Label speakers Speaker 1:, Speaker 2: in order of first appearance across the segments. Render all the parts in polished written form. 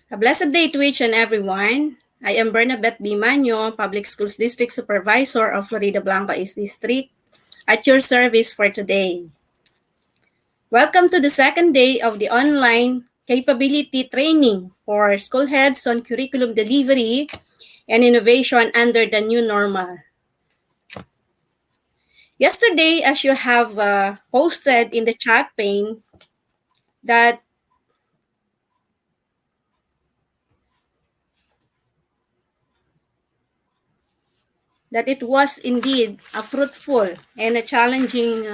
Speaker 1: A blessed day to each and everyone. I am Bernabette B. Manyo, Public Schools District Supervisor of Florida Blanca East District, at your service for today. Welcome to the second day of the online capability training for school heads on curriculum delivery and innovation under the new normal. Yesterday, as you have posted in the chat pane, that it was indeed a fruitful and a challenging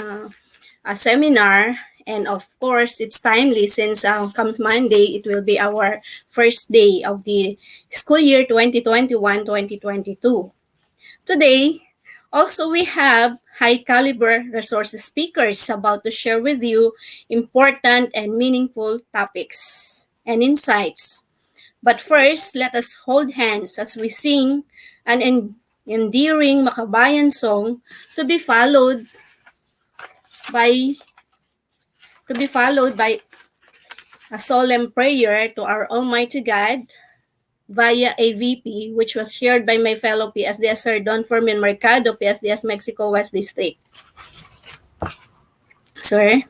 Speaker 1: seminar. And of course, it's timely since comes Monday, it will be our first day of the school year 2021-2022. Today, also we have high caliber resource speakers about to share with you important and meaningful topics and insights. But first, let us hold hands as we sing an endearing Makabayan song to be followed by a solemn prayer to our Almighty God via AVP, which was shared by my fellow PSDS Sir Don Fermin Mercado, PSDS Mexico West District. Sir?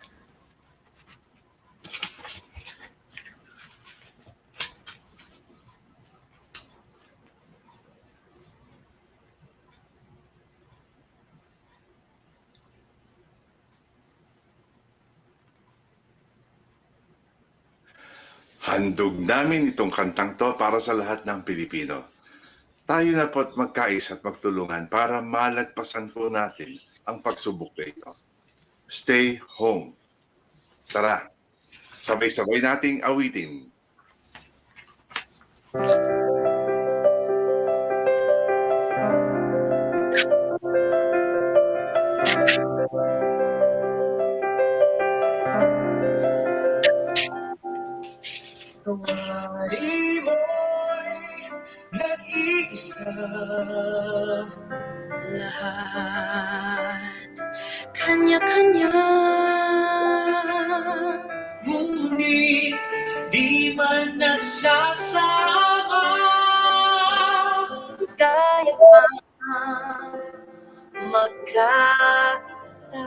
Speaker 2: Handog namin itong kantang to para sa lahat ng Pilipino. Tayo na po't magkais at magtulungan para malagpasan po natin ang pagsubok na ito. Stay home. Tara, sabay-sabay nating awitin.
Speaker 3: Sawari mo'y nag-iisa, lahat kanya-kanya, ngunit di man nagsasama, kaya pa magkaisa.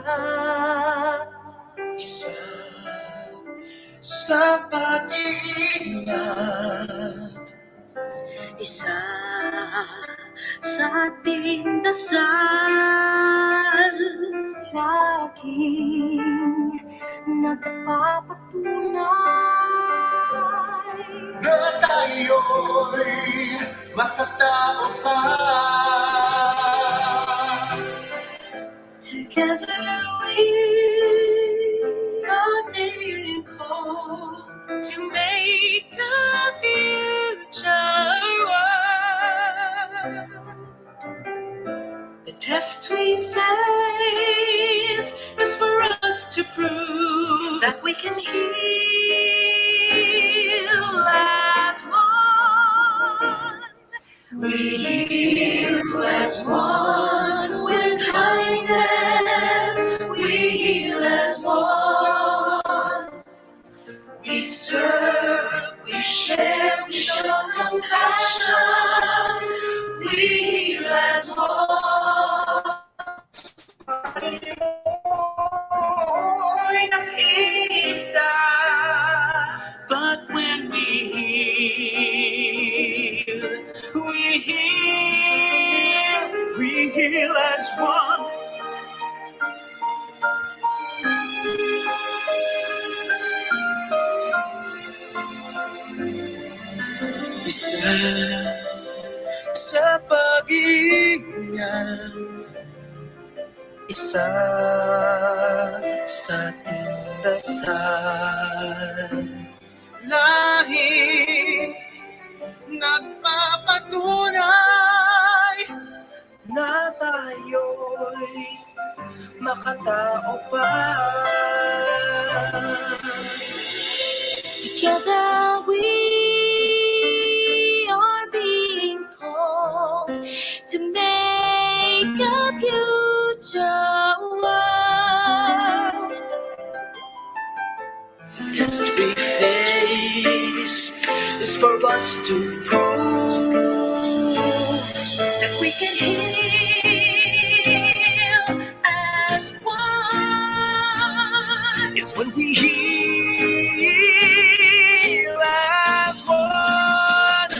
Speaker 3: Isa sa pag-iingat, isa sa ating dasal, laging nagpapatunay na tayo'y makatao pa. Together we are being called to make a future world. The test we face is for us to prove that we can heal as one. We heal as one with kindness. We heal as one. We serve, we share, we show compassion. We heal as one. Mo'y nag-iisa, but when we heal as one. Isa sa pag-iingat, isa sa ating dasal, lahing nagpapatunay na tayo'y makatao pa. Together we are being called to make a future world. Test we face is for us to prove that we can heal as one. It's when we heal as one.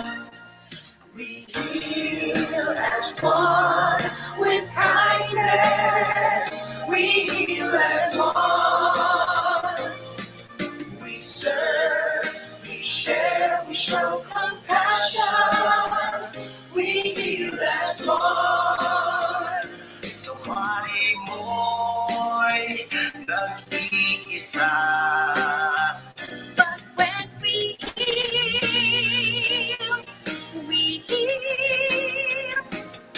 Speaker 3: We heal as one with kindness. We heal as one. We serve, we share, we show compassion. We heal as one. Sumari mo'y nag-iisa. But when we heal, we heal,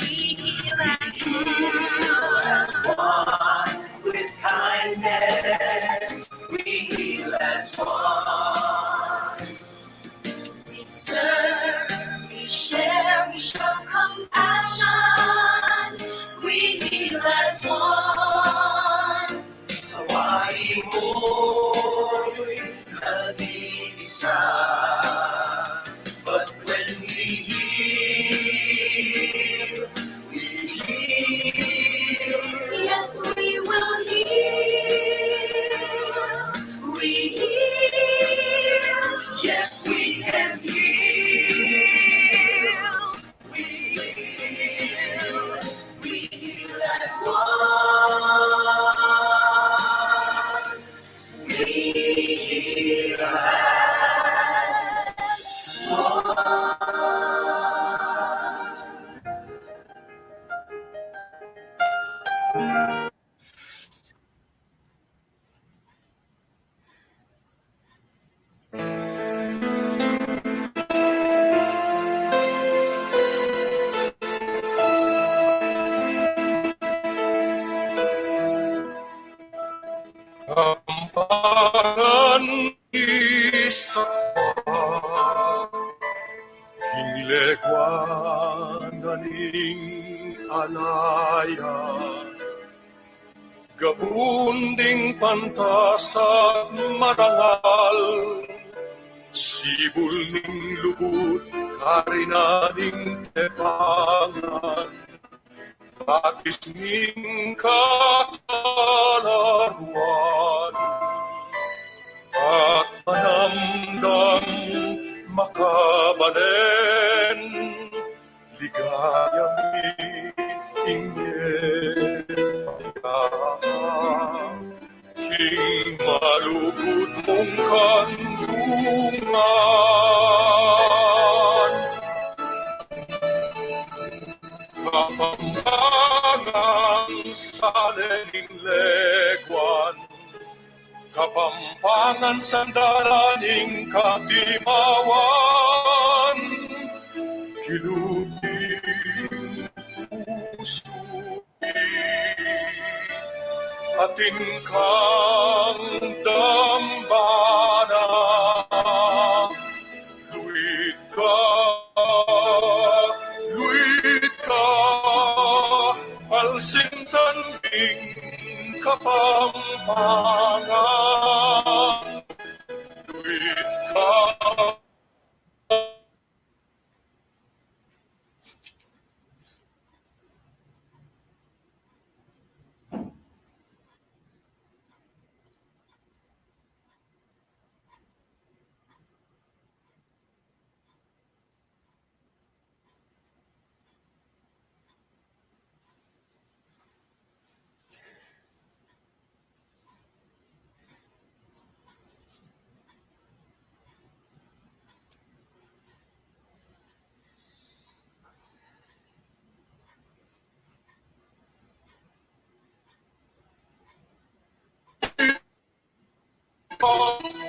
Speaker 3: we heal as one with kindness. We heal as one. We serve, we share, we show compassion. We heal as one. Saway mo'y nag-iisa. But when we heal, we heal. Yes, we will heal. We heal. Yes, we can heal. We heal. We heal as one. We heal as Kampanan isa Kinlegwan ganing alaya Gabunding pantasag marangal Sibul ning lubut karinaning tepangan Batis ning katalaruan At manamdam makabalen Ligaya mi inyeka King malugod mong kandungan Kapampangan sa lening legwan Kapampangan sa daraning katimawan Kilubing puso atin kang dambana Luit ka Alsintan bing kapampangan Luit ka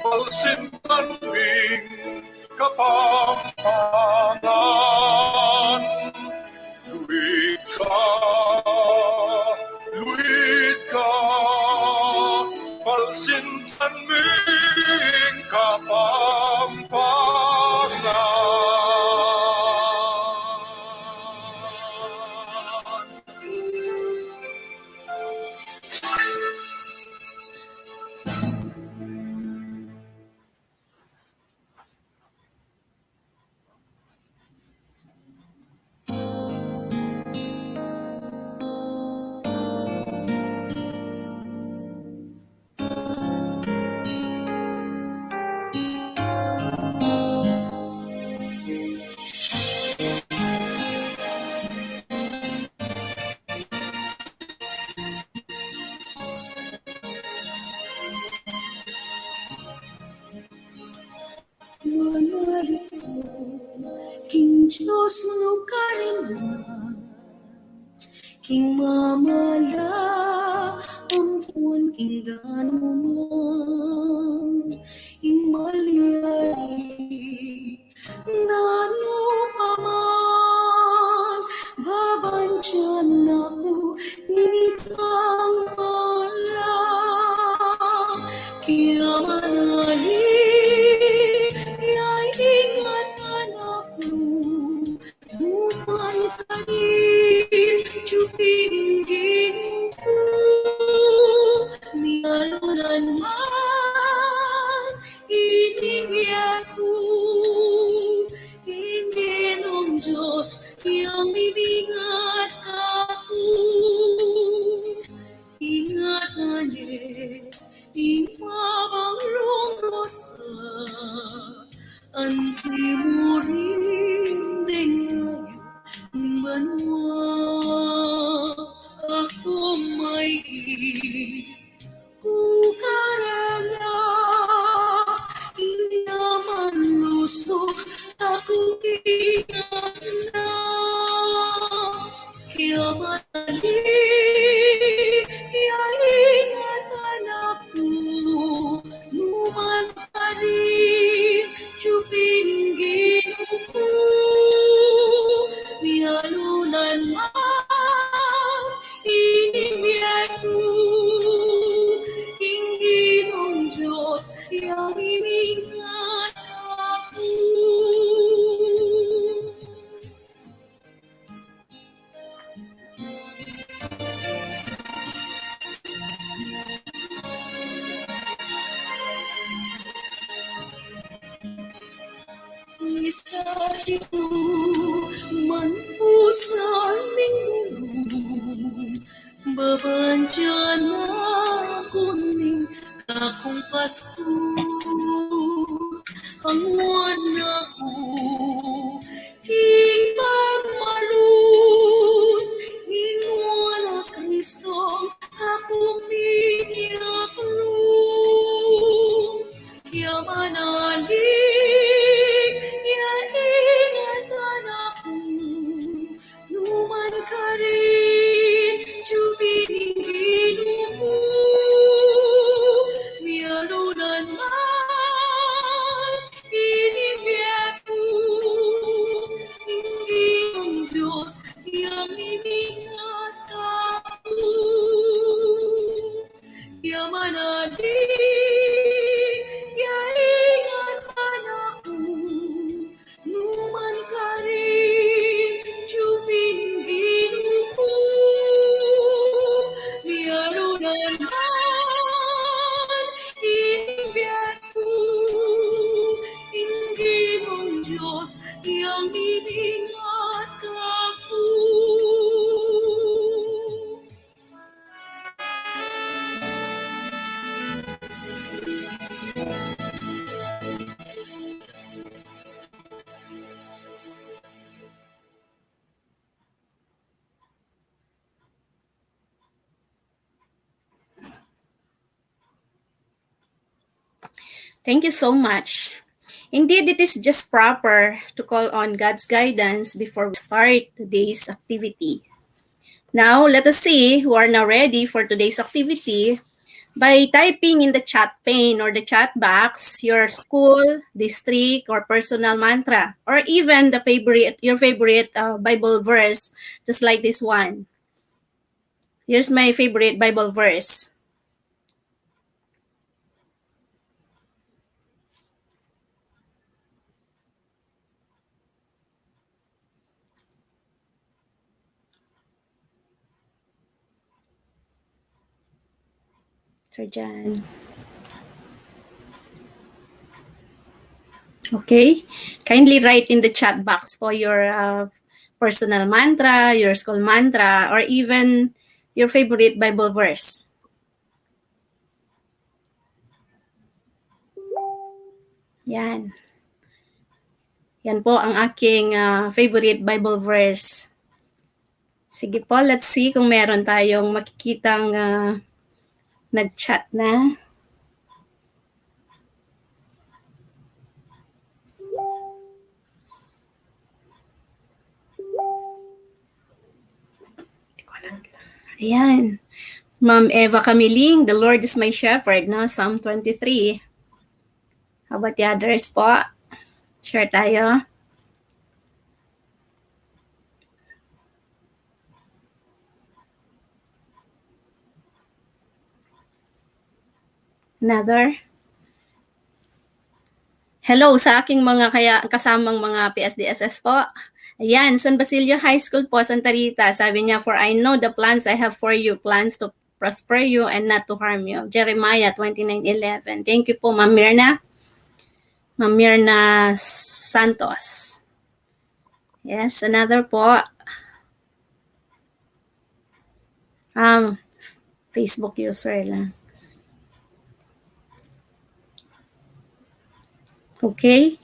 Speaker 3: Alsintan bing kapampangan Luit ka Alsintan bing kapampangan Diyos no karinman, king mamala ang tuwan king danuman, ing malyari nano pamas, babansyan ako nitang mala, kaya manali, kaya ingatan ako, Tuhan kadir cupingging ku, mialunan man iningyaku, ingin Diyos yang bibingat aku, ingatan ipabang rosa, anti muring dengayo banwa, ako may kukarela, inyaman luso, ako ingat na, kaya madali, kaya ingatan ako, luman pa rin, chupinggin ko, mihalunan man, inibiyay ko, hindi mong Diyos, yang iningat ako. Isa ito man po sa lingkod, babandyan kuning akong Pasko, ang ako, king pagmalun, ingon na Kristo, akong iniaklong, kaya manalig, kaya ingatan ako, luman ka rin, chupiningin mo, mialunan man, inibiyag ko, hindi ang Diyos, yang iningat ako, kaya manalig, kaya ingatan ako, luman ka rin, chupinggin ko, mialunan man, inibiyag ko, hindi mong Diyos, yang iningat ako.
Speaker 1: Thank you so much. Indeed, it is just proper to call on God's guidance before we start today's activity. Now, let us see who are now ready for today's activity by typing in the chat pane or the chat box your school, district, or personal mantra, or even your favorite Bible verse, just like this one. Here's my favorite Bible verse. So, dyan. Okay, kindly write in the chat box for your personal mantra, your school mantra, or even your favorite Bible verse. Yan. Yan po ang aking favorite Bible verse. Sige po, let's see kung meron tayong makikitang nag-chat na. Ayan. Ma'am Eva Camiling, the Lord is my shepherd, no? Psalm 23. How about the others po? Share tayo. Another? Hello sa aking mga kasamang mga PSDSS po. Ayan, San Basilio High School po, Santa Rita. Sabi niya, for I know the plans I have for you, plans to prosper you and not to harm you. Jeremiah 29:11. Thank you po, Ma'am Mirna. Ma'am Mirna Santos. Yes, another po. Facebook user lang. Okay.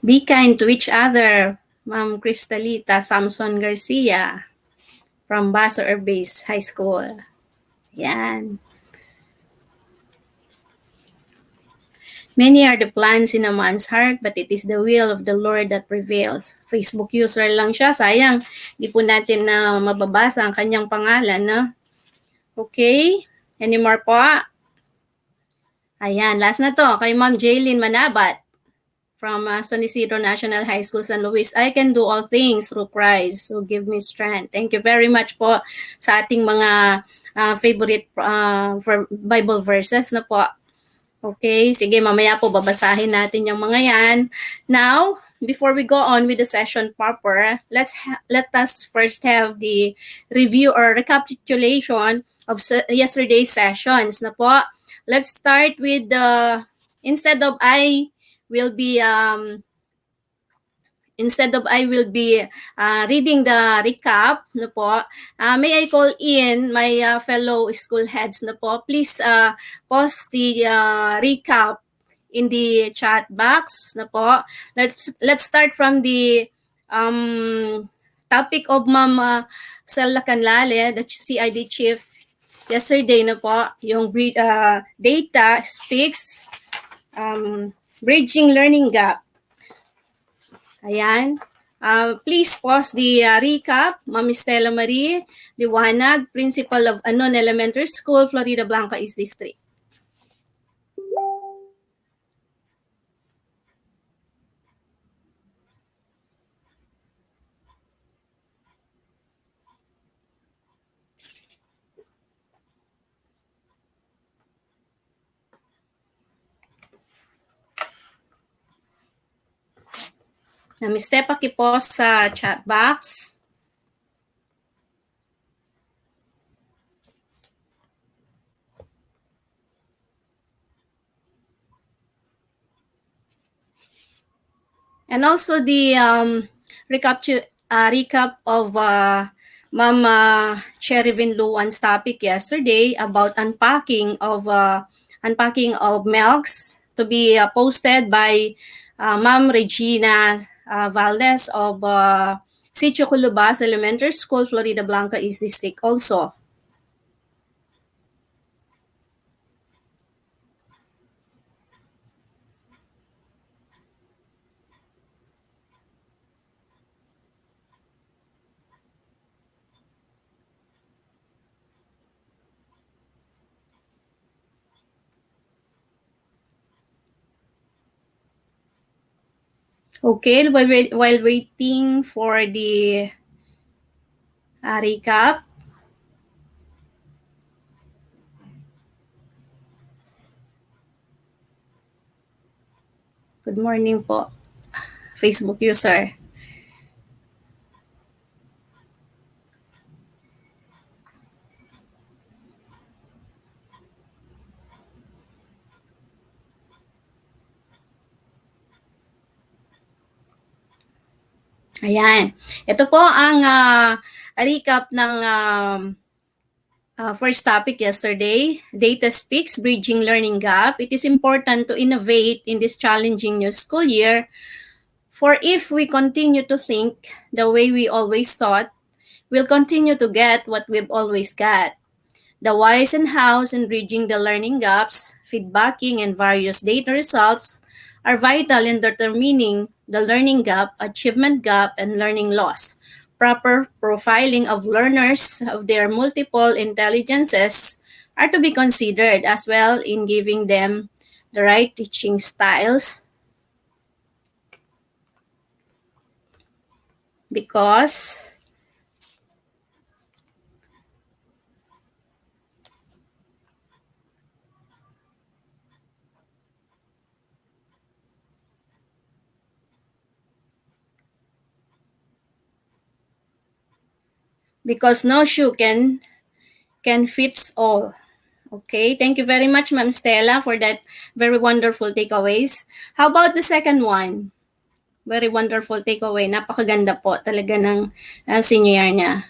Speaker 1: Be kind to each other, Ma'am Cristalita Samson Garcia from Basa Base High School. Yan. Many are the plans in a man's heart, but it is the will of the Lord that prevails. Facebook user lang siya. Sayang, di po natin na mababasa ang kanyang pangalan, no? Okay. Any more po? Ayan, last na to. Kay Ma'am Jaylin Manabat from San Isidro National High School, San Luis. I can do all things through Christ who give me strength. Thank you very much po sa ating mga favorite Bible verses na po. Okay, sige, mamaya po babasahin natin yung mga yan. Now, before we go on with the session proper, let us first have the review or recapitulation of yesterday's sessions na po. Let's start with the, instead of I will be reading the recap, no po, may I call in my fellow school heads, no po, please post the recap in the chat box, no po. Let's start from the topic of Ma'am Sela Canlale, the CID chief yesterday, no po, yung data speaks bridging learning gap. Ayan. Please pause the recap. Ma'am Estela Marie Liwanag, Principal of Anon Elementary School, Florida Blanca East District. Nami-step paki-post sa chat box. And also the recap of Ma'am Cherivin Luan's topic yesterday about unpacking of milks to be posted by Ma'am Regina Valdez of Sitio Culubas Elementary School, Florida Blanca East District also. Okay, while waiting for the recap, good morning po, Facebook user. Ayan. Ito po ang recap ng first topic yesterday, Data Speaks, Bridging Learning Gap. It is important to innovate in this challenging new school year, for if we continue to think the way we always thought, we'll continue to get what we've always got. The whys and hows in bridging the learning gaps, feedbacking, and various data results are vital in determining the learning gap, achievement gap, and learning loss. Proper profiling of learners of their multiple intelligences are to be considered as well in giving them the right teaching styles, because no shoe can fits all. Okay, thank you very much, Ma'am Stella, for that very wonderful takeaways. How about the second one? Very wonderful takeaway. Napakaganda po talaga ng senior niya.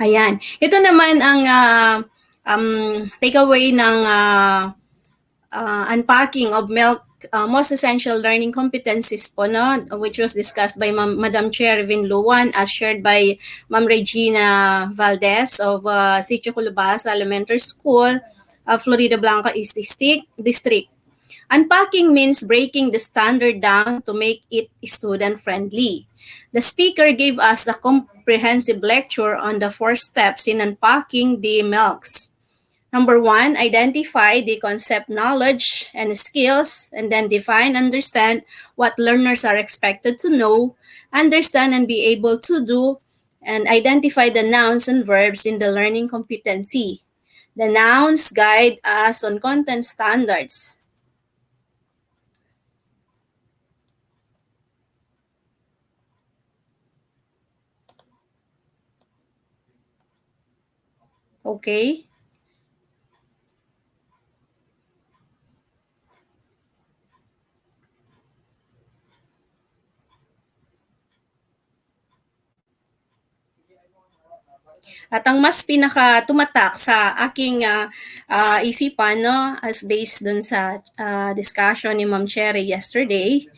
Speaker 1: Ayan. Ito naman ang takeaway ng unpacking of most essential learning competencies po, no, which was discussed by Madam Chair Vin Luwan, as shared by Ma'am Regina Valdez of Sitio Culubasa Elementary School, Florida Blanca East District. Unpacking means breaking the standard down to make it student-friendly. The speaker gave us a comprehensive lecture on the 4 steps in unpacking the MELCs. Number 1, identify the concept knowledge and skills, and then define, understand what learners are expected to know, understand and be able to do, and identify the nouns and verbs in the learning competency. The nouns guide us on content standards. Okay. At ang mas pinaka tumatak sa aking isipan, no, as based dun sa discussion ni Ma'am Cherry yesterday,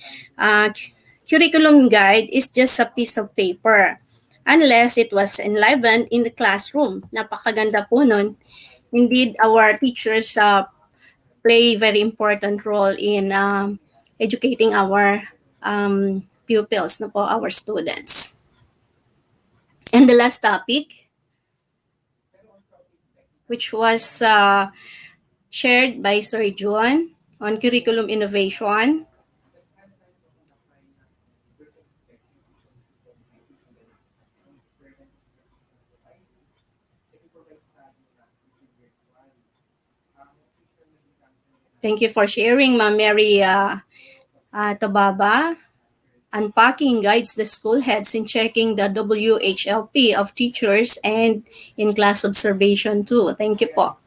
Speaker 1: curriculum guide is just a piece of paper unless it was enlivened in the classroom. Napakaganda po nun. Indeed, our teachers play very important role in educating our pupils, no po, our students. And the last topic, which was shared by Sir John on curriculum innovation. Thank you for sharing, Ma'am Mary Tababa. Unpacking guides the school heads in checking the WHLP of teachers and in class observation too. Thank you po.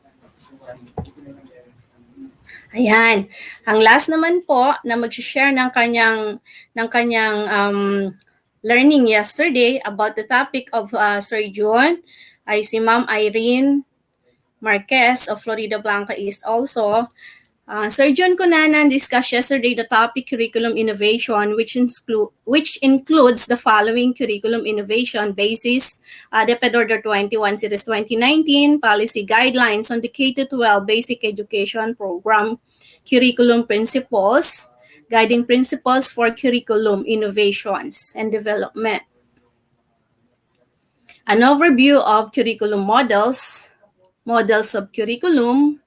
Speaker 1: Ayan. Ang last naman po na mag-share ng kanyang learning yesterday about the topic of Sir John ay si Ma'am Irene Marquez of Florida Blanca East also. Sir John Cunanan discussed yesterday the topic curriculum innovation, which includes the following curriculum innovation basis, DepEd Order 21 Series 2019, policy guidelines on the K-12 basic education program, curriculum principles, guiding principles for curriculum innovations and development. An overview of curriculum models, models of curriculum,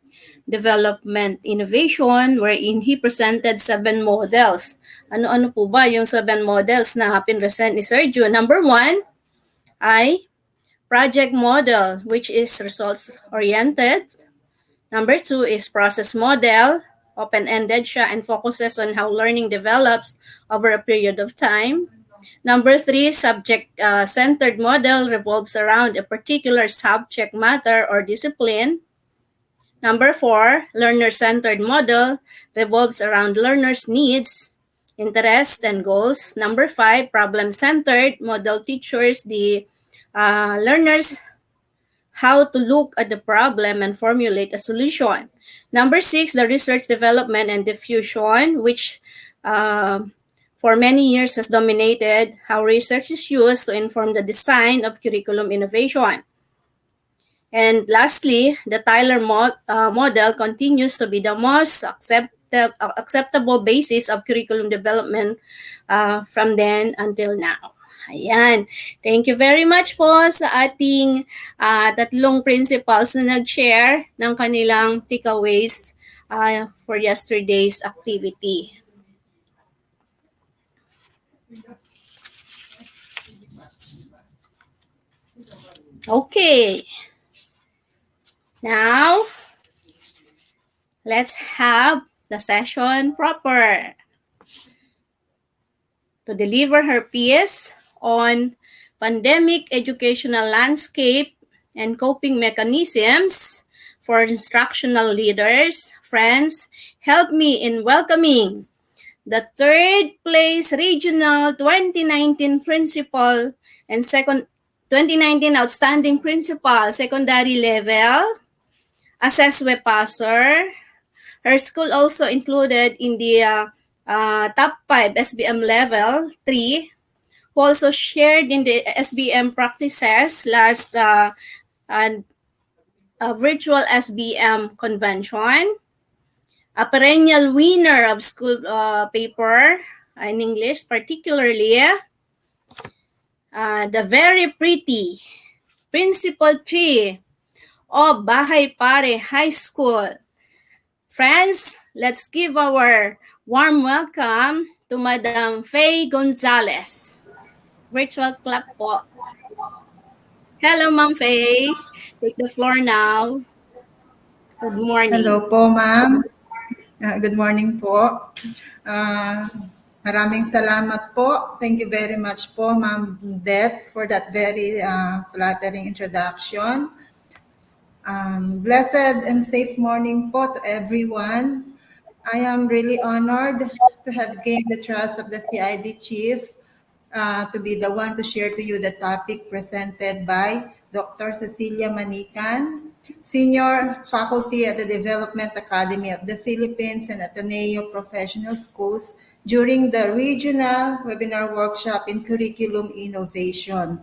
Speaker 1: development innovation, wherein he presented 7 models. Ano-ano po ba yung 7 models na pinresent ni Sir John? Number 1 ay project model, which is results-oriented. Number 2 is process model, open-ended siya and focuses on how learning develops over a period of time. Number 3, subject-centered model revolves around a particular subject matter or discipline. Number 4, learner-centered model revolves around learners' needs, interests, and goals. Number 5, problem-centered model teaches the learners how to look at the problem and formulate a solution. Number 6, the research development and diffusion, which for many years has dominated how research is used to inform the design of curriculum innovation. And lastly, the Tyler model continues to be the most acceptable basis of curriculum development from then until now. Ayan. Thank you very much po sa ating tatlong principals na nag-share ng kanilang takeaways for yesterday's activity. Okay. Now, let's have the session proper. To deliver her piece on pandemic educational landscape and coping mechanisms for instructional leaders, friends, help me in welcoming the third place regional 2019 principal and 2019 outstanding principal secondary level, Assesswe Passer. Her school also included in the top 5 SBM level 3, who also shared in the SBM practices last virtual SBM convention. A perennial winner of school paper in English, particularly the very pretty Principal 3 of Bahay Pare High School. Friends, let's give our warm welcome to Madam Faye Gonzalez. Virtual clap po. Hello, Ma'am Faye. Take the floor now. Good morning.
Speaker 4: Hello po, ma'am. Good morning po. Maraming salamat po. Thank you very much po, Ma'am Det, for that very flattering introduction. Blessed and safe morning po to everyone. I am really honored to have gained the trust of the CID Chief to be the one to share to you the topic presented by Dr. Cecilia Manican, Senior Faculty at the Development Academy of the Philippines and Ateneo Professional Schools during the regional webinar workshop in curriculum innovation.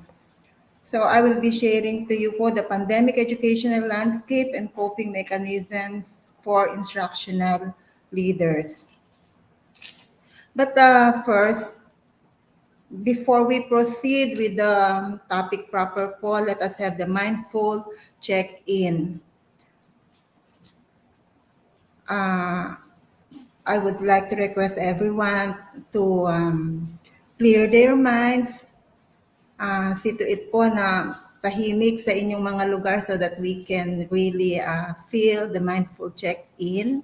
Speaker 4: So I will be sharing to you po the pandemic educational landscape and coping mechanisms for instructional leaders. But first, before we proceed with the topic proper po, let us have the mindful check-in. I would like to request everyone to clear their minds. See to it po na tahimik sa inyong mga lugar so that we can really feel the mindful check-in.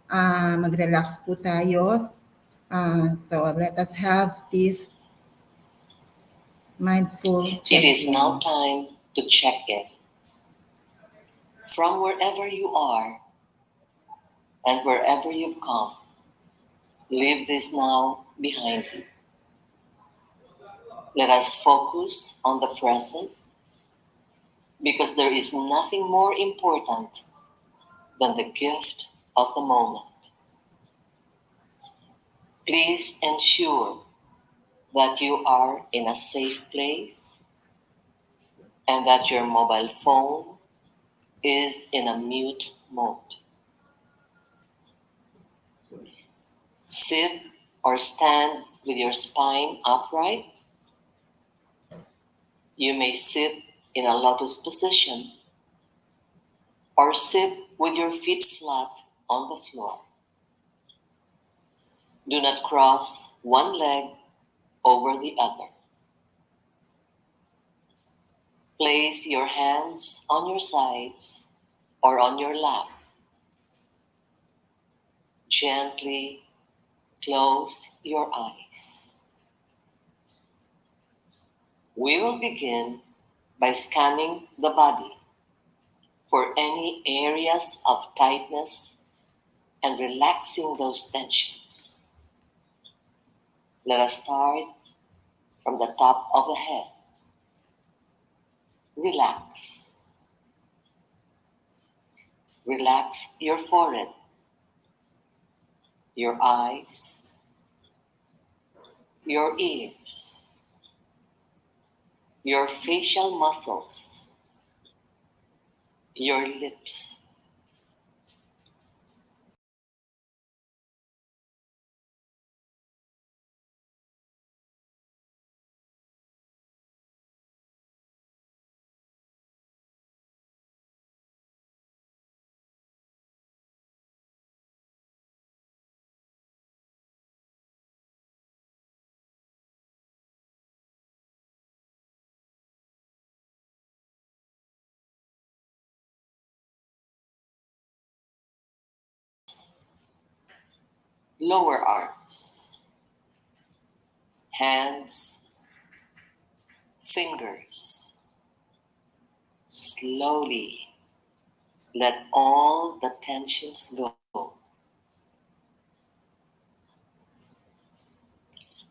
Speaker 4: Mag-relax po tayo. So let us have this mindful check-in.
Speaker 3: It is now time to check in. From wherever you are and wherever you've come, leave this now behind you. Let us focus on the present because there is nothing more important than the gift of the moment. Please ensure that you are in a safe place and that your mobile phone is in a mute mode. Sit or stand with your spine upright. You may sit in a lotus position or sit with your feet flat on the floor. Do not cross one leg over the other. Place your hands on your sides or on your lap. Gently close your eyes. We will begin by scanning the body. for any areas of tightness and relaxing those tensions. Let us start from the top of the head. Relax. Relax your forehead, your eyes, your ears, your facial muscles, your lips. Lower arms, hands, fingers. Slowly let all the tensions go.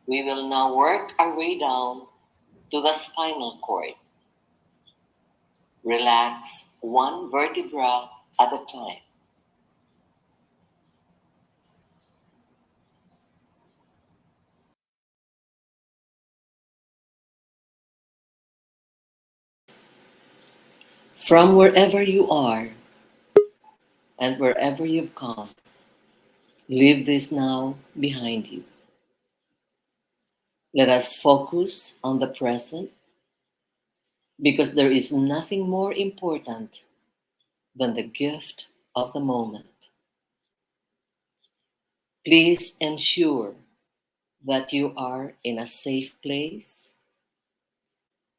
Speaker 3: We will now work our way down to the spinal cord. Relax one vertebra at a time. From wherever you are and wherever you've come, leave this now behind you. Let us focus on the present because there is nothing more important than the gift of the moment. Please ensure that you are in a safe place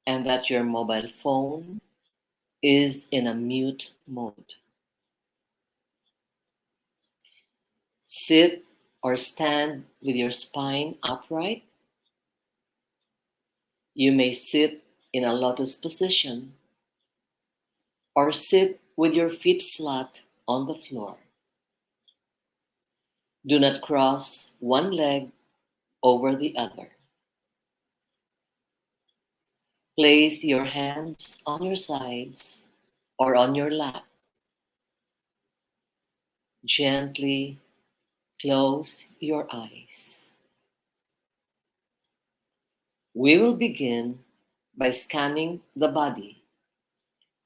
Speaker 3: and that your mobile phone is in a mute mode. Sit or stand with your spine upright. You may sit in a lotus position or sit with your feet flat on the floor. Do not cross one leg over the other. Place your hands on your sides or on your lap. Gently close your eyes. We will begin by scanning the body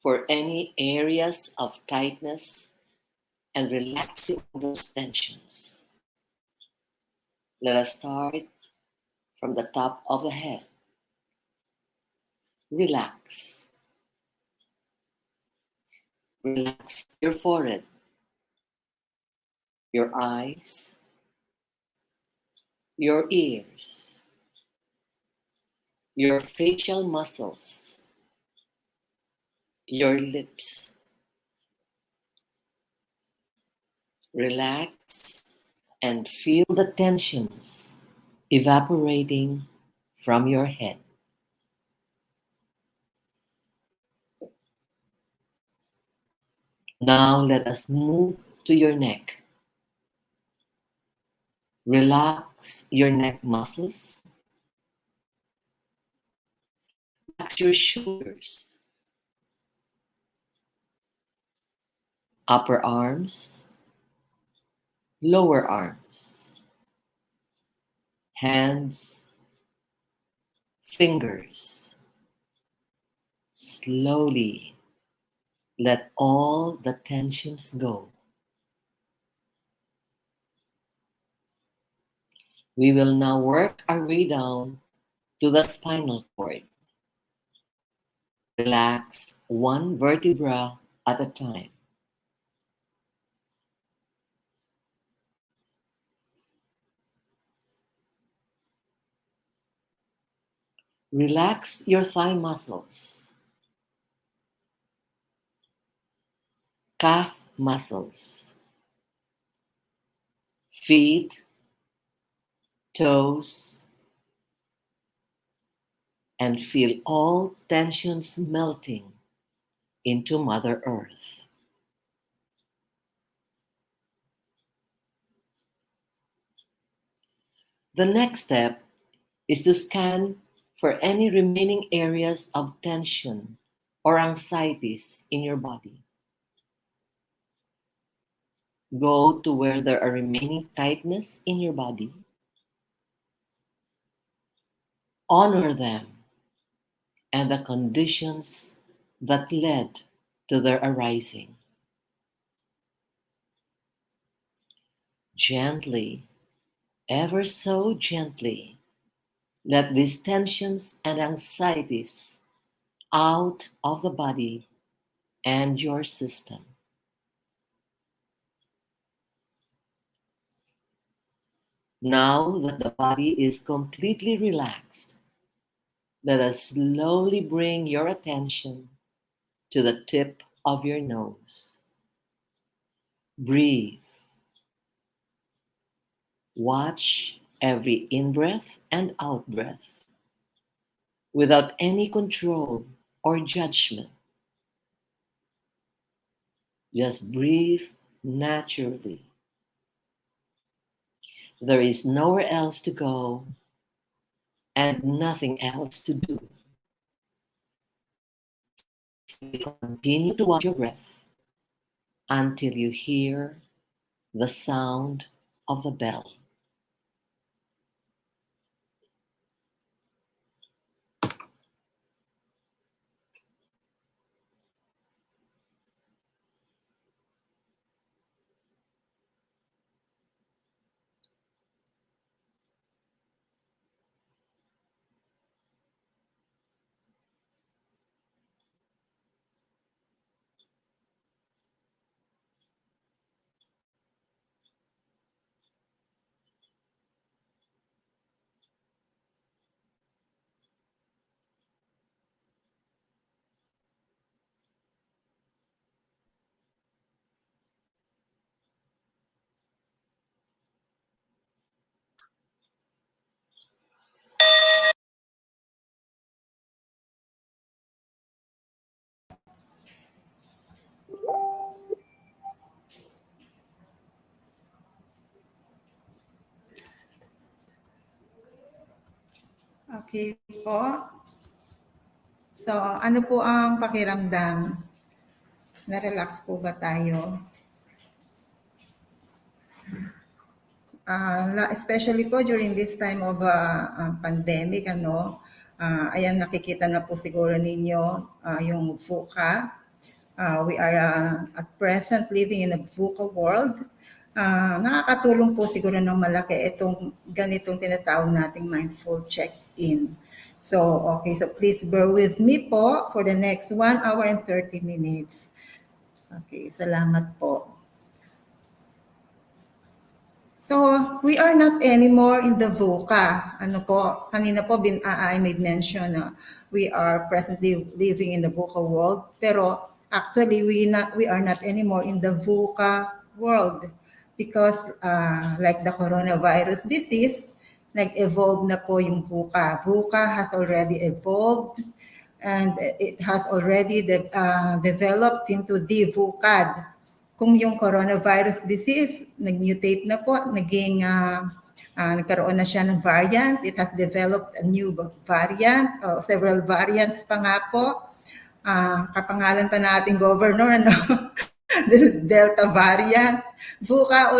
Speaker 3: for any areas of tightness and relaxing those tensions. Let us start from the top of the head. Relax. Relax your forehead, your eyes, your ears, your facial muscles, your lips. Relax and feel the tensions evaporating from your head. Now let us move to your neck. Relax your neck muscles. Relax your shoulders, upper arms, lower arms, hands, fingers. Slowly let all the tensions go. We will now work our way down to the spinal cord. Relax one vertebra at a time. Relax your thigh muscles, calf muscles, feet, toes, and feel all tensions melting into Mother Earth. The next step is to scan for any remaining areas of tension or anxieties in your body. Go to where there are remaining tightness in your body. Honor them and the conditions that led to their arising. Gently, ever so gently, let these tensions and anxieties out of the body and your system. Now that the body is completely relaxed, let us slowly bring your attention to the tip of your nose. Breathe. Watch every in-breath and out-breath without any control or judgment. Just breathe naturally. There is nowhere else to go and nothing else to do. Continue to watch your breath until you hear the sound of the bell.
Speaker 4: Okay po. So, ano po ang pakiramdam? Na-relax po ba tayo? Especially po during this time of pandemic, ayan, nakikita na po siguro ninyo yung VUCA. We are at present living in a VUCA world. Nakakatulong po siguro ng malaki itong ganitong tinatawag nating mindful check-in. So, okay, so please bear with me po for the next 1 hour and 30 minutes. Okay, salamat po. So, we are not anymore in the VUCA. Ano po, kanina po I made mention na we are presently living in the VUCA world. Pero actually, we are not anymore in the VUCA world because like the coronavirus disease, nag-evolve na po yung VUCA. VUCA has already evolved and it has already developed into DVUCAD. Kung yung coronavirus disease, nag-mutate na po, nagkaroon na siya ng variant. It has developed a new variant, several variants pa nga po. Kapangalan pa nating governor, the Delta variant. VUCA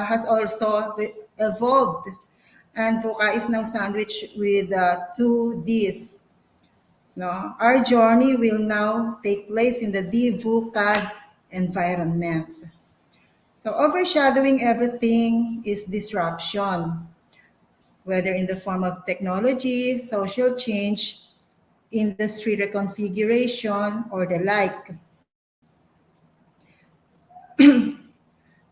Speaker 4: has also evolved. And VUCA is now sandwiched with 2 Ds. No? Our journey will now take place in the DVUCAD environment. So overshadowing everything is disruption, whether in the form of technology, social change, industry reconfiguration, or the like.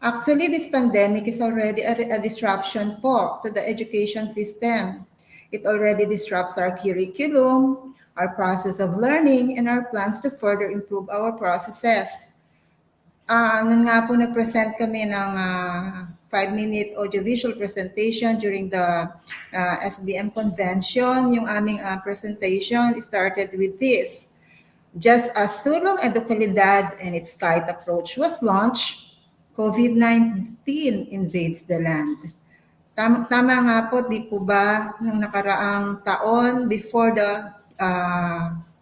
Speaker 4: Actually, this pandemic is already a disruption po to the education system. It already disrupts our curriculum, our process of learning, and our plans to further improve our processes. Nung nga po nag-present kami ng 5-minute audiovisual presentation during the SBM convention, yung aming presentation started with this. Just as Sulong Edukalidad and its kite approach was launched, COVID-19 invades the land. Tama nga po, di po ba, nung nakaraang taon before the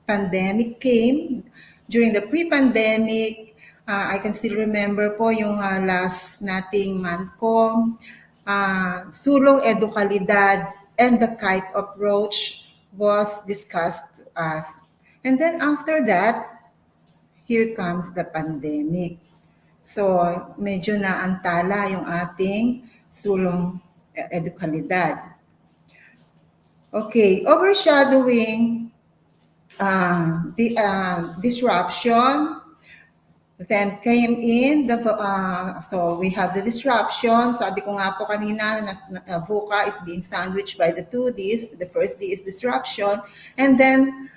Speaker 4: pandemic came, during the pre-pandemic, I can still remember po yung last nating MANCOM, Sulong Edukalidad and the kite approach was discussed to us. And then after that, here comes the pandemic. So, medyo naantala yung ating sulong edukalidad. Okay, overshadowing the disruption, then came in so we have the disruption. Sabi ko nga po kanina na VUCA is being sandwiched by the two Ds. The first D is disruption, and then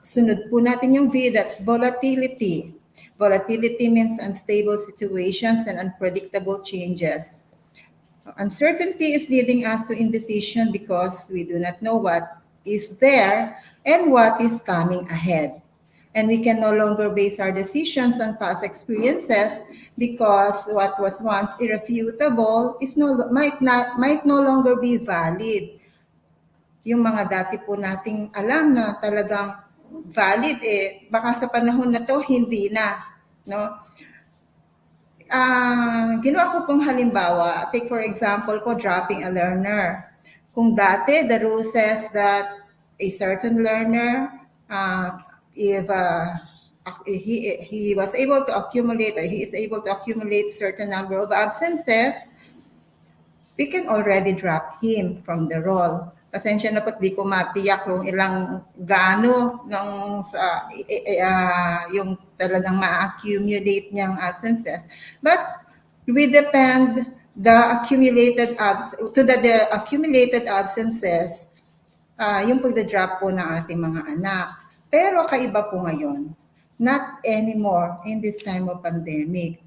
Speaker 4: sunod po natin yung V, that's volatility. Volatility means unstable situations and unpredictable changes. Uncertainty is leading us to indecision because we do not know what is there and what is coming ahead. And we can no longer base our decisions on past experiences because what was once irrefutable might no longer be valid. Yung mga dati po nating alam na talagang valid, baka sa panahon na to hindi na, no? Ginawa ko pong halimbawa, take for example po, dropping a learner. Kung dati, the rule says that a certain learner, if he was able to accumulate, or he is able to accumulate certain number of absences, we can already drop him from the roll. Pasensya na po, di ko matiyak kung ilang gaano yung talagang ma-accumulate niyang absences. But we depend the accumulated absences, yung pagda-drop po ng ating mga anak. Pero kaiba po ngayon, not anymore in this time of pandemic.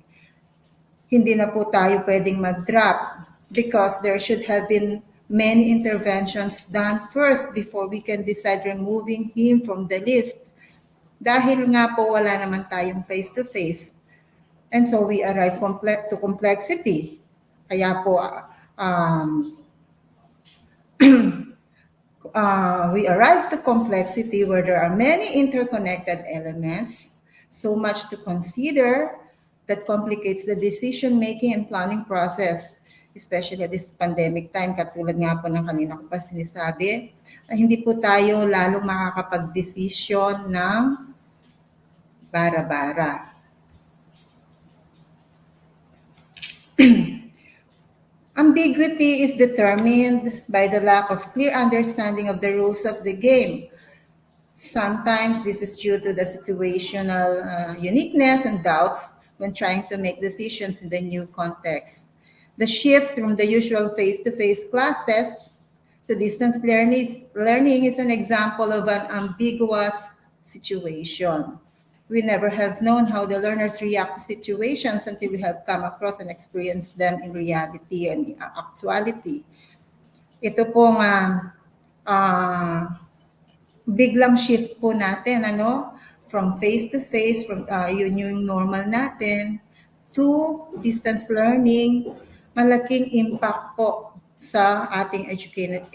Speaker 4: Hindi na po tayo pwedeng mag-drop because there should have been many interventions done first before we can decide removing him from the list. Dahil nga po wala naman tayong face-to-face. And so we arrive to complexity. Kaya po we arrive to complexity where there are many interconnected elements, so much to consider that complicates the decision-making and planning process, especially at this pandemic time. Katulad nga po ng kanina ko pa sinasabi, hindi po tayo lalong makakapag-desisyon ng bara-bara. Ambiguity is determined by the lack of clear understanding of the rules of the game. Sometimes this is due to the situational uniqueness and doubts when trying to make decisions in the new context. The shift from the usual face-to-face classes to distance learning is an example of an ambiguous situation. We never have known how the learners react to situations until we have come across and experienced them in reality and actuality. Ito pong biglang shift po natin, from face-to-face, from yun yung normal natin, to distance learning, malaking impact po sa ating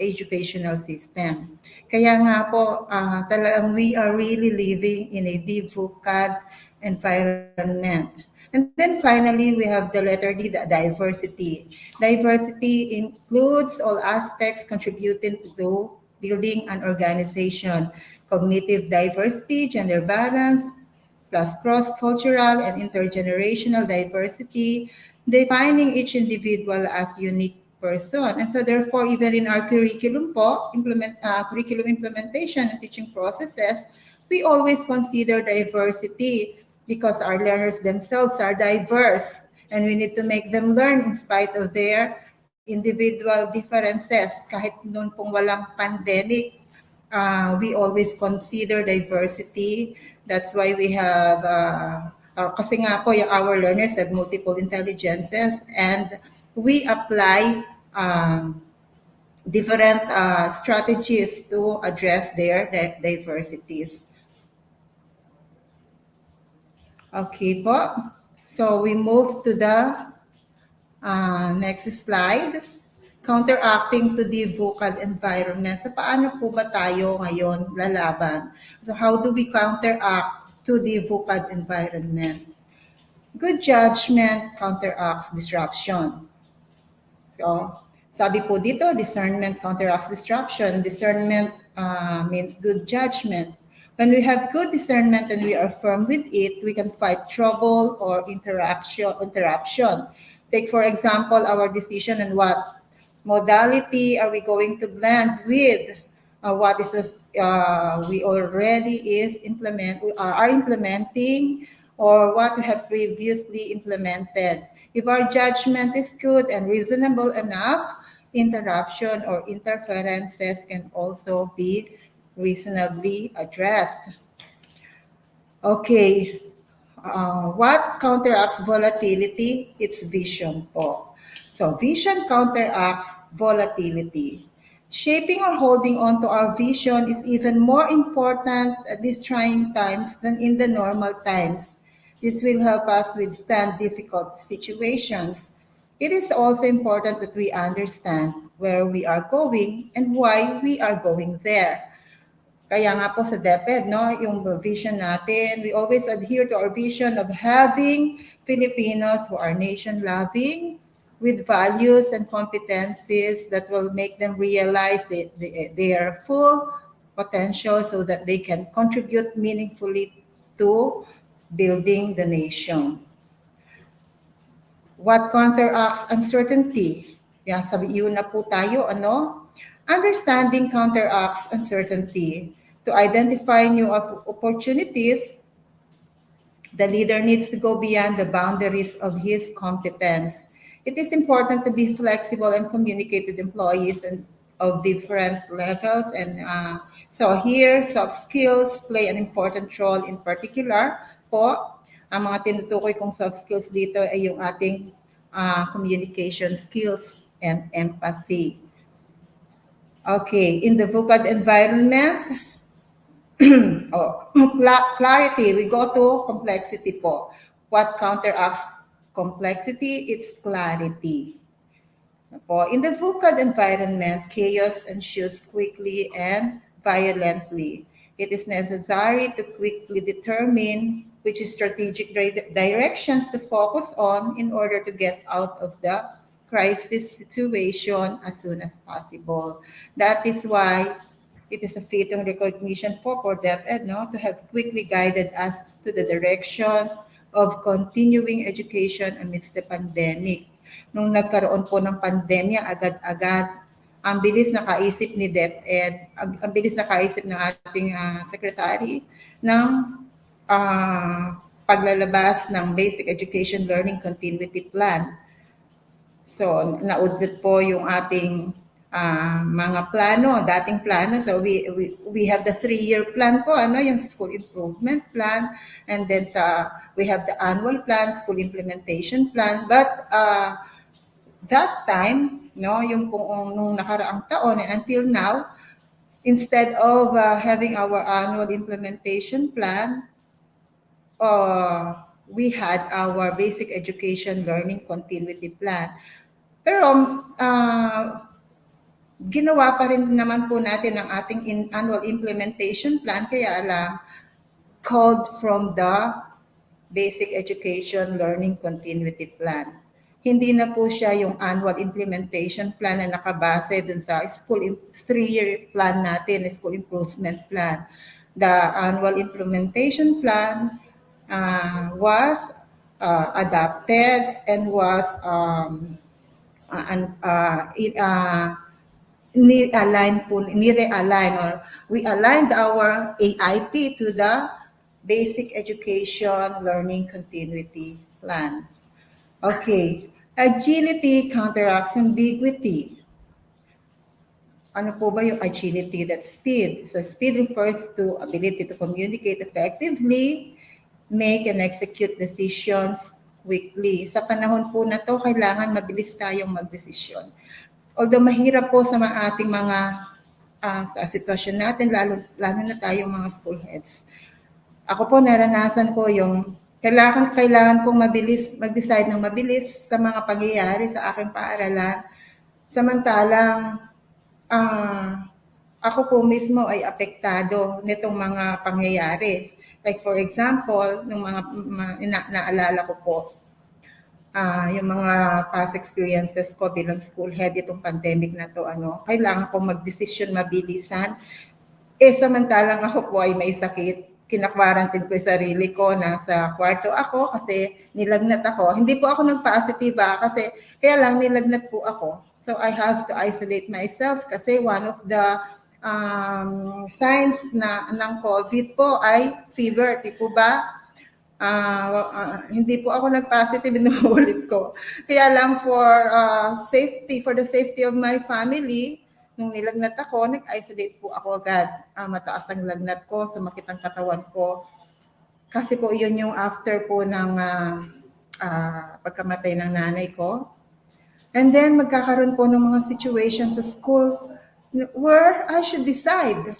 Speaker 4: educational system. Kaya nga po, talagang we are really living in a DVUCAD environment. And then finally, we have the letter D, the diversity. Diversity includes all aspects contributing to building an organization. Cognitive diversity, gender balance, plus cross-cultural and intergenerational diversity, defining each individual as unique person. And so therefore, even in our curriculum curriculum implementation and teaching processes, we always consider diversity because our learners themselves are diverse and we need to make them learn in spite of their individual differences. Kahit noon pong walang pandemic, we always consider diversity. That's why we have, kasi nga po, our learners have multiple intelligences and we apply different strategies to address their diversities. Okay po. So we move to the next slide. Counteracting to the VUCAD environment. So paano po ba tayo ngayon lalaban? So how do we counteract to the VUCAD environment? Good judgment counteracts disruption. So, sabi po dito, discernment counteracts disruption. Discernment means good judgment. When we have good discernment and we are firm with it, we can fight trouble or interruption. Take, for example, our decision on what modality are we going to blend with what is we already are implementing, or what we have previously implemented. If our judgment is good and reasonable enough, interruption or interferences can also be reasonably addressed. Okay, what counteracts volatility? It's vision po. So vision counteracts volatility. Shaping or holding on to our vision is even more important at these trying times than in the normal times. This will help us withstand difficult situations. It is also important that we understand where we are going and why we are going there. Kaya nga po sa DepEd, no, yung vision natin, we always adhere to our vision of having Filipinos who are nation-loving, with values and competencies that will make them realize their full potential so that they can contribute meaningfully to building the nation. What counteracts uncertainty? Yan, sabihin na po tayo, ano? Understanding counteracts uncertainty. To identify new opportunities, the leader needs to go beyond the boundaries of his competence. It is important to be flexible and communicate with employees and of different levels. And so here, soft skills play an important role. In particular po, ang mga tinutukoy kong soft skills dito ay yung ating communication skills and empathy. Okay, in the VUCAD environment, clarity, we go to complexity po. What counteracts complexity? It's clarity. In the VUCAD environment, chaos ensues quickly and violently. It is necessary to quickly determine which strategic directions to focus on in order to get out of the crisis situation as soon as possible. That is why it is a fitting recognition for DepEd, no, to have quickly guided us to the direction of continuing education amidst the pandemic. Nung nagkaroon po ng pandemya, agad-agad, ang bilis na kaisip ni DepEd, ang bilis na kaisip ng ating secretary ng paglalabas ng Basic Education Learning Continuity Plan. So, naudlot po yung ating mga plano, dating plano. So we have the 3-year plan po, ano, yung school improvement plan, and then we have the annual plan, school implementation plan. But that time, no, yung nung nakaraang taon and until now, instead of having our annual implementation plan, we had our basic education learning continuity plan. Pero ginawa pa rin naman po natin ang ating annual implementation plan, kaya lang called from the Basic Education Learning Continuity Plan. Hindi na po siya yung annual implementation plan na nakabase dun sa 3-year plan natin, school improvement plan. The annual implementation plan was adopted and was ni-realign or we aligned our AIP to the Basic Education Learning Continuity Plan. Okay, agility counteracts ambiguity. Ano po ba yung agility? That's speed. So speed refers to ability to communicate effectively, make and execute decisions quickly. Sa panahon po na to, kailangan mabilis tayong magdesisyon. Although mahirap po sa ating mga sa sitwasyon natin, lalo na tayong mga school heads. Ako po, naranasan ko yung kailangan kong mag-decide ng mabilis sa mga pangyayari sa aking paaralan. Samantalang ako po mismo ay apektado nitong mga pangyayari. Like for example, nung naalala ko po, yung mga past experiences ko bilang school head itong pandemic na to, kailangan ko mag-decision mabilisan. Samantalang ako po ay may sakit, kinakwarantin ko yung sarili ko, nasa kwarto ako kasi nilagnat ako. Hindi po ako nagpa-positiva kasi kaya lang nilagnat po ako. So I have to isolate myself kasi one of the signs ng COVID po ay fever. Di po ba? Hindi po ako nag-positive, inuulit ko. Kaya lang for the safety of my family, nung nilagnat ako, nag-isolate po ako agad. Mataas ang lagnat ko, sumakit ang katawan ko. Kasi po yun yung after po ng pagkamatay ng nanay ko. And then magkakaroon po ng mga situations sa school where I should decide.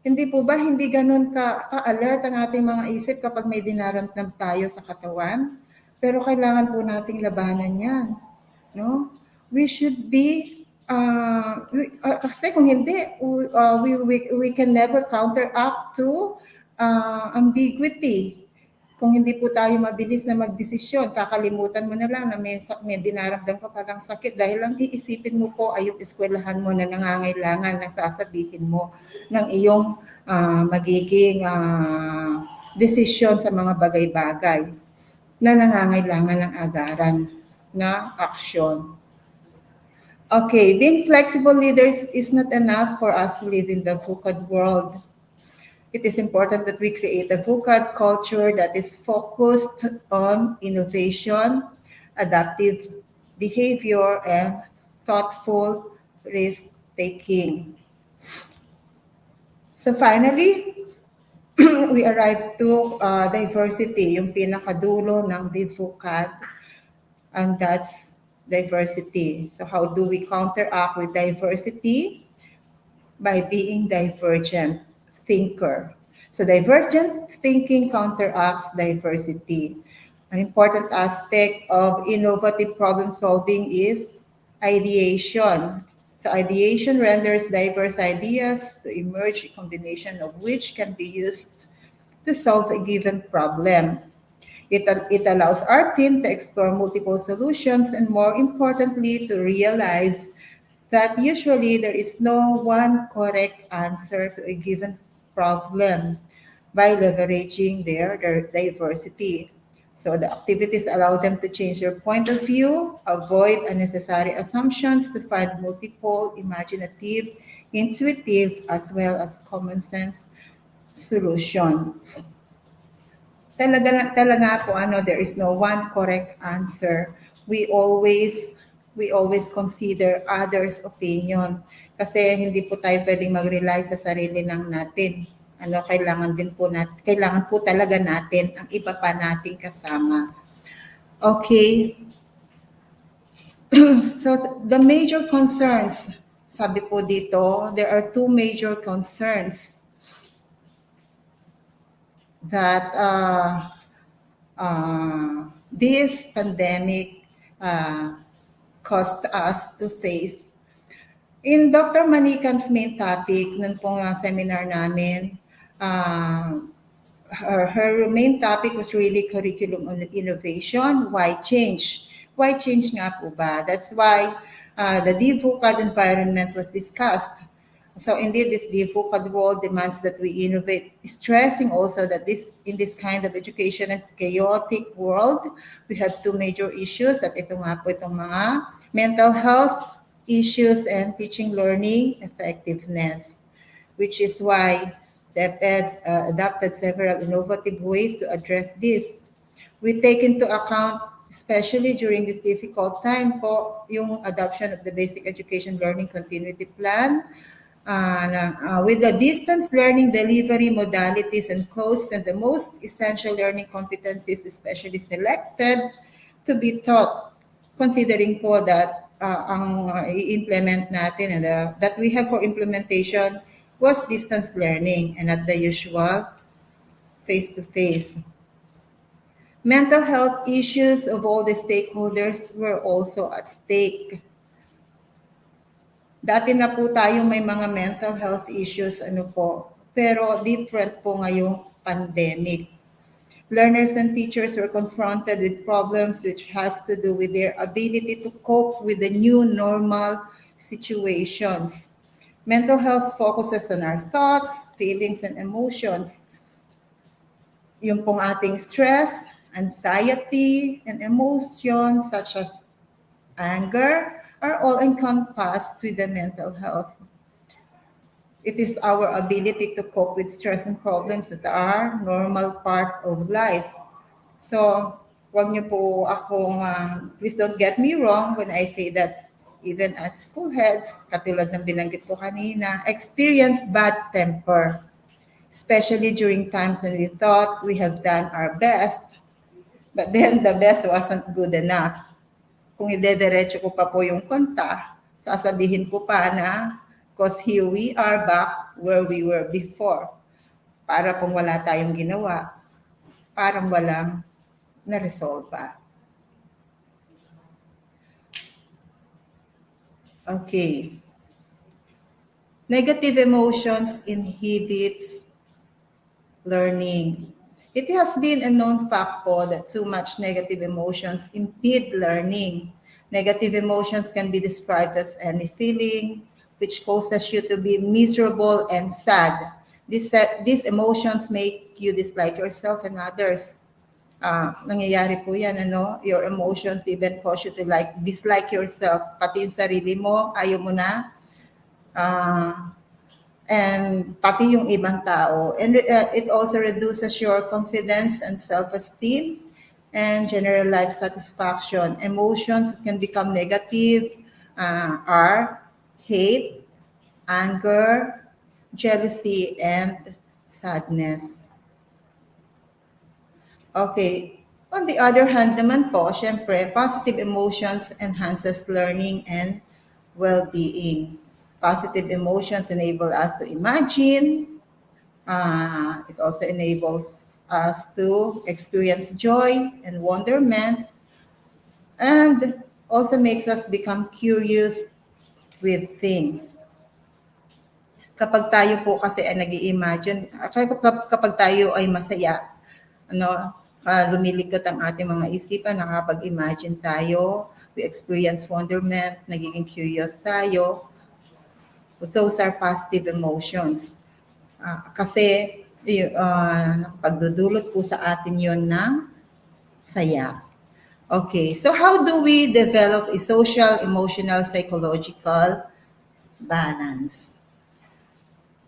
Speaker 4: Hindi po ba hindi ganun ka-alert ang ating mga isip kapag may dinaramdam tayo sa katawan? Pero kailangan po nating labanan yan. No? We should be, kasi kung hindi, we can never counteract to ambiguity. Kung hindi po tayo mabilis na magdesisyon, kakalimutan mo na lang na may dinaramdam ka palang sakit dahil lang iisipin mo po ay yung eskwelahan mo na nangangailangan ng sasabihin mo ng iyong magiging desisyon sa mga bagay-bagay na nangangailangan ng agaran na aksyon. Okay, being flexible leaders is not enough for us to live in the VUCAD world. It is important that we create a VUCAD culture that is focused on innovation, adaptive behavior, and thoughtful risk-taking. So finally, we arrive to diversity, yung pinakadulo ng VUCAD, and that's diversity. So how do we counteract with diversity? By being divergent thinker. So divergent thinking counteracts diversity. An important aspect of innovative problem solving is ideation. So ideation renders diverse ideas to emerge, a combination of which can be used to solve a given problem. It allows our team to explore multiple solutions and, more importantly, to realize that usually there is no one correct answer to a given problem by leveraging their diversity. So the activities allow them to change their point of view, avoid unnecessary assumptions to find multiple, imaginative, intuitive, as well as common sense solution. Talaga po there is no one correct answer. We always consider others' opinion kasi hindi po tayo pwedeng mag-rely sa sarili lang natin. Kailangan po talaga natin ang iba pa nating kasama. Okay. So the major concerns, sabi po dito, there are two major concerns that this pandemic caused us to face. In Dr. Manikan's main topic, nun pong seminar namin, her main topic was really curriculum innovation. Why change? Why change nga po ba? That's why the DVUCAD environment was discussed. So indeed, this DVUCAD world demands that we innovate, stressing also that in this kind of education and chaotic world, we have two major issues at ito nga po itong mga mental health issues and teaching learning effectiveness, which is why DepEd adopted several innovative ways to address this. We take into account, especially during this difficult time po, yung adoption of the Basic Education Learning Continuity Plan, with the distance learning delivery modalities and closed and the most essential learning competencies especially selected to be taught, considering po that ang i-implement natin and that we have for implementation was distance learning and not the usual face-to-face. Mental health issues of all the stakeholders were also at stake. Dati na po tayo may mga mental health issues, pero different po ngayong pandemic. Learners and teachers were confronted with problems which has to do with their ability to cope with the new normal situations. Mental health focuses on our thoughts, feelings, and emotions. Yung pong ating stress, anxiety, and emotions such as anger are all encompassed with the mental health. It is our ability to cope with stress and problems that are normal part of life. So, wag niyo po akong, please don't get me wrong when I say that even as school heads, katulad ng binanggit ko kanina, experience bad temper, especially during times when we thought we have done our best, but then the best wasn't good enough. Kung idediretso ko pa po yung kanta, sasabihin ko pa na, because here we are back where we were before. Para kung wala tayong ginawa, parang walang na-resolve pa. Okay. Negative emotions inhibits learning. It has been a known fact po that too much negative emotions impede learning. Negative emotions can be described as any feeling which causes you to be miserable and sad. These emotions make you dislike yourself and others. Nangyayari po yan, your emotions even cause you to dislike yourself. Pati yung sarili mo, ayaw mo na. And pati yung ibang tao. And it also reduces your confidence and self-esteem and general life satisfaction. Emotions that can become negative are hate, anger, jealousy, and sadness. Okay. On the other hand naman po, syempre, positive emotions enhances learning and well-being. Positive emotions enable us to imagine. It also enables us to experience joy and wonderment, and also makes us become curious with things. Kapag tayo po kasi ay nag-i-imagine, kapag tayo ay masaya, lumilikot ang ating mga isipan, nakapag-imagine tayo, we experience wonderment, nagiging curious tayo. Those are positive emotions. Kasi nakapagdudulot po sa atin yon ng saya. Okay, so how do we develop a social, emotional, psychological balance?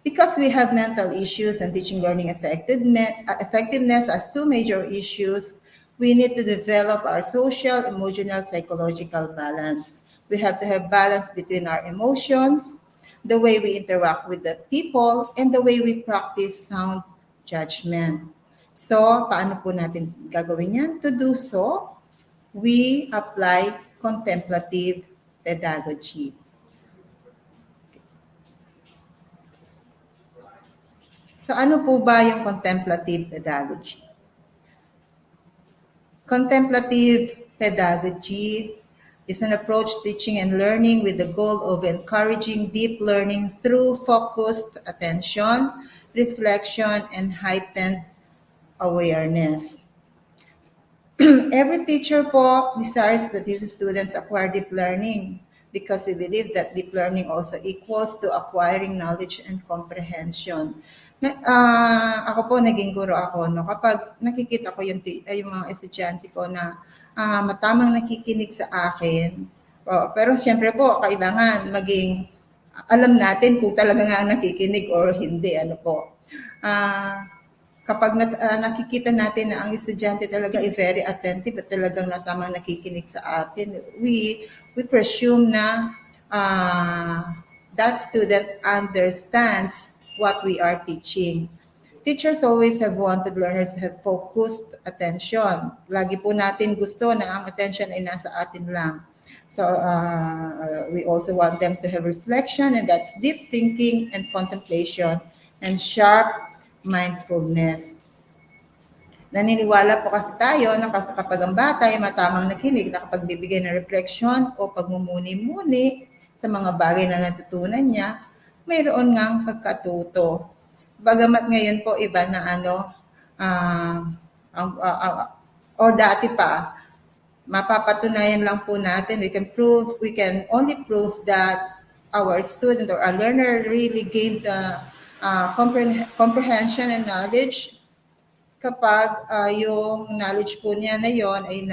Speaker 4: Because we have mental issues and teaching learning effectiveness as two major issues, we need to develop our social, emotional, psychological balance. We have to have balance between our emotions, the way we interact with the people, and the way we practice sound judgment. So, paano po natin gagawin yan? To do so, we apply contemplative pedagogy. So, ano po ba yung contemplative pedagogy? Contemplative pedagogy is an approach teaching and learning with the goal of encouraging deep learning through focused attention, reflection, and heightened awareness. Every teacher po desires that his students acquire deep learning because we believe that deep learning also equals to acquiring knowledge and comprehension. Ako po, naging guro ako, kapag nakikita ko yung mga estudyante ko na matamang nakikinig sa akin, pero siyempre po, kailangan maging alam natin kung talaga nga nakikinig or hindi, kapag nakikita natin na ang estudyante talaga ay very attentive at talagang natamang nakikinig sa atin, we presume na that student understands what we are teaching. Teachers always have wanted learners to have focused attention. Lagi po natin gusto na ang attention ay nasa atin lang. So we also want them to have reflection, and that's deep thinking and contemplation and sharp mindfulness. Naniniwala po kasi tayo na kapag ang bata ay matamang nakinig, nakapagbibigay ng refleksyon o pagmumuni-muni sa mga bagay na natutunan niya, mayroon ngang pagkatuto. Bagamat ngayon po iba na or dati pa, mapapatunayan lang po natin, we can only prove that our student or our learner really gained the comprehension and knowledge kapag yung knowledge po niya na yon ay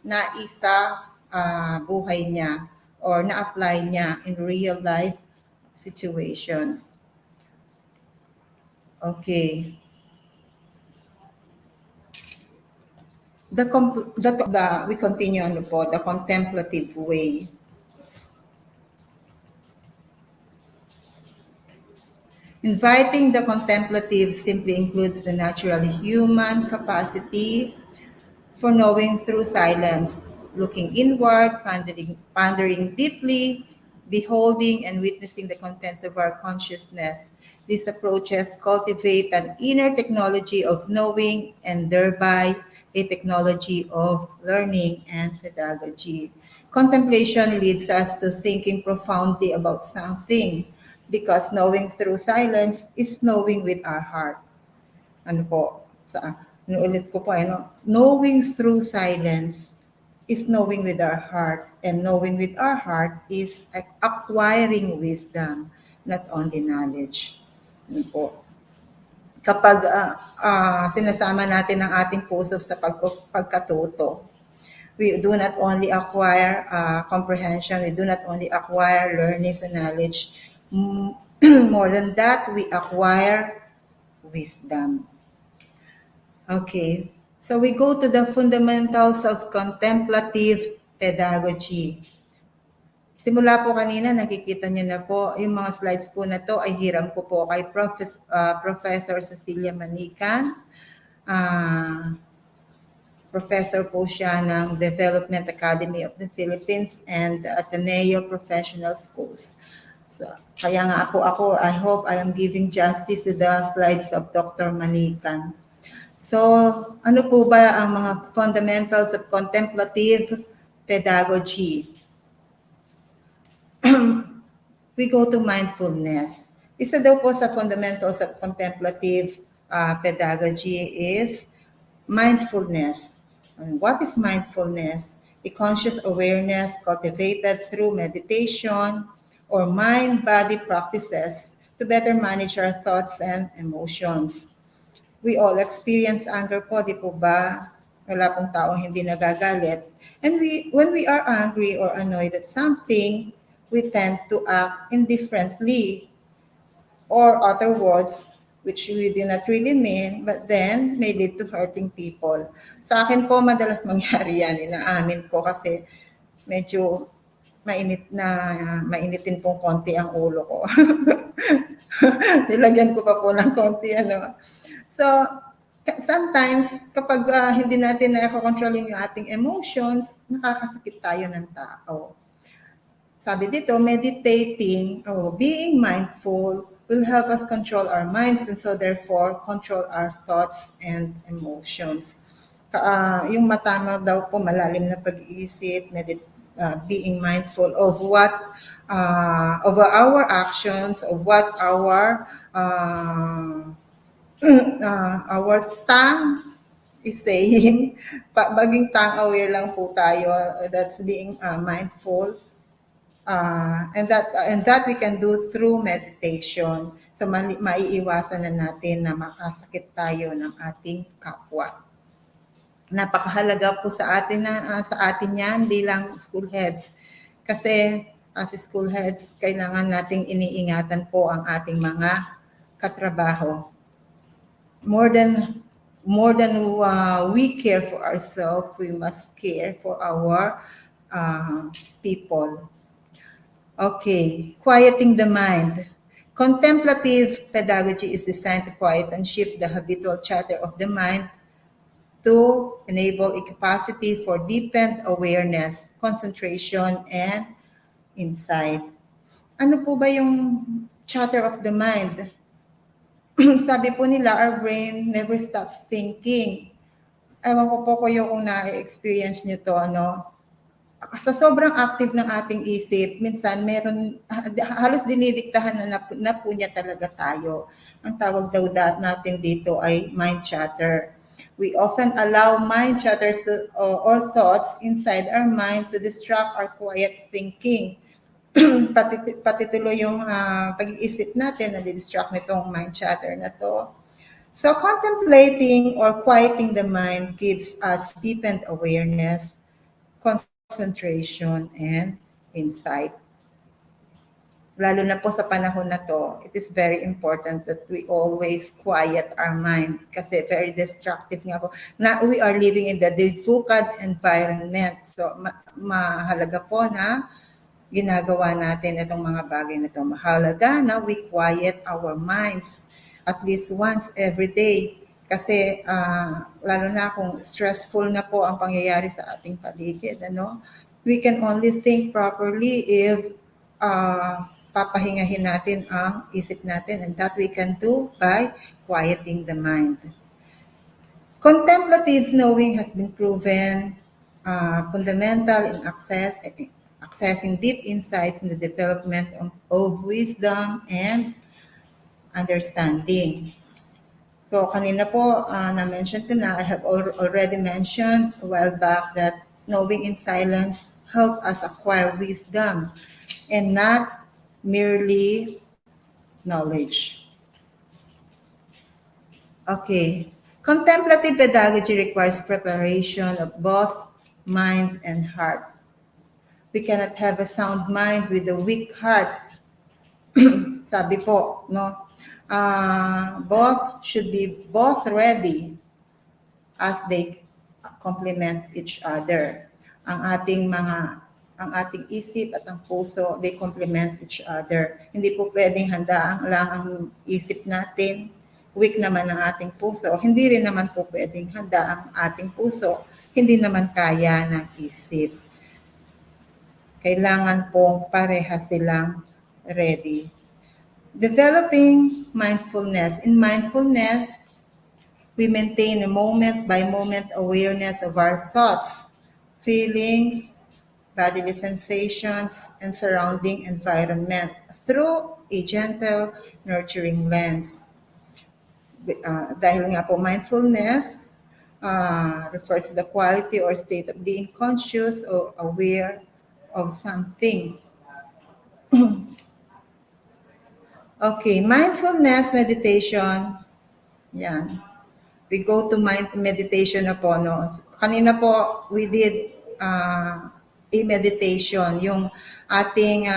Speaker 4: naisa buhay niya or na-apply niya in real life situations. Okay. We continue po, the contemplative way. Inviting the contemplative simply includes the naturally human capacity for knowing through silence, looking inward, pondering deeply, beholding and witnessing the contents of our consciousness. These approaches cultivate an inner technology of knowing and thereby a technology of learning and pedagogy. Contemplation leads us to thinking profoundly about something because knowing through silence is knowing with our heart. Ano po? Ulit ko po, knowing through silence is knowing with our heart, and knowing with our heart is acquiring wisdom, not only knowledge. Ano po? Kapag sinasama natin ang ating puso sa pagkatuto, we do not only acquire comprehension, we do not only acquire learnings and knowledge. More than that, we acquire wisdom. Okay, so we go to the fundamentals of contemplative pedagogy. Simula po kanina, nakikita niyo na po, yung mga slides po na to ay hiram ko po kay Professor Cecilia Manican. Professor po siya ng Development Academy of the Philippines and Ateneo Professional Schools. So, kaya nga ako, I hope I am giving justice to the slides of Dr. Manican. So, ano po ba ang mga fundamentals of contemplative pedagogy? We go to mindfulness. Isa daw po sa fundamentals of contemplative pedagogy is mindfulness. What is mindfulness? A conscious awareness cultivated through meditation or mind-body practices to better manage our thoughts and emotions. We all experience anger po, di po ba? Wala pong taong hindi nagagalit. And when we are angry or annoyed at something, we tend to act indifferently or utter words which we do not really mean, but then may lead to hurting people. Sa akin po, madalas mangyari yan. Inaamin ko kasi medyo mainitin pong konti ang ulo ko. Nilagyan ko pa po ng konti, So, sometimes, kapag hindi natin na-control yung ating emotions, nakakasakit tayo ng tao. Sabi dito, meditating or being mindful will help us control our minds and so therefore control our thoughts and emotions. Yung matama daw po, malalim na pag-iisip, being mindful of what of our actions, of what our tongue is saying. Baging tongue aware lang po tayo. That's being mindful. And that we can do through meditation. So maiiwasan na natin na makasakit tayo ng ating kapwa. Napakahalaga po sa atin yan bilang school heads. Kasi as school heads, kailangan nating iniingatan po ang ating mga katrabaho. More than we care for ourselves, we must care for our people. Okay, quieting the mind. Contemplative pedagogy is designed to quiet and shift the habitual chatter of the mind to enable a capacity for deepened awareness, concentration, and insight. Ano po ba yung chatter of the mind? Sabi po nila, our brain never stops thinking. ewan ko po kayo kung na-experience nyo to, ano, sa sobrang active ng ating isip, minsan meron, halos dinidiktahan na po niya talaga tayo. Ang tawag daw natin dito ay mind chatter. We often allow mind chatters or thoughts inside our mind to distract our quiet thinking. Pati tuloy yung pag-iisip natin na distract nitong mind chatter na to. So contemplating or quieting the mind gives us deepened awareness, concentration, and insight. Lalo na po sa panahon na to, it is very important that we always quiet our mind kasi very destructive nga po. Na we are living in the devukad environment. So mahalaga po na ginagawa natin itong mga bagay na ito. Mahalaga na we quiet our minds at least once every day. Kasi lalo na kung stressful na po ang pangyayari sa ating paligid, ano, we can only think properly if papahingahin natin ang isip natin, and that we can do by quieting the mind. Contemplative knowing has been proven fundamental in accessing deep insights in the development of wisdom and understanding. So kanina po, na-mention ko na, I have already mentioned a while back that knowing in silence help us acquire wisdom and not merely knowledge. Okay. Contemplative pedagogy requires preparation of both mind and heart. We cannot have a sound mind with a weak heart. Sabi po, no? Both should be both ready as they complement each other. Ang ating isip at ang puso, they complement each other. Hindi po pwedeng handaan lang ang isip natin, weak naman ang ating puso. Hindi rin naman po pwedeng handa ang ating puso, hindi naman kaya ng isip. Kailangan pong parehas silang ready. Developing mindfulness. In mindfulness, we maintain a moment-by-moment awareness of our thoughts, feelings, bodily sensations, and surrounding environment through a gentle, nurturing lens. Dahil nga po mindfulness refers to the quality or state of being conscious or aware of something. Okay, mindfulness meditation. Yan. We go to meditation na po. No? Kanina po, we did a meditation. Yung ating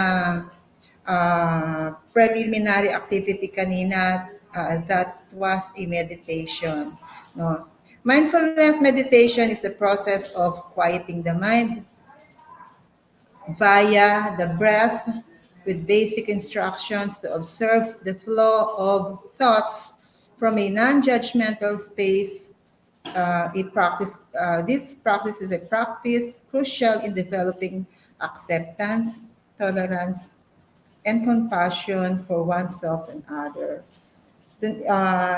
Speaker 4: preliminary activity kanina, that was a meditation. No? Mindfulness meditation is the process of quieting the mind via the breath, with basic instructions to observe the flow of thoughts from a non-judgmental space. This practice is a practice crucial in developing acceptance, tolerance, and compassion for oneself and other.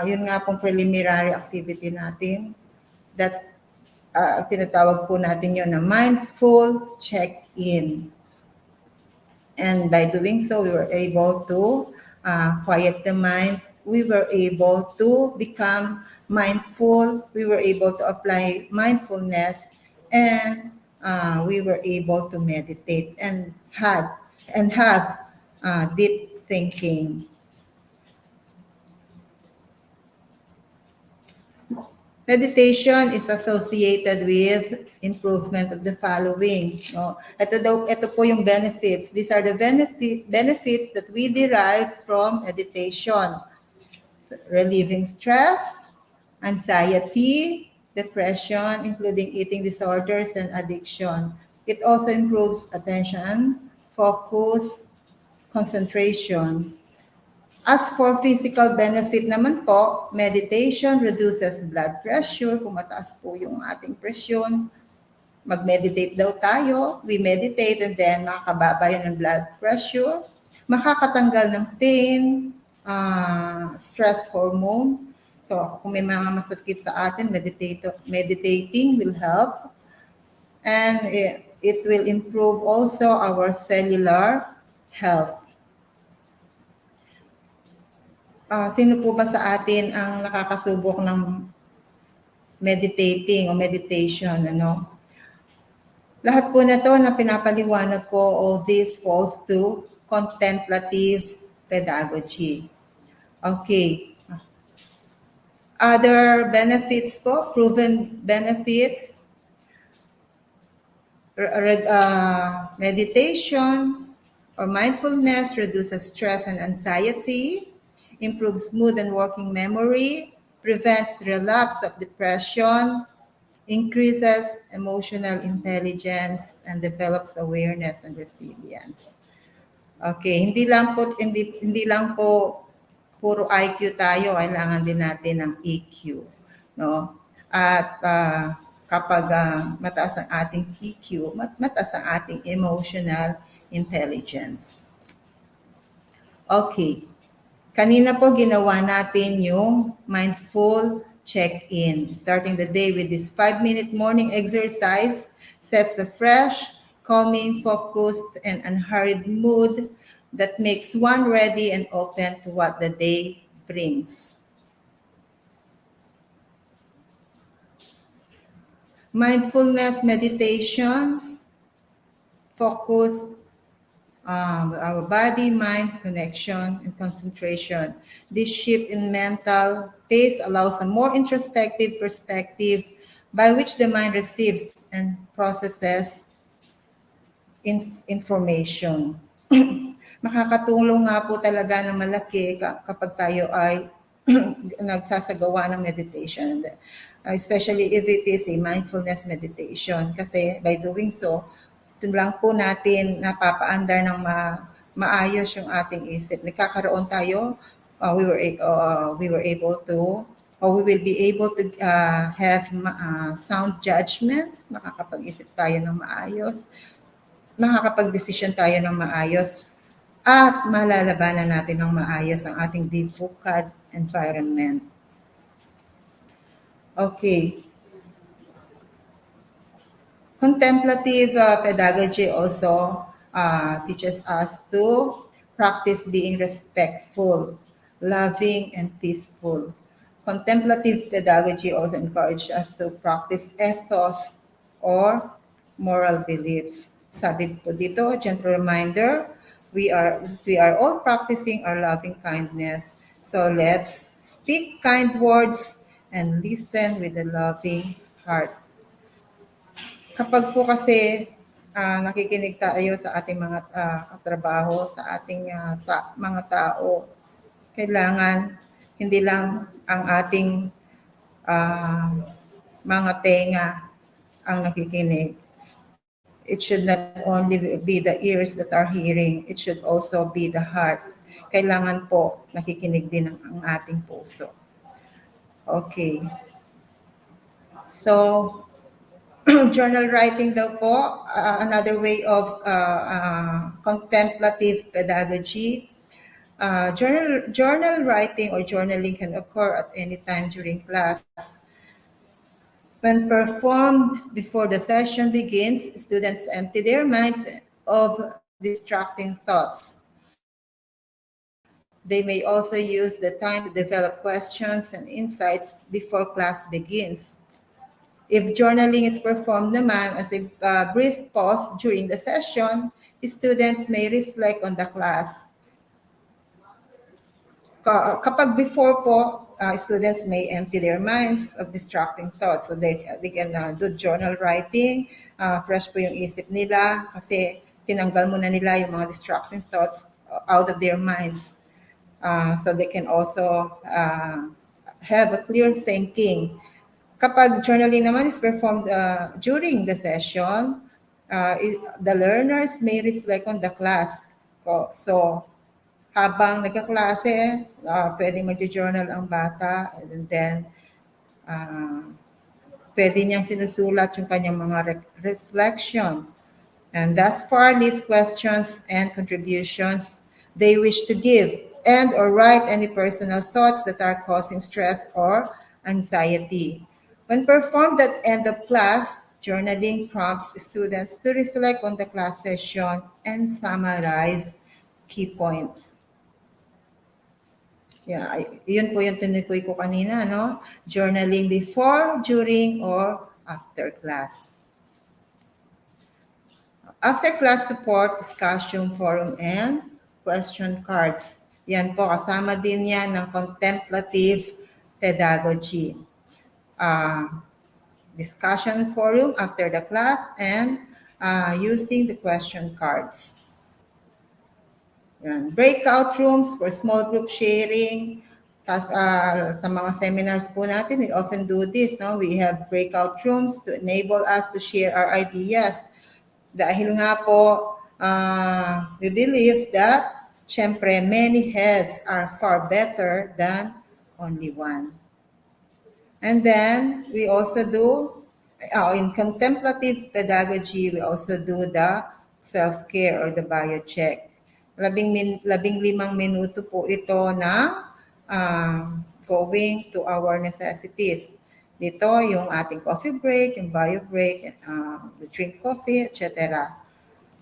Speaker 4: Yun nga pong preliminary activity natin. That's tinatawag po natin yun na mindful check-in. And by doing so, we were able to quiet the mind. We were able to become mindful. We were able to apply mindfulness, and we were able to meditate and have deep thinking. Meditation is associated with improvement of the following. No? Ito po yung benefits. These are the benefits that we derive from meditation. So, relieving stress, anxiety, depression, including eating disorders and addiction. It also improves attention, focus, concentration. As for physical benefit naman po, meditation reduces blood pressure. Kung mataas po yung ating presyon, mag-meditate daw tayo. We meditate and then makakababa yun ng blood pressure. Makakatanggal ng pain, stress hormone. So kung may mga masakit sa atin, meditating will help. And it will improve also our cellular health. Sino po ba sa atin ang nakakasubok ng meditating o meditation? Ano? Lahat po na to na pinapaliwanag ko, all this falls to contemplative pedagogy. Okay. Other benefits po, proven benefits, meditation or mindfulness reduces stress and anxiety, improves mood and working memory, prevents relapse of depression, increases emotional intelligence, and develops awareness and resilience. Okay, hindi lang po puro IQ tayo, kailangan din natin ng EQ, no? At kapag mataas ang ating EQ, mataas ang ating emotional intelligence. Okay. Kanina po ginawa natin yung mindful check-in. Starting the day with this 5-minute morning exercise sets a fresh, calming, focused, and unhurried mood that makes one ready and open to what the day brings. Mindfulness meditation, focus, our body, mind, connection, and concentration. This shift in mental pace allows a more introspective perspective by which the mind receives and processes information. Makakatulong nga po talaga ng malaki kapag tayo ay nagsasagawa ng meditation, especially if it is a mindfulness meditation. Kasi by doing so, lang po natin napapaandar ng maayos yung ating isip. Nagkakaroon tayo, we will be able to have sound judgment, makakapag-isip tayo ng maayos, makakapag-desisyon tayo ng maayos, at malalabanan natin ng maayos ang ating difficult environment. Okay. Contemplative pedagogy also teaches us to practice being respectful, loving, and peaceful. Contemplative pedagogy also encourages us to practice ethos or moral beliefs. Sabi po dito, a gentle reminder, we are all practicing our loving kindness. So let's speak kind words and listen with a loving heart. Kapag po kasi nakikinig tayo sa ating mga katrabaho, sa ating mga tao, kailangan hindi lang ang ating mga tenga ang nakikinig. It should not only be the ears that are hearing, it should also be the heart. Kailangan po nakikinig din ang ating puso. Okay. So, journal writing daw po, another way of contemplative pedagogy. Journal writing or journaling can occur at any time during class. When performed before the session begins, students empty their minds of distracting thoughts. They may also use the time to develop questions and insights before class begins. If journaling is performed naman as a brief pause during the session, students may reflect on the class. Kapag before po, students may empty their minds of distracting thoughts. So they can do journal writing, fresh po yung isip nila kasi tinanggal muna nila yung mga distracting thoughts out of their minds. So they can also have a clear thinking. Kapag journaling naman is performed during the session, the learners may reflect on the class. So, habang nagkaklase, pwedeng mag-journal ang bata, and then pwede niyang sinusulat yung kanyang mga reflection. And thus far, list questions and contributions they wish to give and or write any personal thoughts that are causing stress or anxiety. When performed at end of class, journaling prompts students to reflect on the class session and summarize key points. Yeah, yun po yung tinukoy ko kanina, no? Journaling before, during, or after class. After class support, discussion forum, and question cards. Yan po, kasama din yan ng contemplative pedagogy. Discussion forum after the class and using the question cards. Yan. Breakout rooms for small group sharing. Tas, sa mga seminars po natin, we often do this. No? We have breakout rooms to enable us to share our ideas. Dahil nga po, we believe that, syempre, many heads are far better than only one. And then, we also do, in contemplative pedagogy, we also do the self-care or the bio-check. 15 minuto po ito na going to our necessities. Dito, yung ating coffee break, yung bio break, the drink coffee, etc.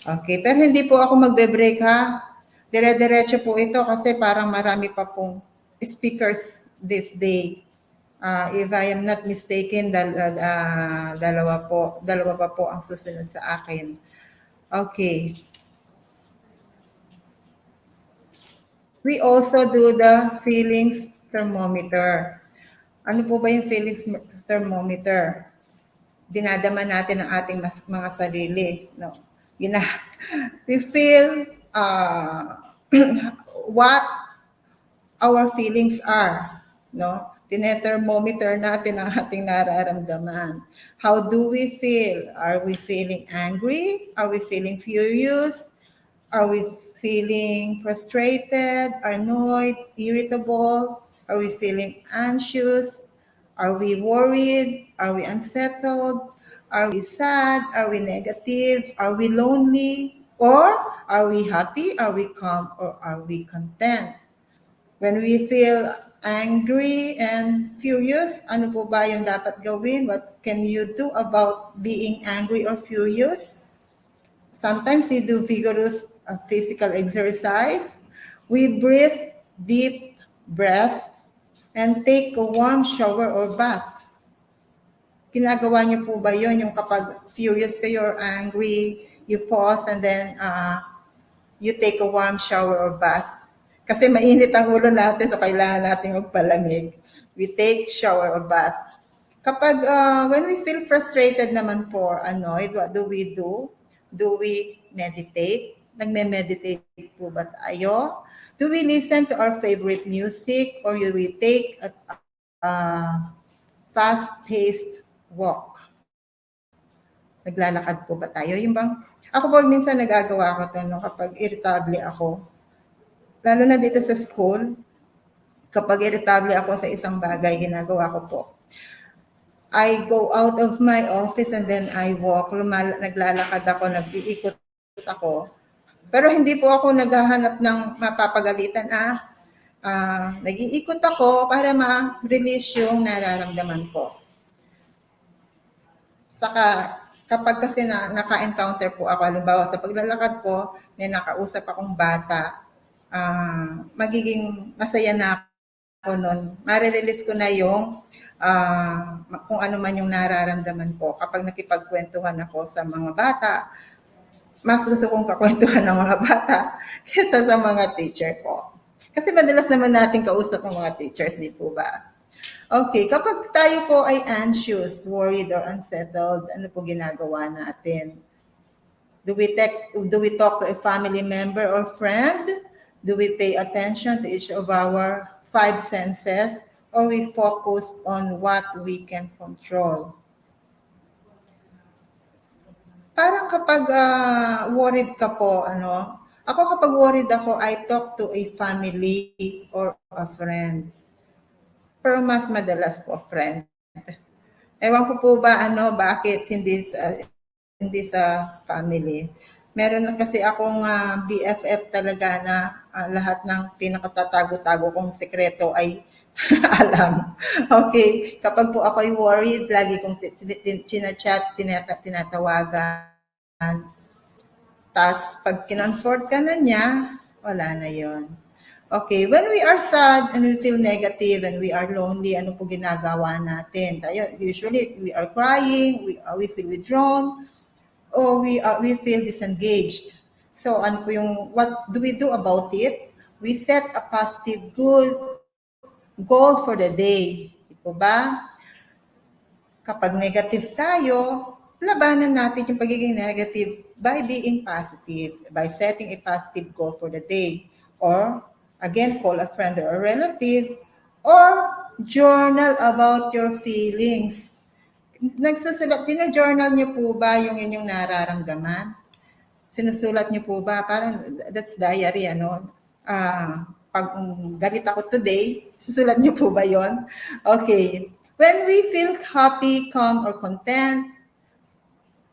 Speaker 4: Okay, pero hindi po ako magbe-break ha. Dire-diretso po ito kasi parang marami pa pong speakers this day. If I am not mistaken, dalawa pa po ang susunod sa akin. Okay. We also do the feelings thermometer. Ano po ba yung feelings thermometer? Dinadama natin ang ating mga sarili. No? We feel what our feelings are. No? Tine-thermometer natin ang ating nararamdaman. How do we feel? Are we feeling angry? Are we feeling furious? Are we feeling frustrated, annoyed, irritable? Are we feeling anxious? Are we worried? Are we unsettled? Are we sad? Are we negative? Are we lonely? Or are we happy? Are we calm? Or are we content? When we feel angry and furious, ano po ba yung dapat gawin? What can you do about being angry or furious? Sometimes we do vigorous physical exercise. We breathe deep breaths and take a warm shower or bath. Ginagawa niyo po ba yun? Yung kapag furious kayo or angry, you pause and then you take a warm shower or bath. Kasi mainit ang ulo natin, so kailangan natin magpalamig. We take shower or bath. Kapag when we feel frustrated naman po, annoyed, what do we do? Do we meditate? Nagme-meditate po ba tayo? Do we listen to our favorite music or do we take a fast-paced walk? Naglalakad po ba tayo? Yung bang, ako po minsan nagagawa ko ito no, kapag irritable ako. Lalo na dito sa school, kapag irritable ako sa isang bagay, ginagawa ko po. I go out of my office and then I walk. Naglalakad ako, nag-iikot ako. Pero hindi po ako naghahanap ng mapapagalitan. Nag-iikot ako para ma-release yung nararamdaman ko. Saka kapag kasi naka-encounter po ako, halimbawa sa paglalakad ko, may nakausap akong bata, magiging masaya na ako nun. Marirelease ko na yung kung ano man yung nararamdaman ko. Kapag nakipagkwentuhan ako sa mga bata, mas gusto kong kakwentuhan ng mga bata kaysa sa mga teacher ko. Kasi madalas naman natin kausap ng mga teachers, di po ba? Okay, kapag tayo po ay anxious, worried, or unsettled, ano po ginagawa natin? Do we talk to a family member or friend? Do we pay attention to each of our 5 senses? Or we focus on what we can control? Parang kapag worried ka po, ako kapag worried ako, I talk to a family or a friend. Pero mas madalas po friend. Ewan ko po ba bakit hindi sa family. Meron na kasi akong BFF talaga na lahat ng pinakatatago-tago kong sekreto ay alam. Okay, kapag po ako'y worried, lagi kong chinachat, tinatawagan. Tapos pag kinonfort ka na niya, wala na yon. Okay, when we are sad and we feel negative and we are lonely, ano po ginagawa natin? Tayo, usually, we are crying, we feel withdrawn, or we feel disengaged. So, ano po yung, what do we do about it? We set a positive goal for the day. Di po ba? Kapag negative tayo, labanan natin yung pagiging negative by being positive, by setting a positive goal for the day. Or, again, call a friend or a relative, or journal about your feelings. Nagsusulat, journal niyo po ba yung inyong nararamdaman? Sinusulat niyo po ba? Parang, that's diary, ano? Pag galit ako today, susulat niyo po ba yon? Okay. When we feel happy, calm, or content,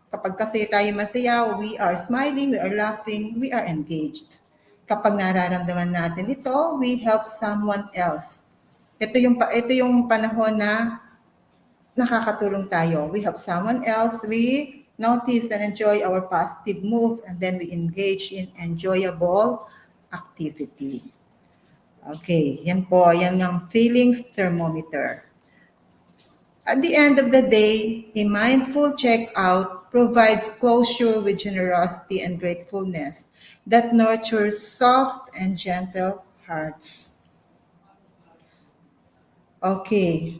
Speaker 4: kapag kasi tayo masaya, we are smiling, we are laughing, we are engaged. Kapag nararamdaman natin ito, we help someone else. Ito yung panahon na nakakatulong tayo. We help someone else, we notice and enjoy our positive move, and then we engage in enjoyable activity. Okay, yan po, yan ang feelings thermometer. At the end of the day, a mindful checkout provides closure with generosity and gratefulness that nurtures soft and gentle hearts. Okay.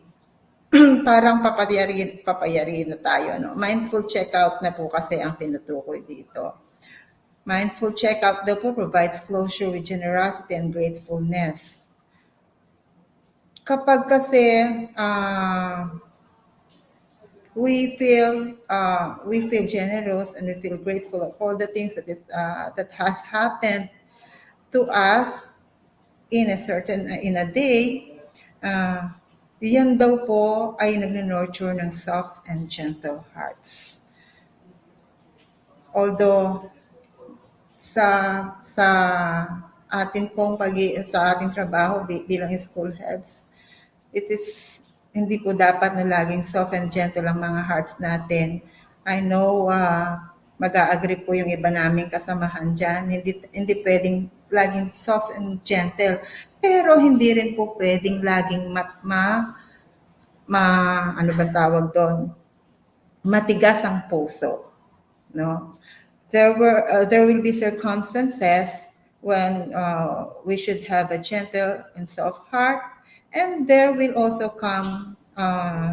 Speaker 4: Parang papayarin na tayo, no? Mindful checkout na po kasi ang tinutukoy dito. Mindful checkout daw po provides closure with generosity and gratefulness. Kapag kasi we feel generous and we feel grateful of all the things that has happened to us in a day, yan daw po ay nag-nurture ng soft and gentle hearts. Although sa ating trabaho bilang school heads, it is hindi po dapat na laging soft and gentle ang mga hearts natin. I know mag-a-agree po yung iba naming kasamahan dyan. Hindi pwedeng laging soft and gentle. Pero hindi rin po pwedeng laging ano ba tawag doon? Matigas ang puso. No? There will be circumstances when we should have a gentle and soft heart, and there will also come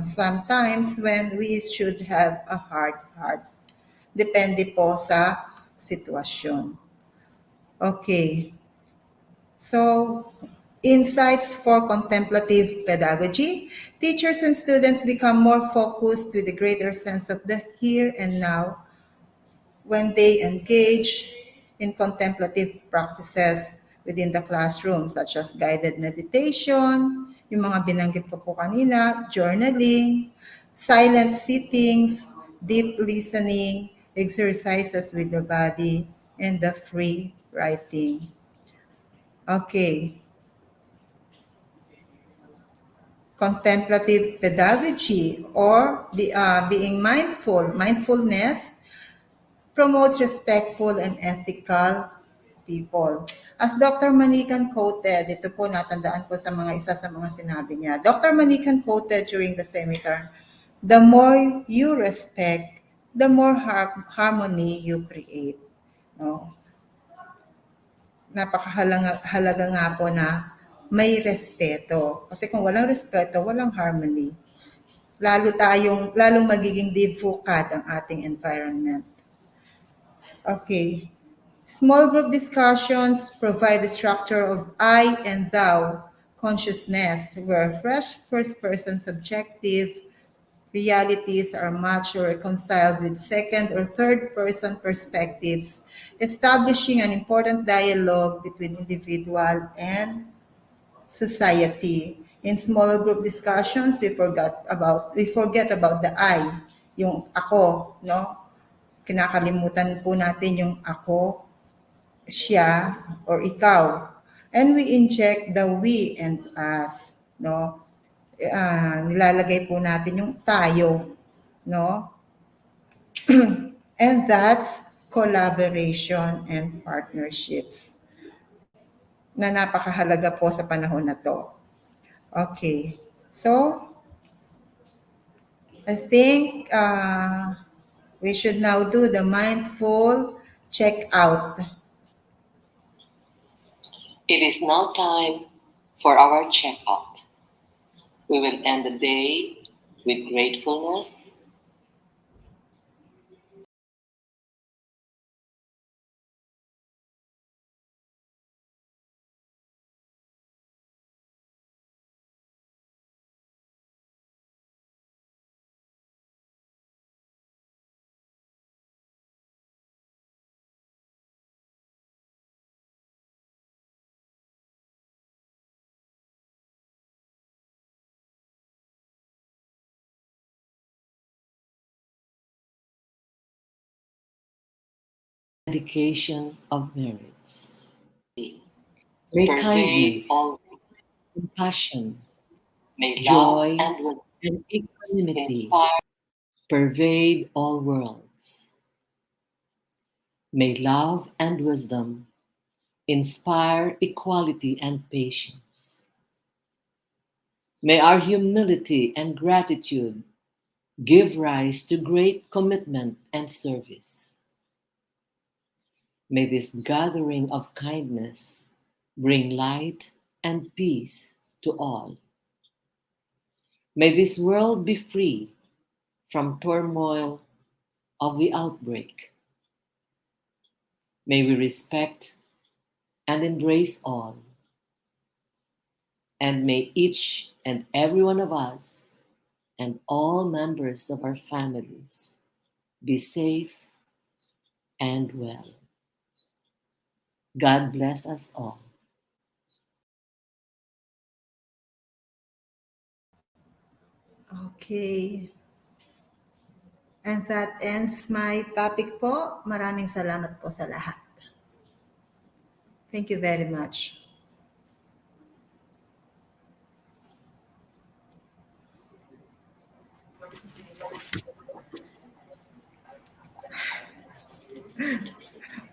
Speaker 4: sometimes when we should have a hard heart. Depende po sa sitwasyon. Okay. So, insights for contemplative pedagogy. Teachers and students become more focused with a greater sense of the here and now when they engage in contemplative practices within the classroom, such as guided meditation, yung mga binanggit ko po kanina, journaling, silent sittings, deep listening, exercises with the body, and the free writing. Okay. Contemplative pedagogy or being mindfulness promotes respectful and ethical people. As Dr. Manikan quoted, ito po natandaan ko sa isa sa mga sinabi niya. Dr. Manikan quoted during the seminar, the more you respect, the more harmony you create. No? Napakahalaga nga po na may respeto. Kasi kung walang respeto, walang harmony. Lalong magiging defocused ang ating environment. Okay. Small group discussions provide the structure of I and thou consciousness, where fresh first-person subjective realities are matched or reconciled with second or third-person perspectives, establishing an important dialogue between individual and society. In small group discussions, we forget about the I, yung ako, no? kinakalimutan po natin yung ako, siya, or ikaw. And we inject the we and us, no? Nilalagay po natin yung tayo, no? And that's collaboration and partnerships na napakahalaga po sa panahon na to. Okay, so I think we should now do the mindful check-out.
Speaker 3: It is now time for our checkout. We will end the day with gratefulness,
Speaker 5: dedication of merits. May
Speaker 3: pervade
Speaker 5: kindness,
Speaker 3: all,
Speaker 5: compassion,
Speaker 3: may love
Speaker 5: joy,
Speaker 3: and wisdom
Speaker 5: and equanimity
Speaker 3: inspire
Speaker 5: pervade all worlds. May love and wisdom inspire equality and patience. May our humility and gratitude give rise to great commitment and service. May this gathering of kindness bring light and peace to all. May this world be free from turmoil of the outbreak. May we respect and embrace all. And may each and every one of us and all members of our families be safe and well. God bless us all.
Speaker 4: Okay. And that ends my topic po. Maraming salamat po sa lahat. Thank you very much.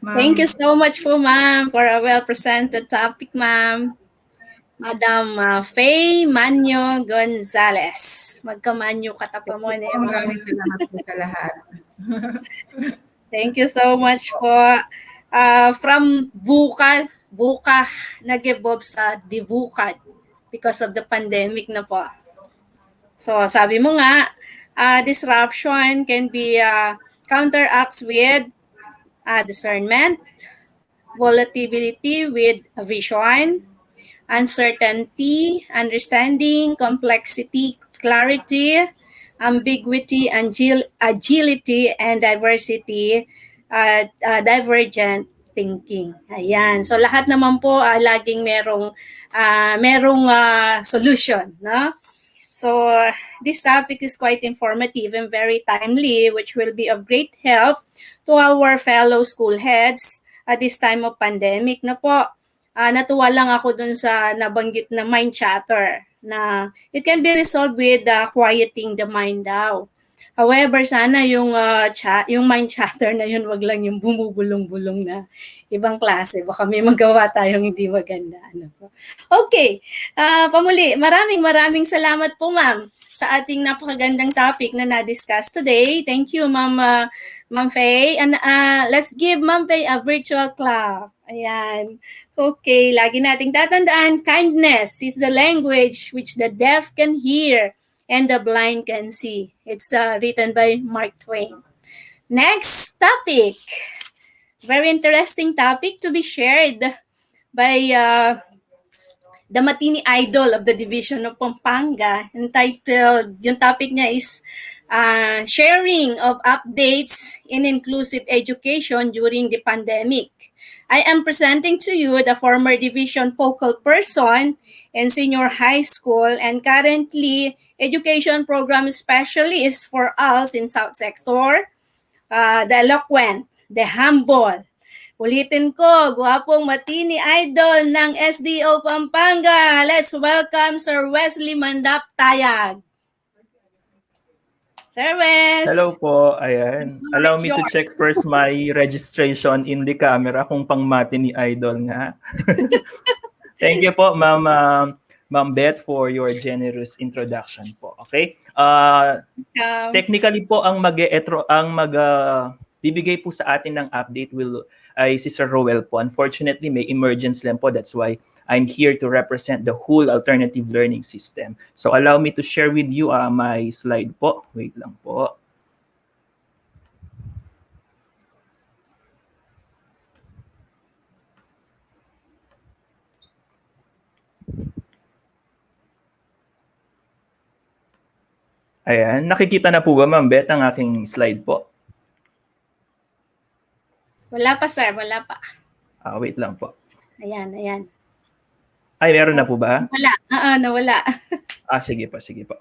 Speaker 1: Thank you so much po, ma'am, for a well-presented topic, ma'am. Madam Faye Manyo Gonzalez. Magkamanyo ka pa mo na ma'am.
Speaker 4: Maraming salamat po sa lahat.
Speaker 1: Thank you so much po. From Buka nag-evolve sa Divukad because of the pandemic na po. So sabi mo nga, disruption can be counteracts with discernment, volatility with vision, uncertainty, understanding, complexity, clarity, ambiguity, agility, and diversity, divergent thinking. Ayan. So lahat naman po laging merong solution, no? So this topic is quite informative and very timely, which will be of great help to our fellow school heads at this time of pandemic na po. Natuwa lang ako dun sa nabanggit na mind chatter na it can be resolved with quieting the mind daw. However, sana yung mind chatter na yun, wag lang yung bumubulong-bulong na ibang klase. Baka may magawa tayong hindi maganda. Ano po. Okay, pamuli, maraming salamat po, ma'am, sa ating napakagandang topic na na-discuss today. Thank you, Ma'am Faye. And let's give Ma'am Faye a virtual clap. Ayan. Okay, lagi nating tatandaan, kindness is the language which the deaf can hear and the blind can see. It's written by Mark Twain. Next topic. Very interesting topic to be shared by the Matini Idol of the Division of Pampanga. Entitled, yung topic niya is sharing of updates in inclusive education during the pandemic. I am presenting to you the former division focal person in senior high school and currently education program specialist for us in South Sector, the eloquent, the humble. Ulitin ko, gwapong matini idol ng SDO Pampanga. Let's welcome Sir Wesley Mandap Tayag. Sir Wes.
Speaker 6: Hello po, ayan. Allow me to
Speaker 1: Yours.
Speaker 6: check first my registration in the camera kung pangmati ni Idol nga. Thank you po, Ma'am Beth, for your generous introduction po. Okay? Technically po bibigay po sa atin ng update ay si Sir Roel po. Unfortunately, may emergence lang po. That's why I'm here to represent the whole alternative learning system. So allow me to share with you my slide po. Wait lang po. Ayan, nakikita na po ba, Ma'am Beth, ang aking slide po?
Speaker 1: Wala pa, sir. Wala pa.
Speaker 6: Wait lang po.
Speaker 1: Ayan, ayan.
Speaker 6: Ay, meron na po ba?
Speaker 1: Wala. Nawala.
Speaker 6: Sige po, sige po.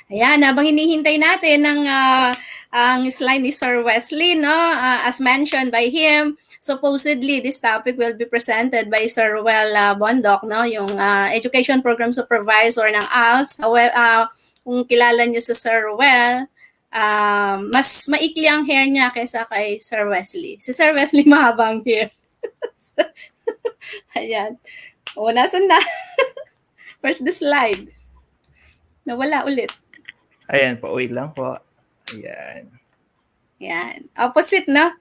Speaker 1: Ayan, habang hinihintay natin ang slide ni Sir Wesley, no? As mentioned by him, supposedly this topic will be presented by Sir Ruel Bondoc, no? Yung Education Program Supervisor ng ALS. Kung kilala niyo sa Sir Ruel, mas maikli ang hair niya kaysa kay Sir Wesley. Si Sir Wesley mahabang hair. Ayan. Nasan na? Where's the slide? Nawala ulit.
Speaker 6: Ayan po, wait lang po. Ayan.
Speaker 1: Yan. Opposite, no?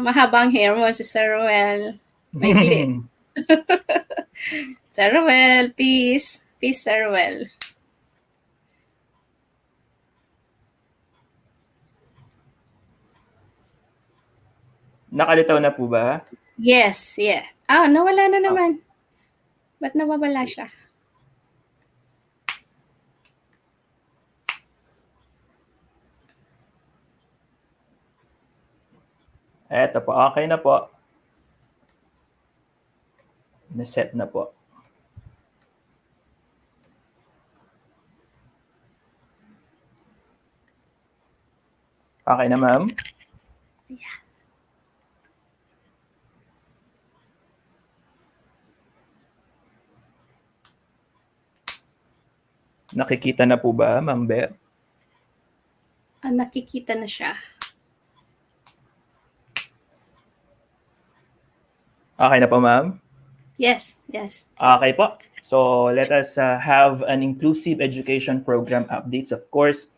Speaker 1: Mahabang hair mo si Sir Ruel. Maikli. Sir Ruel, peace. Peace, Sir Ruel.
Speaker 6: Nakalitaw na po ba?
Speaker 1: Yes, yeah. Nawala na naman. Ba't nawawala siya?
Speaker 6: Eto po, okay na po. Na-set na po. Okay na, ma'am?
Speaker 1: Yeah.
Speaker 6: Nakikita na po ba, Ma'am Beth?
Speaker 1: Nakikita na siya.
Speaker 6: Okay na po, ma'am?
Speaker 1: Yes, yes.
Speaker 6: Okay po. So let us have an inclusive education program updates. Of course,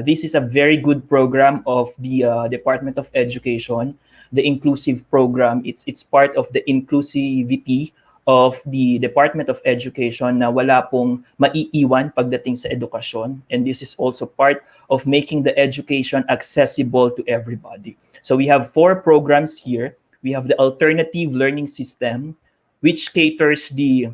Speaker 6: this is a very good program of the Department of Education. The inclusive program, it's part of the inclusivity of the Department of Education na wala pong maiiwan pagdating sa edukasyon. And this is also part of making the education accessible to everybody. So we have 4 programs here. We have the alternative learning system, which caters the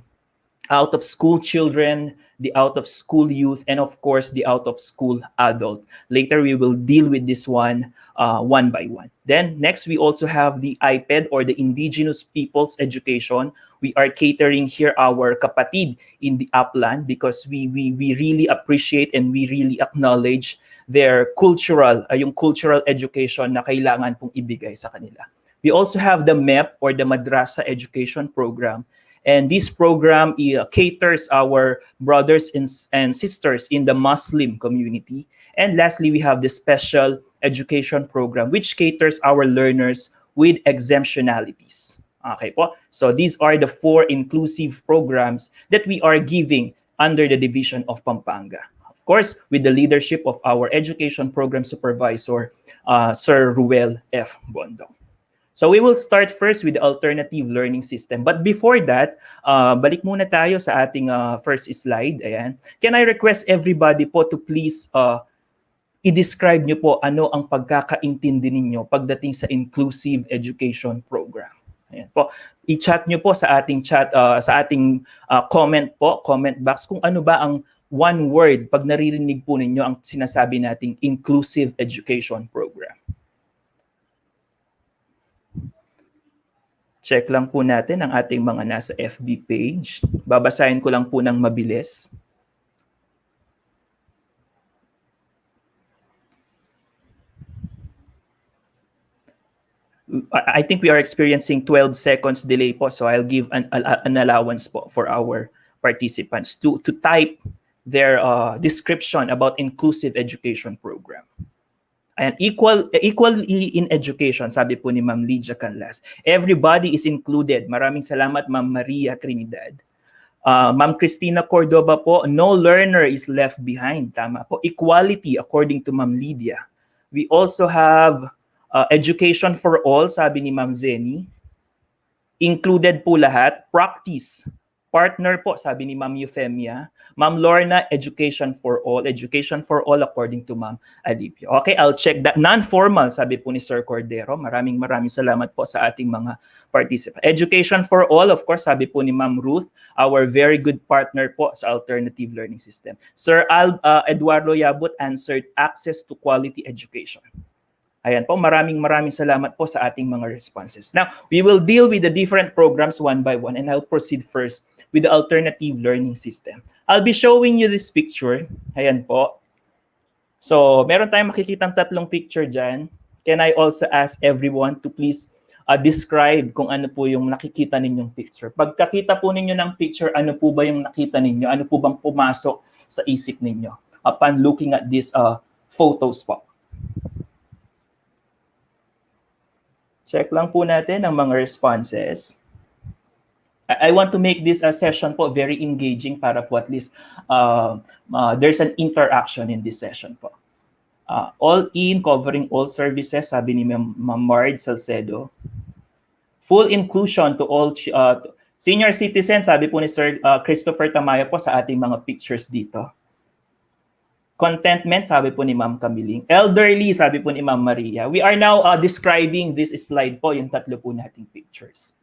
Speaker 6: out-of-school children, the out-of-school youth, and of course, the out-of-school adult. Later, we will deal with this one by one. Then next, we also have the IPED or the Indigenous Peoples Education. We are catering here our kapatid in the upland because we really appreciate and we really acknowledge their yung cultural education na kailangan pong ibigay sa kanila. We also have the MEP or the Madrasa Education Program. And this program caters our brothers and sisters in the Muslim community. And lastly, we have the Special Education Program, which caters our learners with exemptionalities. Okay po? So these are the 4 inclusive programs that we are giving under the Division of Pampanga. Of course, with the leadership of our Education Program Supervisor, Sir Ruel F. Bondoc. So we will start first with the alternative learning system. But before that, balik muna tayo sa ating first slide. Ayan. Can I request everybody po to please i-describe nyo po ano ang pagkakaintindi ninyo pagdating sa inclusive education program. Ayan po. I-chat nyo po sa ating chat, sa ating comment box kung ano ba ang one word pag naririnig po ninyo ang sinasabi nating inclusive education program. Check lang po natin ang ating mga nasa FB page. Babasahin ko lang po ng mabilis. I think we are experiencing 12 seconds delay po, so I'll give an allowance po for our participants to type their description about inclusive education program. And equally in education, sabi po ni Ma'am Lydia Canlas. Everybody is included. Maraming salamat, Ma'am Maria Trinidad. Ma'am Cristina Cordoba po, no learner is left behind. Tama po. Equality according to Ma'am Lydia. We also have education for all, sabi ni Ma'am Zenny. Included po lahat. Practice. Partner po, sabi ni Ma'am Euphemia. Ma'am Lorna, education for all. Education for all according to Ma'am Alipio. Okay, I'll check that. Non-formal, sabi po ni Sir Cordero. Maraming salamat po sa ating mga participants. Education for all, of course, sabi po ni Ma'am Ruth, our very good partner po sa alternative learning system. Sir Eduardo Yabut answered access to quality education. Ayan po, maraming salamat po sa ating mga responses. Now, we will deal with the different programs one by one, and I'll proceed first with the alternative learning system. I'll be showing you this picture. Ayan po. So, meron tayong makikitang tatlong picture dyan. Can I also ask everyone to please describe kung ano po yung nakikita ninyong picture? Pagkakita po ninyo ng picture, ano po ba yung nakita ninyo? Ano po bang pumasok sa isip ninyo upon looking at these photos po? Check lang po natin ang mga responses. I want to make this session po very engaging para po at least there's an interaction in this session po. All in, covering all services, sabi ni Ma'am Mard Salcedo. Full inclusion to all senior citizens, sabi po ni Sir Christopher Tamayo po sa ating mga pictures dito. Contentment, sabi po ni Ma'am Camiling. Elderly, sabi po ni Ma'am Maria. We are now describing this slide po, yung tatlo po nating pictures.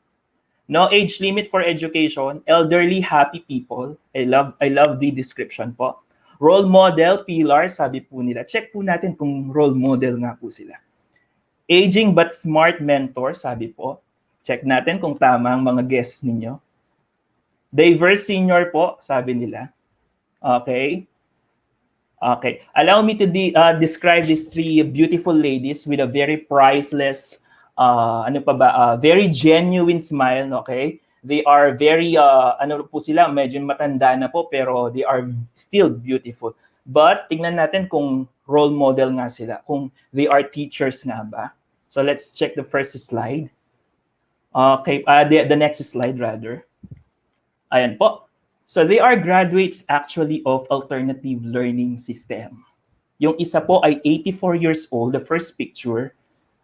Speaker 6: No age limit for education, elderly, happy people. I love the description po. Role model, pillar, sabi po nila. Check po natin kung role model nga po sila. Aging but smart mentor, sabi po. Check natin kung tama ang mga guests ninyo. Diverse senior po, sabi nila. Okay. Okay. Allow me to describe these three beautiful ladies with a very priceless, very genuine smile, okay? They are very, po sila, medyo matanda na po, pero they are still beautiful. But, tingnan natin kung role model nga sila, kung they are teachers nga ba. So, let's check the first slide. Okay, the next slide rather. Ayan po. So, they are graduates actually of alternative learning system. Yung isa po ay 84 years old, the first picture,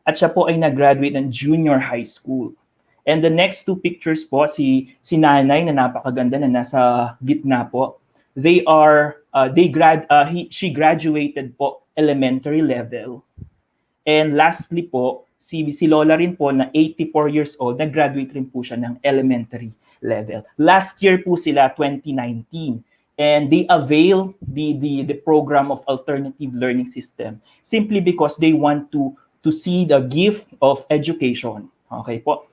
Speaker 6: at siya po ay nag-graduate ng junior high school. And the next two pictures po, si nanay na napakaganda na nasa gitna po, she graduated po elementary level. And lastly po, si Lola rin po na 84 years old, nag-graduate rin po siya ng elementary level. Last year po sila, 2019. And they avail the program of alternative learning system simply because they want to see the gift of education. Okay po?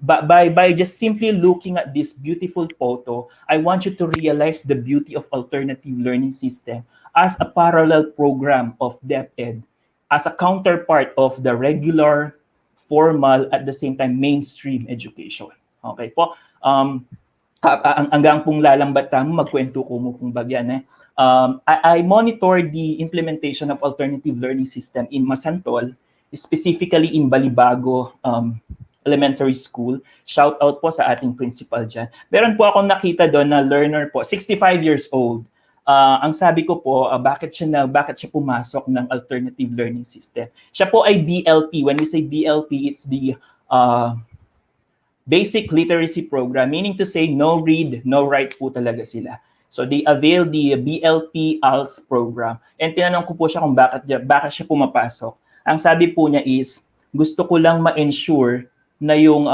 Speaker 6: By just simply looking at this beautiful photo, I want you to realize the beauty of alternative learning system as a parallel program of DepEd, as a counterpart of the regular, formal, at the same time, mainstream education. Okay po? Hanggang pong lalambatan mo, magkwento ko mo kung bagyan. I monitor the implementation of alternative learning system in Masantol, specifically in Balibago Elementary School. Shout out po sa ating principal dyan. Meron po akong nakita doon na learner po, 65 years old. Ang sabi ko po, bakit siya pumasok ng alternative learning system? Siya po ay BLP. When we say BLP, it's the Basic Literacy Program, meaning to say no read, no write po talaga sila. So they avail the BLP ALS program. And tinanong ko po siya kung bakit siya pumapasok. Ang sabi po niya is, gusto ko lang ma-ensure na yung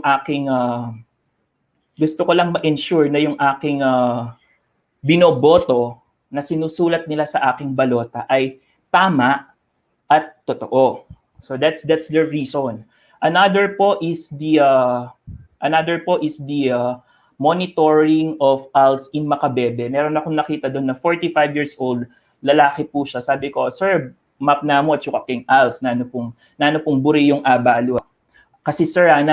Speaker 6: aking binoboto na sinusulat nila sa aking balota ay tama at totoo. So that's the reason. Another po is the monitoring of ALS in Macabebe. Meron akong nakita doon na 45 years old, lalaki po siya. Sabi ko, sir, map na mo at yung king ALS, nano pong buri yung abalo. Kasi sir, ang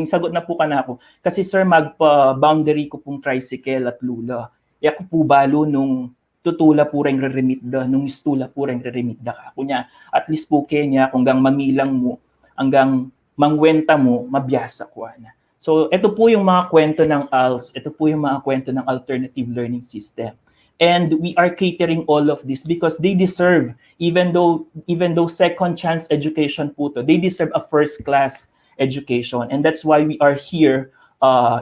Speaker 6: sagot na po ka na ako. Kasi sir, magpa-boundary ko pong tricycle at lula. Ako po balo nung tutula po rin re-remit nung istula po rin re-remit ka. Kunya, at least po kanya, kung gang mamilang mo, hanggang mangwenta mo, mabiyasa ko na. So, ito po yung mga kwento ng ALS. Ito po yung mga kwento ng alternative learning system. And we are catering all of this because they deserve, even though second chance education po to, they deserve a first class education. And that's why we are here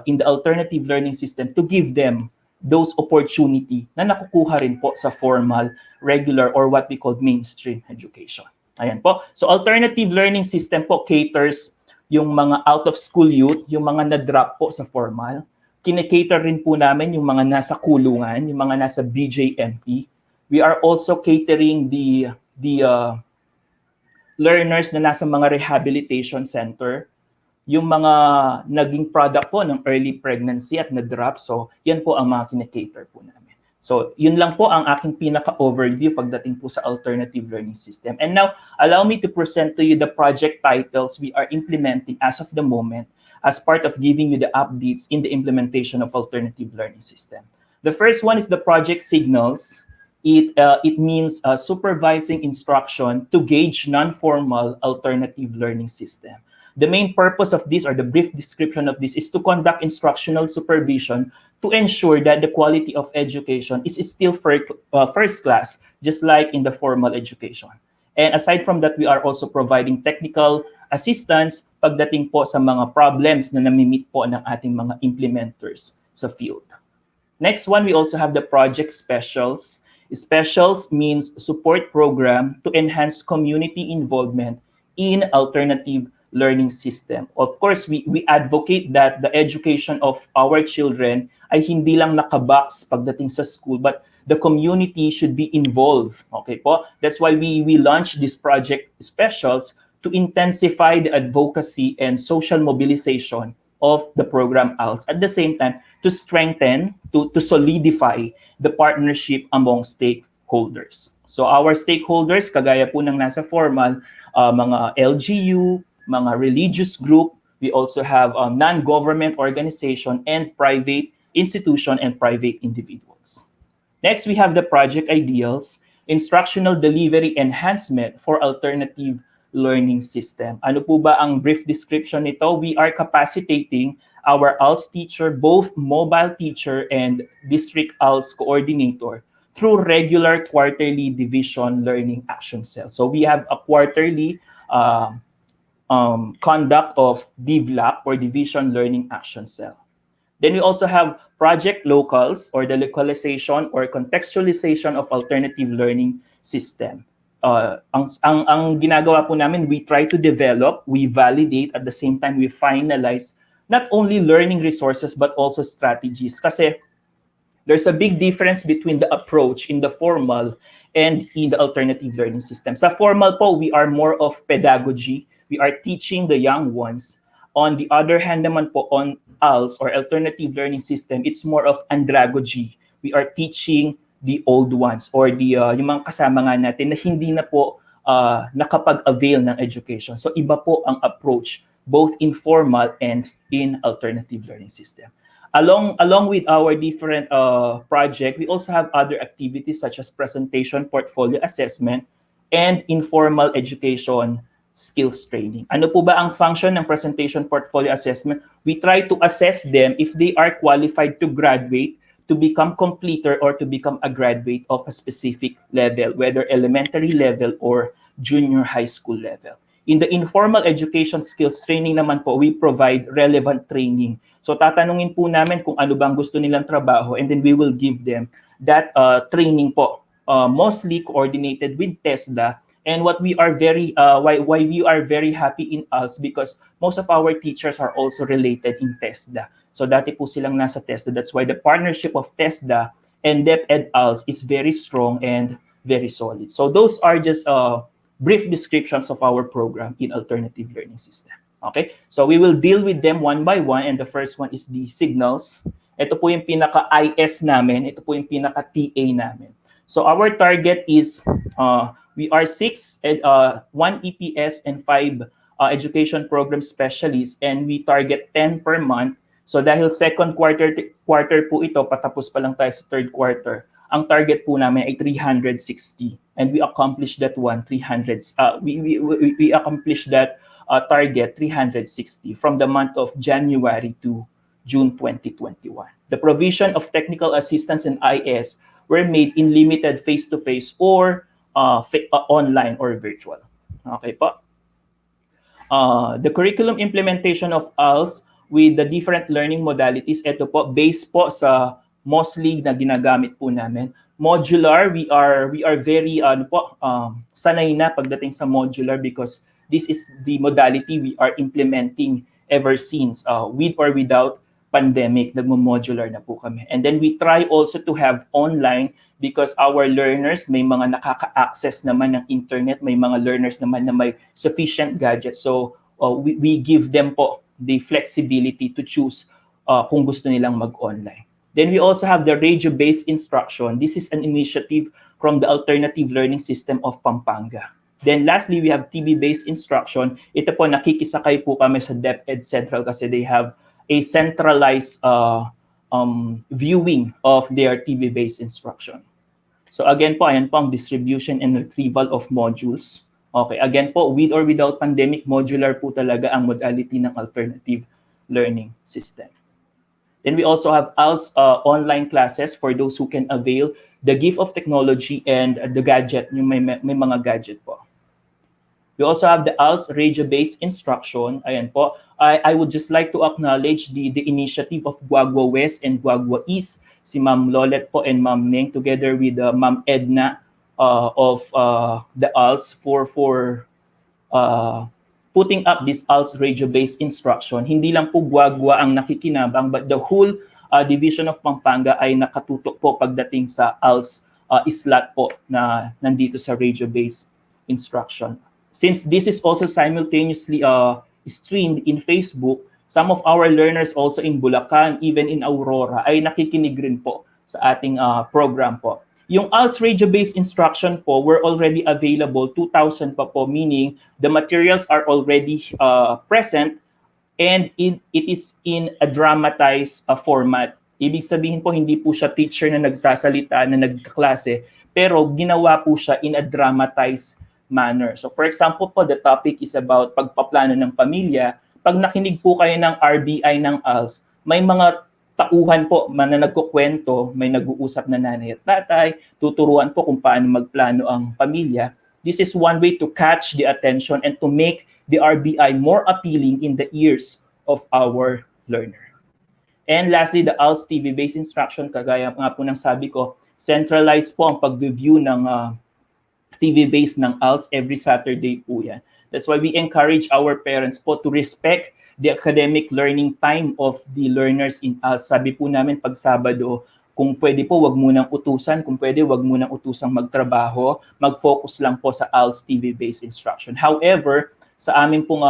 Speaker 6: in the alternative learning system to give them those opportunity na nakukuha rin po sa formal, regular, or what we call mainstream education. Ayan po. So alternative learning system po caters yung mga out-of-school youth, yung mga na-drop po sa formal. Kine-cater rin po namin yung mga nasa kulungan, yung mga nasa BJMP. We are also catering the learners na nasa mga rehabilitation center, yung mga naging product po ng early pregnancy at na-drop. So yan po ang mga kine-cater po namin. So, yun lang po ang aking pinaka-overview pagdating po sa alternative learning system. And now, allow me to present to you the project titles we are implementing as of the moment as part of giving you the updates in the implementation of alternative learning system. The first one is the project signals. It means supervising instruction to gauge non-formal alternative learning system. The main purpose of this, or the brief description of this, is to conduct instructional supervision to ensure that the quality of education is still first class, just like in the formal education. And aside from that, we are also providing technical assistance pagdating po sa mga problems na nami-meet po ng ating mga implementers sa field. Next one, we also have the project specials. Specials means support program to enhance community involvement in alternative learning system. Of course, we advocate that the education of our children ay hindi lang nakabox pagdating sa school, but the community should be involved. Okay po? That's why we launched this project specials to intensify the advocacy and social mobilization of the program ALS. At the same time, to strengthen, to solidify the partnership among stakeholders. So our stakeholders, kagaya po ng nasa formal, mga LGU, mga religious group, we also have non-government organization and private institution and private individuals. Next, we have the project ideals, instructional delivery enhancement for alternative learning system. Ano po ba ang brief description nito? We are capacitating our ALS teacher, both mobile teacher and district ALS coordinator, through regular quarterly division learning action cell. So we have a quarterly conduct of DVLAC, or Division Learning Action Cell. Then we also have project locals, or the localization or contextualization of alternative learning system. Ang ginagawa po namin, we try to develop, we validate, at the same time we finalize not only learning resources but also strategies. Kasi there's a big difference between the approach in the formal and in the alternative learning system. Sa formal po, we are more of pedagogy. We are teaching the young ones. On the other hand naman po, on ALS, or alternative learning system, it's more of andragogy. We are teaching the old ones, or yung mga kasama nga natin na hindi na po nakapag-avail ng education. So iba po ang approach, both in formal and in alternative learning system. Along with our different project, we also have other activities such as presentation, portfolio assessment, and informal education skills training. Ano po ba ang function ng presentation portfolio assessment? We try to assess them if they are qualified to graduate, to become completer, or to become a graduate of a specific level, whether elementary level or junior high school level. In the informal education skills training naman po, we provide relevant training. So tatanungin po namin kung ano bang gusto nilang trabaho, and then we will give them that training po, mostly coordinated with TESDA. And what we are why we are very happy in ALS, because most of our teachers are also related in TESDA. So dati po silang nasa TESDA. That's why the partnership of TESDA and DepEd ALS is very strong and very solid. So those are just brief descriptions of our program in alternative learning system. Okay? So we will deal with them one by one, and the first one is the signals. Ito po yung pinaka-IS namin. Ito po yung pinaka-TA namin. So our target is we are 6, 1 EPS and 5 education program specialists, and we target 10 per month. So dahil second quarter po ito, patapos pa lang tayo sa third quarter, ang target po namin ay 360. And we accomplished that we accomplished that target 360 from the month of January to June 2021. The provision of technical assistance and IS were made in limited face-to-face or online or virtual. Okay po. The curriculum implementation of ALS with the different learning modalities, ito po, based po sa mostly na ginagamit po namin. Modular, we are very sanay na pagdating sa modular because this is the modality we are implementing ever since with or without pandemic, nagmo-modular na po kami. And then we try also to have online because our learners, may mga nakaka-access naman ng internet, may mga learners naman na may sufficient gadgets. So we give them po the flexibility to choose kung gusto nilang mag-online. Then we also have the radio-based instruction. This is an initiative from the Alternative Learning System of Pampanga. Then lastly, we have TV-based instruction. Ito po, nakikisakay po kami sa DepEd Central kasi they have a centralized viewing of their TV-based instruction. So again po, ayan po ang distribution and retrieval of modules. Okay, again po, with or without pandemic, modular po talaga ang modality ng alternative learning system. Then we also have ALS online classes for those who can avail the gift of technology and the gadget, yung may mga gadget po. We also have the ALS radio-based instruction. Ayan po. I would just like to acknowledge the initiative of Guagua West and Guagua East, si Ma'am Lolet po and Ma'am Meng, together with Ma'am Edna of the ALS for putting up this ALS radio-based instruction. Hindi lang po Guagua ang nakikinabang, but the whole division of Pampanga ay nakatutok po pagdating sa ALS islat po na nandito sa radio-based instruction. Since this is also simultaneously streamed in Facebook, some of our learners also in Bulacan, even in Aurora, ay nakikinig rin po sa ating program po. Yung ALS radio-based instruction po were already available 2,000 pa po, meaning the materials are already present and it is in a dramatized format. Ibig sabihin po, hindi po siya teacher na nagsasalita, na nagkaklase, pero ginawa po siya in a dramatized manner. So for example po, the topic is about pagpaplano ng pamilya. Pag nakinig po kayo ng RBI ng ALS, may mga tauhan po na nagkukwento, may nag-uusap na nanay at tatay, tuturuan po kung paano magplano ang pamilya. This is one way to catch the attention and to make the RBI more appealing in the ears of our learner. And lastly, the ALS TV-based instruction, kagaya nga po ng sabi ko, centralized po ang pag-review ng TV-based ng ALS every Saturday po yan. That's why we encourage our parents po to respect the academic learning time of the learners in ALS. Sabi po namin pag Sabado, kung pwede po, wag munang utusan. Kung pwede, wag munang utusang magtrabaho. Mag-focus lang po sa ALS TV-based instruction. However, sa amin pong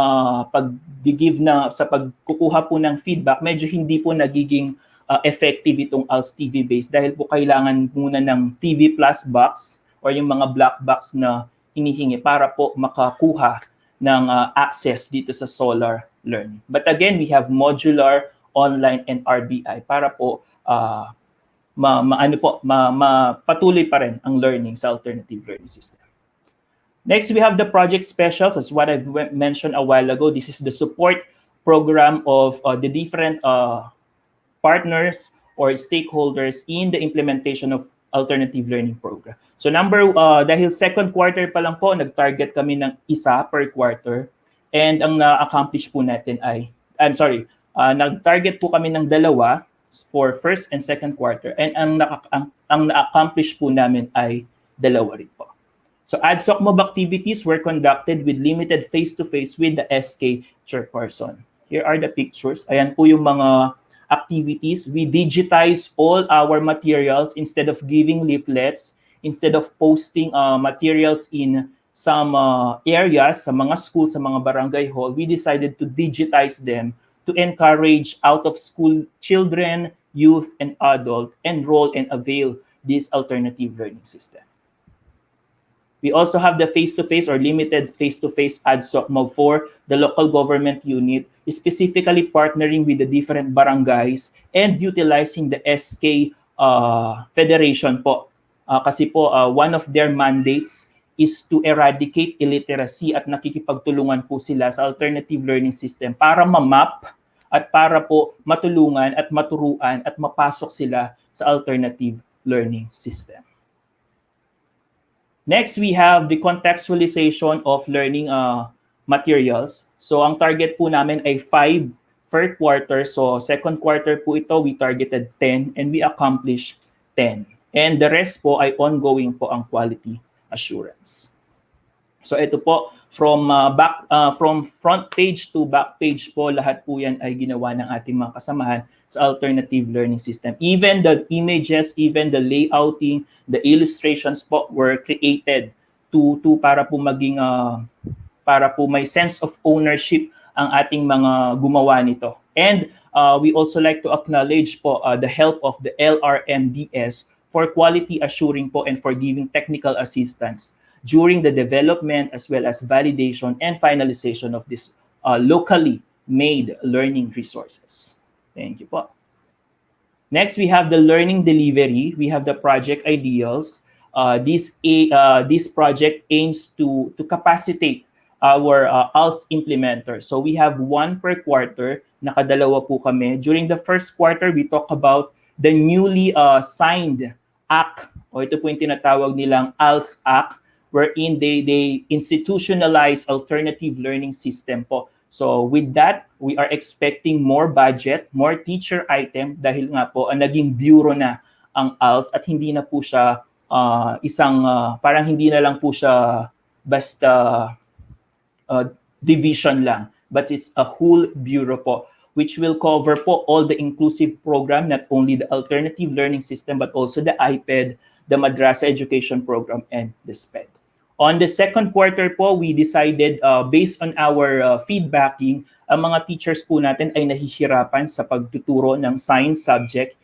Speaker 6: sa pagkukuha po ng feedback, medyo hindi po nagiging effective itong ALS TV-based dahil po kailangan muna ng TV plus box or yung mga black box na hinihingi para po makakuha ng access dito sa Solar Learning. But again, we have modular, online, and RBI para po patuloy pa rin ang learning sa alternative learning system. Next, we have the project specials, as what I've mentioned a while ago. This is the support program of the different partners or stakeholders in the implementation of alternative learning program. So dahil second quarter pa lang po, nag-target kami ng isa per quarter. And ang na-accomplish po natin nag-target po kami ng 2 for first and second quarter. And ang na-accomplish po namin ay 2 rin po. So ADSOCMOB activities were conducted with limited face-to-face with the SK chairperson. Here are the pictures. Ayan po yung mga activities. We digitize all our materials instead of giving leaflets, instead of posting materials in areas, sa mga schools, sa mga barangay hall, we decided to digitize them to encourage out-of-school children, youth, and adult enroll and avail this alternative learning system. We also have the face-to-face or limited face-to-face ADSOC MOV for the local government unit, specifically partnering with the different barangays and utilizing the SK Federation po. Kasi po, one of their mandates is to eradicate illiteracy at nakikipagtulungan po sila sa alternative learning system para ma-map at para po matulungan at maturuan at mapasok sila sa alternative learning system. Next, we have the contextualization of learning materials. So, ang target po namin ay 5 per quarter. So, second quarter po ito, we targeted 10 and we accomplished 10. And the rest po ay ongoing po ang quality assurance. So, ito po, from front page to back page po, lahat po yan ay ginawa ng ating mga kasamahan sa alternative learning system. Even the images, even the layouting, the illustrations po were created to para po maging para po may sense of ownership ang ating mga gumawa nito. And we also like to acknowledge po the help of the LRMDS for quality assuring po and for giving technical assistance during the development as well as validation and finalization of this locally made learning resources. Thank you po. Next, we have the learning delivery. We have the project ideals. This project aims to capacitate our ALS implementers. So we have 1 per quarter. Nakadalawa po kami. During the first quarter, we talk about the newly signed act, o ito po yung tinatawag nilang ALS Act, wherein they institutionalize alternative learning system po. So with that, we are expecting more budget, more teacher item dahil nga po naging bureau na ang ALS at hindi na po siya parang hindi na lang po siya basta division lang, but it's a whole bureau po which will cover po all the inclusive program, not only the alternative learning system but also the IPED, the Madrasa Education Program, and the SPED. On the second quarter po, we decided based on our feedbacking, ang mga teachers po natin ay nahihirapan sa pagtuturo ng science subject.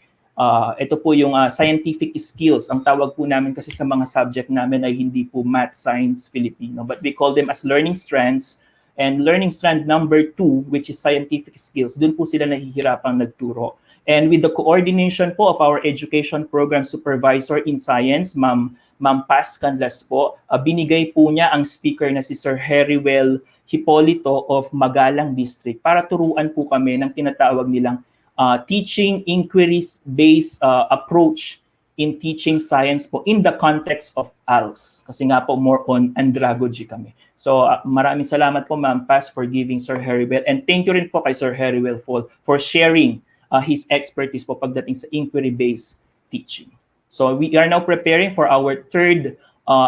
Speaker 6: Ito po yung scientific skills. Ang tawag po namin kasi sa mga subject namin ay hindi po math, science, Filipino, but we call them as learning strands. And learning strand number 2, which is scientific skills, dun po sila nahihirapang nagturo. And with the coordination po of our education program supervisor in science, Ma'am Paz Canlas po, binigay po niya ang speaker na si Sir Herriwell Hipolito of Magalang District para turuan po kami ng tinatawag nilang teaching inquiries-based approach in teaching science po in the context of ALS. Kasi nga po more on andragogy kami. So maraming salamat po Ma'am Paz for giving Sir Herriwell, and thank you rin po kay Sir Herriwell for sharing his expertise po pagdating sa inquiry-based teaching. So we are now preparing for our third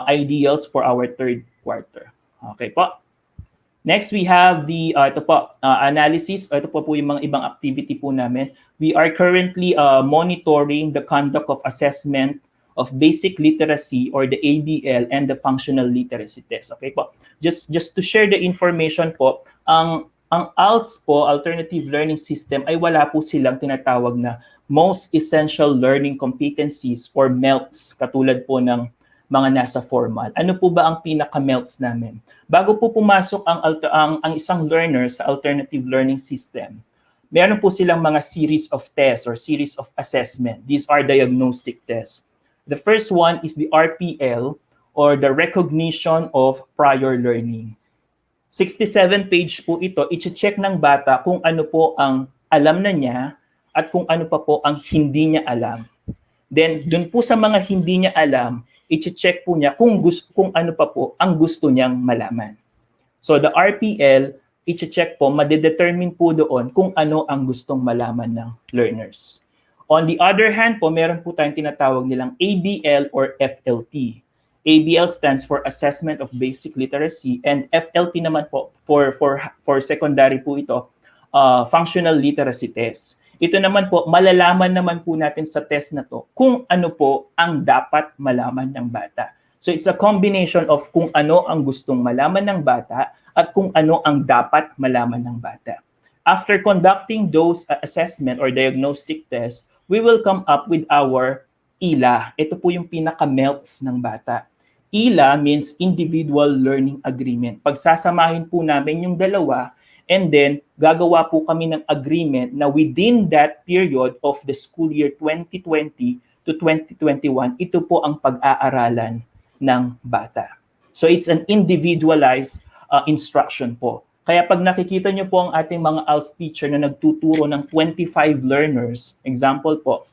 Speaker 6: ideals for our third quarter. Okay po. Next, we have the analysis. Ito po yung mga ibang activity po namin. We are currently monitoring the conduct of assessment of basic literacy or the ABL and the functional literacy test. Okay po. Just to share the information po, ang ALS po, Alternative Learning System, ay wala po silang tinatawag na most essential learning competencies or MELTs, katulad po ng mga nasa formal. Ano po ba ang pinaka-MELTs namin? Bago po pumasok ang isang learner sa alternative learning system, meron po silang mga series of tests or series of assessment. These are diagnostic tests. The first one is the RPL or the recognition of prior learning. 67-page po ito, i-check ng bata kung ano po ang alam na niya at kung ano pa po ang hindi niya alam. Then, dun po sa mga hindi niya alam, i-check po niya kung ano pa po ang gusto niyang malaman. So, the RPL, i-check po, madedetermine po doon kung ano ang gustong malaman ng learners. On the other hand po, meron po tayong tinatawag nilang ABL or FLT. ABL stands for Assessment of Basic Literacy, and FLT naman po, for secondary po ito, Functional Literacy Test. Ito naman po, malalaman naman po natin sa test na to kung ano po ang dapat malaman ng bata. So it's a combination of kung ano ang gustong malaman ng bata at kung ano ang dapat malaman ng bata. After conducting those assessment or diagnostic tests, we will come up with our ILA. Ito po yung pinaka-MELTS ng bata. ILA means Individual Learning Agreement. Pagsasamahin po namin yung dalawa, and then gagawa po kami ng agreement na within that period of the school year 2020 to 2021, ito po ang pag-aaralan ng bata. So it's an individualized instruction po. Kaya pag nakikita nyo po ang ating mga ALS teacher na nagtuturo ng 25 learners, example po,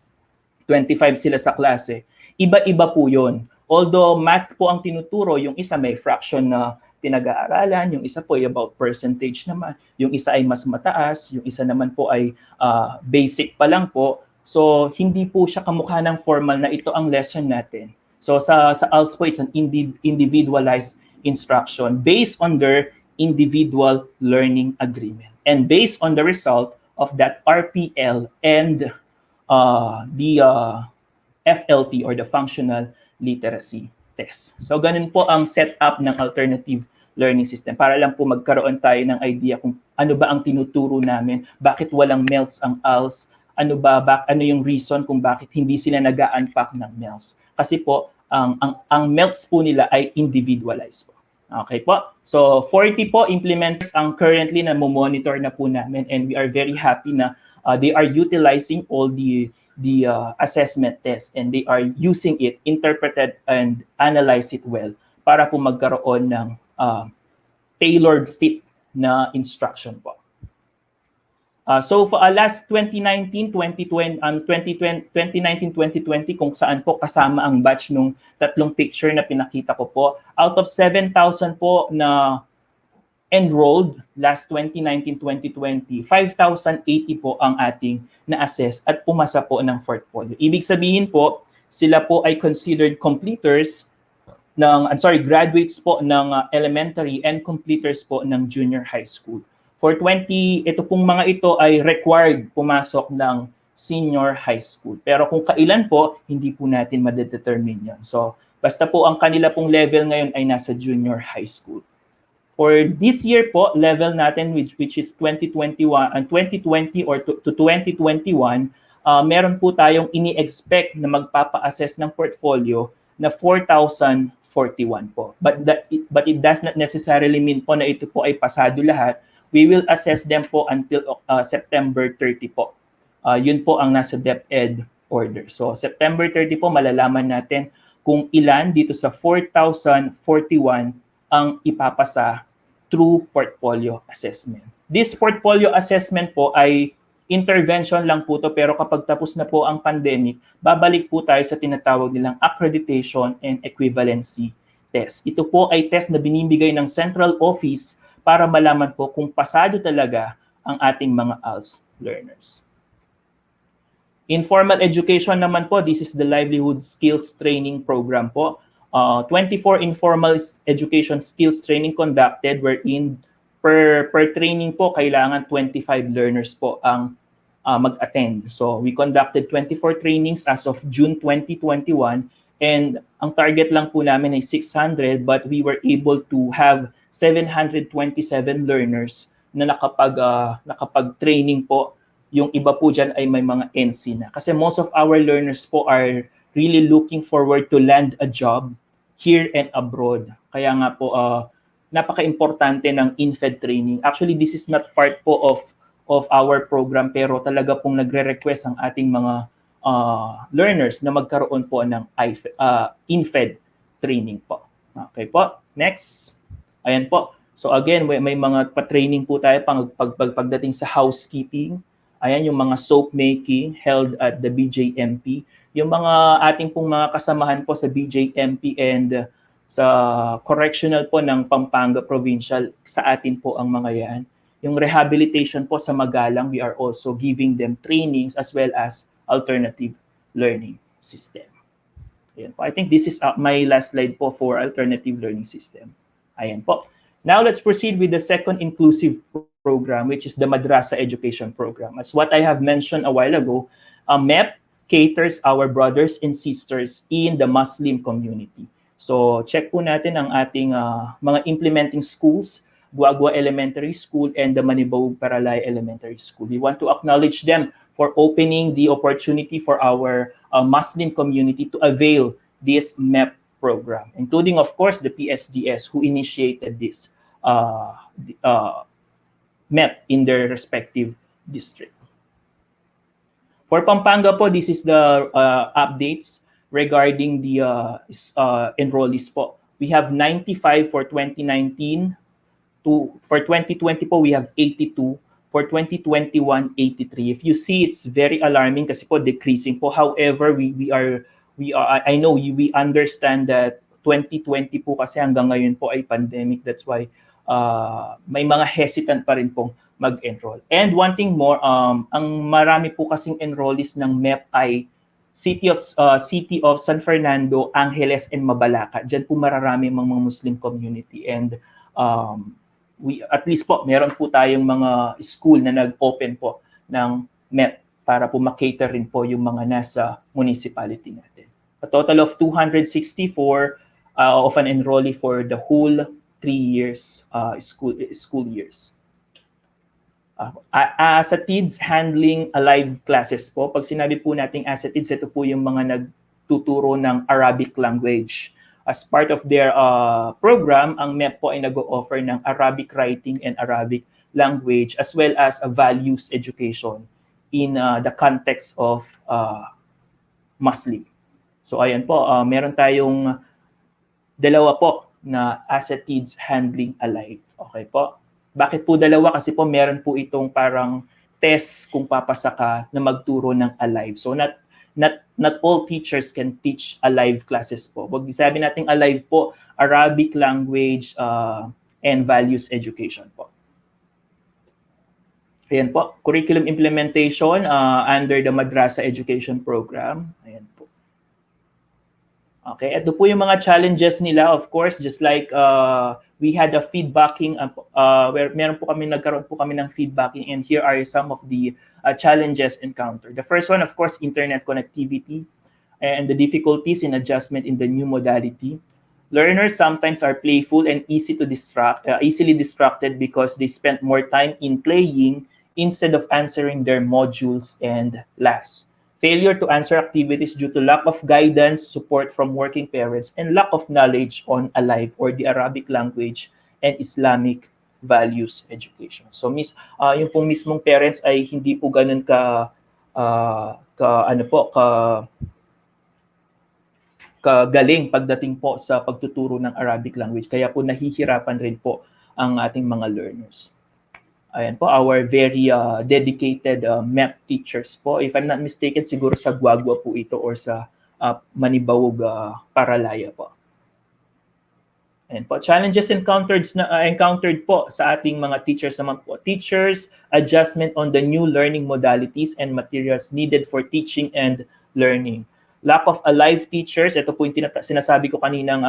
Speaker 6: 25 sila sa klase, iba-iba po yon. Although math po ang tinuturo, yung isa may fraction na pinag-aaralan, yung isa po ay about percentage naman, yung isa ay mas mataas, yung isa naman po ay basic pa lang po. So hindi po siya kamukha ng formal na ito ang lesson natin. So sa ALS po, it's an individualized instruction based on their individual learning agreement and based on the result of that RPL and the FLT or the functional literacy test. So ganun po ang setup ng alternative learning system para lang po magkaroon tayo ng idea kung ano ba ang tinuturo namin, bakit walang MELS ang ALS, ano yung reason kung bakit hindi sila nag-unpack ng MELS. Kasi po, ang MELS po nila ay individualized po. Okay po? So, 40 po implementers ang currently na monitor na po namin, and we are very happy na they are utilizing all the assessment tests and they are using it, interpreted and analyze it well para po magkaroon ng tailored fit na instruction po. So for last 2019-2020 kung saan po kasama ang batch nung tatlong picture na pinakita ko po, out of 7,000 po na enrolled last 2019-2020, 5,080 po ang ating na-assess at pumasa po ng portfolio. Ibig sabihin po, sila po ay considered completers graduates po ng elementary and completers po ng junior high school. For ito pong mga ito ay required pumasok ng senior high school. Pero kung kailan po, hindi po natin madedetermine yan. So, basta po ang kanila pong level ngayon ay nasa junior high school. For this year po, level natin which is 2021 and 2020 or to 2021, meron po tayong ini-expect na magpapa-assess ng portfolio na 4,041 po. But it does not necessarily mean po na ito po ay pasado lahat. We will assess them po until September 30 po. Yun po ang nasa DepEd order. So September 30 po, malalaman natin kung ilan dito sa 4,041 ang ipapasa through portfolio assessment. This portfolio assessment po ay intervention lang po to, pero kapag tapos na po ang pandemic, babalik po tayo sa tinatawag nilang accreditation and equivalency test. Ito po ay test na binibigay ng central office para malaman po kung pasado talaga ang ating mga ALS learners. Informal education naman po, this is the livelihood skills training program po. 24 informal education skills training conducted, wherein per training po kailangan 25 learners po ang mag-attend. So we conducted 24 trainings as of June 2021, and ang target lang po namin ay 600, but we were able to have 727 learners na nakapag-training po. Yung iba po dyan ay may mga NC na. Kasi most of our learners po are really looking forward to land a job here and abroad. Kaya nga po, napaka-importante ng INFED training. Actually, this is not part po of our program, pero talaga pong nagre-request ang ating mga learners na magkaroon po ng INFED training po. Okay po, next. Ayan po. So again, may mga pa-training po tayo pagdating sa housekeeping. Ayan, yung mga soap making held at the BJMP. Yung mga ating pong mga kasamahan po sa BJMP and sa correctional po ng Pampanga Provincial, sa atin po ang mga yan. Yung rehabilitation po sa Magalang, we are also giving them trainings as well as alternative learning system. Ayan po. I think this is my last slide po for alternative learning system. Ayan po. Now let's proceed with the second inclusive program, which is the Madrasa Education Program. As what I have mentioned a while ago, MEP caters our brothers and sisters in the Muslim community. So check po natin ang ating mga implementing schools, Guagua Elementary School and the Manibog Paralay Elementary School. We want to acknowledge them for opening the opportunity for our Muslim community to avail this MEP program, including, of course, the PSDS who initiated this MEP in their respective district. For Pampanga po, this is the updates regarding the enrollees po. We have 95 for 2019. For 2020 po, we have 82. For 2021, 83. If you see, it's very alarming kasi po decreasing po. However, I know we understand that 2020 po kasi hanggang ngayon po ay pandemic. That's why may mga hesitant pa rin pong mag-enroll. And one thing more, ang marami po kasing enrollees ng MEP ay City of San Fernando, Angeles, and Mabalacat. Diyan po mararami mga Muslim community. And at least po, meron po tayong mga school na nag-open po ng MEP para po makater rin po yung mga nasa municipality natin. A total of 264 of an enrollee for the whole 3 years school years. Asatids handling alive classes po. Pag sinabi po nating asatids, ito po yung mga nagtuturo ng Arabic language. As part of their program, ang MEP po ay nag-o-offer ng Arabic writing and Arabic language as well as a values education in the context of Muslim. So ayan po, meron tayong dalawa po na asatids handling alive. Okay po? Bakit po dalawa? Kasi po meron po itong parang test kung papasa ka na magturo ng alive. So not all teachers can teach alive classes po. Wag sabi nating alive po, Arabic language and values education po. Ayan po, curriculum implementation under the Madrasa Education Program. Ayan po. Okay, ito po yung mga challenges nila, of course, just like we had a feedbacking where nagkaroon po kami ng feedbacking, and here are some of the challenges encountered. The first one, of course, internet connectivity and the difficulties in adjustment in the new modality. Learners sometimes are playful and easily distracted because they spend more time in playing instead of answering their modules and LAS. Failure to answer activities due to lack of guidance, support from working parents, and lack of knowledge on alive or the Arabic language and Islamic values education. So yung pong mismong parents ay hindi po ganun kagaling pagdating po sa pagtuturo ng Arabic language. Kaya po nahihirapan rin po ang ating mga learners. Ayan po, our very dedicated MEP teachers po. If I'm not mistaken, siguro sa Guagua po ito or sa Manibawog Paralaya po. Ayan po, challenges encountered po sa ating mga teachers naman po. Teachers, adjustment on the new learning modalities and materials needed for teaching and learning. Lack of alive teachers, ito po yung sinasabi ko kaninang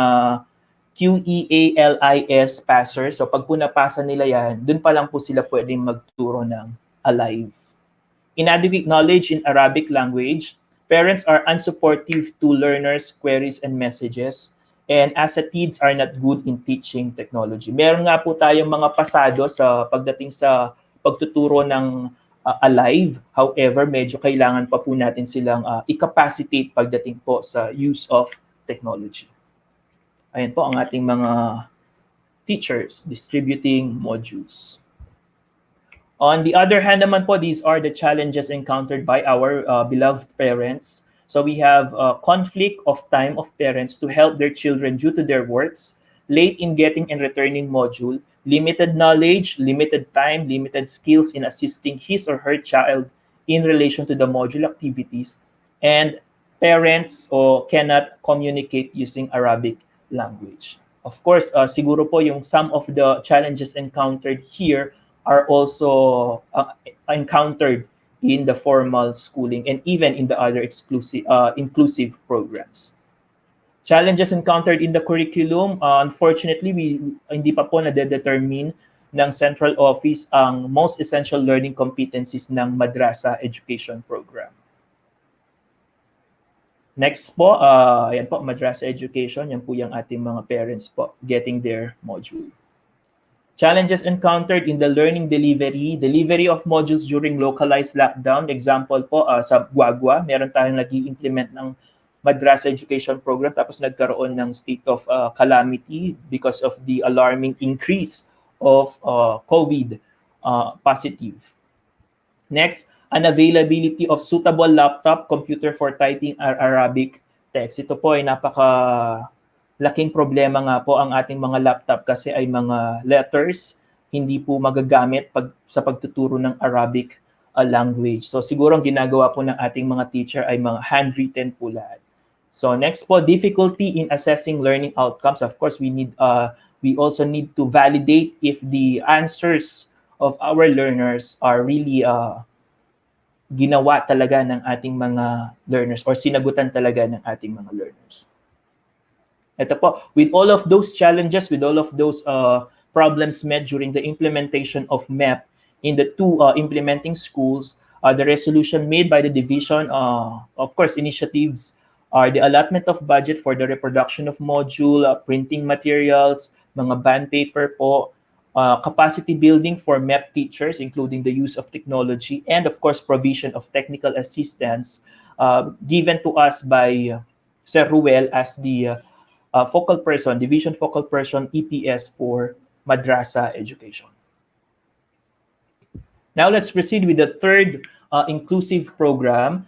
Speaker 6: QEALIS passers. So pag po napasa nila yan, dun pa lang po sila pwedeng magturo ng alive. Inadequate knowledge in Arabic language. Parents are unsupportive to learners' queries and messages. And asatids are not good in teaching technology. Meron nga po tayong mga pasado sa pagdating sa pagtuturo ng alive. However, medyo kailangan pa po natin silang i-capacitate pagdating po sa use of technology. Ayan po ang ating mga teachers distributing modules. On the other hand naman po, these are the challenges encountered by our beloved parents. So we have conflict of time of parents to help their children due to their works, late in getting and returning module, limited knowledge, limited time, limited skills in assisting his or her child in relation to the module activities, and parents cannot communicate using Arabic language. Of course, siguro po yung some of the challenges encountered here are also encountered in the formal schooling and even in the other inclusive programs. Challenges encountered in the curriculum, unfortunately, hindi pa po na-determine ng central office ang most essential learning competencies ng Madrasa Education Program. Next po, yan po, Madrasa Education. Yan po yung ating mga parents po getting their module. Challenges encountered in the learning delivery of modules during localized lockdown. Example po, sa Guagua, meron tayong nag-i-implement ng Madrasa Education Program tapos nagkaroon ng state of calamity because of the alarming increase of COVID positive. Next, unavailability of suitable laptop, computer for typing Arabic text. Ito po ay laking problema nga po ang ating mga laptop kasi ay mga letters, hindi po magagamit sa pagtuturo ng Arabic language. So siguro ang ginagawa po ng ating mga teacher ay mga handwritten po lahat. So next po, difficulty in assessing learning outcomes. Of course, we also need to validate if the answers of our learners are really ginawa talaga ng ating mga learners or sinagutan talaga ng ating mga learners. Ito po, with all of those challenges, with all of those problems met during the implementation of MEP in the two implementing schools, the resolution made by the division, of course, initiatives are the allotment of budget for the reproduction of module, printing materials, mga band paper po, capacity building for MEP teachers, including the use of technology, and of course, provision of technical assistance given to us by Sir Ruel as the focal person, division focal person, EPS for Madrasa Education. Now let's proceed with the third inclusive program.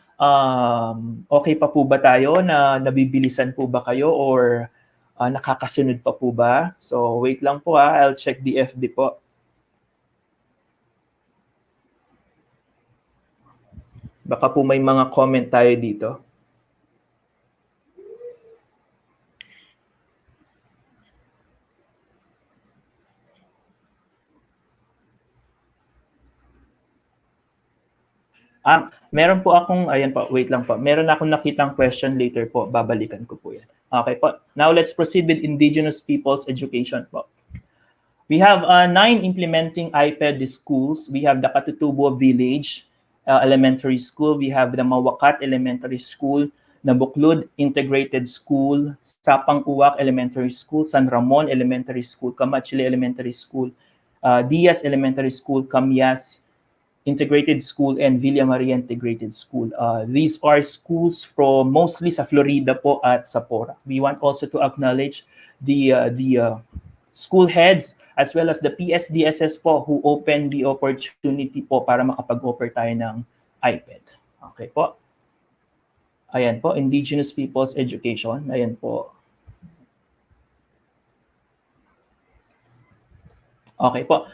Speaker 6: Okay pa po ba tayo na nabibilisan po ba kayo or nakakasunod pa po ba? So wait lang po I'll check the FB po. Baka po may mga comment tayo dito. Meron po akong, ayan po, wait lang po. Meron akong nakitang question later po. Babalikan ko po yan. Okay po. Now let's proceed with Indigenous Peoples Education po. We have 9 implementing IPED schools. We have the Katutubo Village Elementary School. We have the Mawakat Elementary School, Nabuklod Integrated School, Sapang Uwak Elementary School, San Ramon Elementary School, Kamachile Elementary School, Diaz Elementary School, Camyas Integrated School, and Villa Maria Integrated School. These are schools from mostly sa Florida po at Sapora. We want also to acknowledge the school heads as well as the PSDSS po who opened the opportunity po para makapag-offer tayo ng IPED. Okay po. Ayan po, Indigenous Peoples Education. Ayan po. Okay po.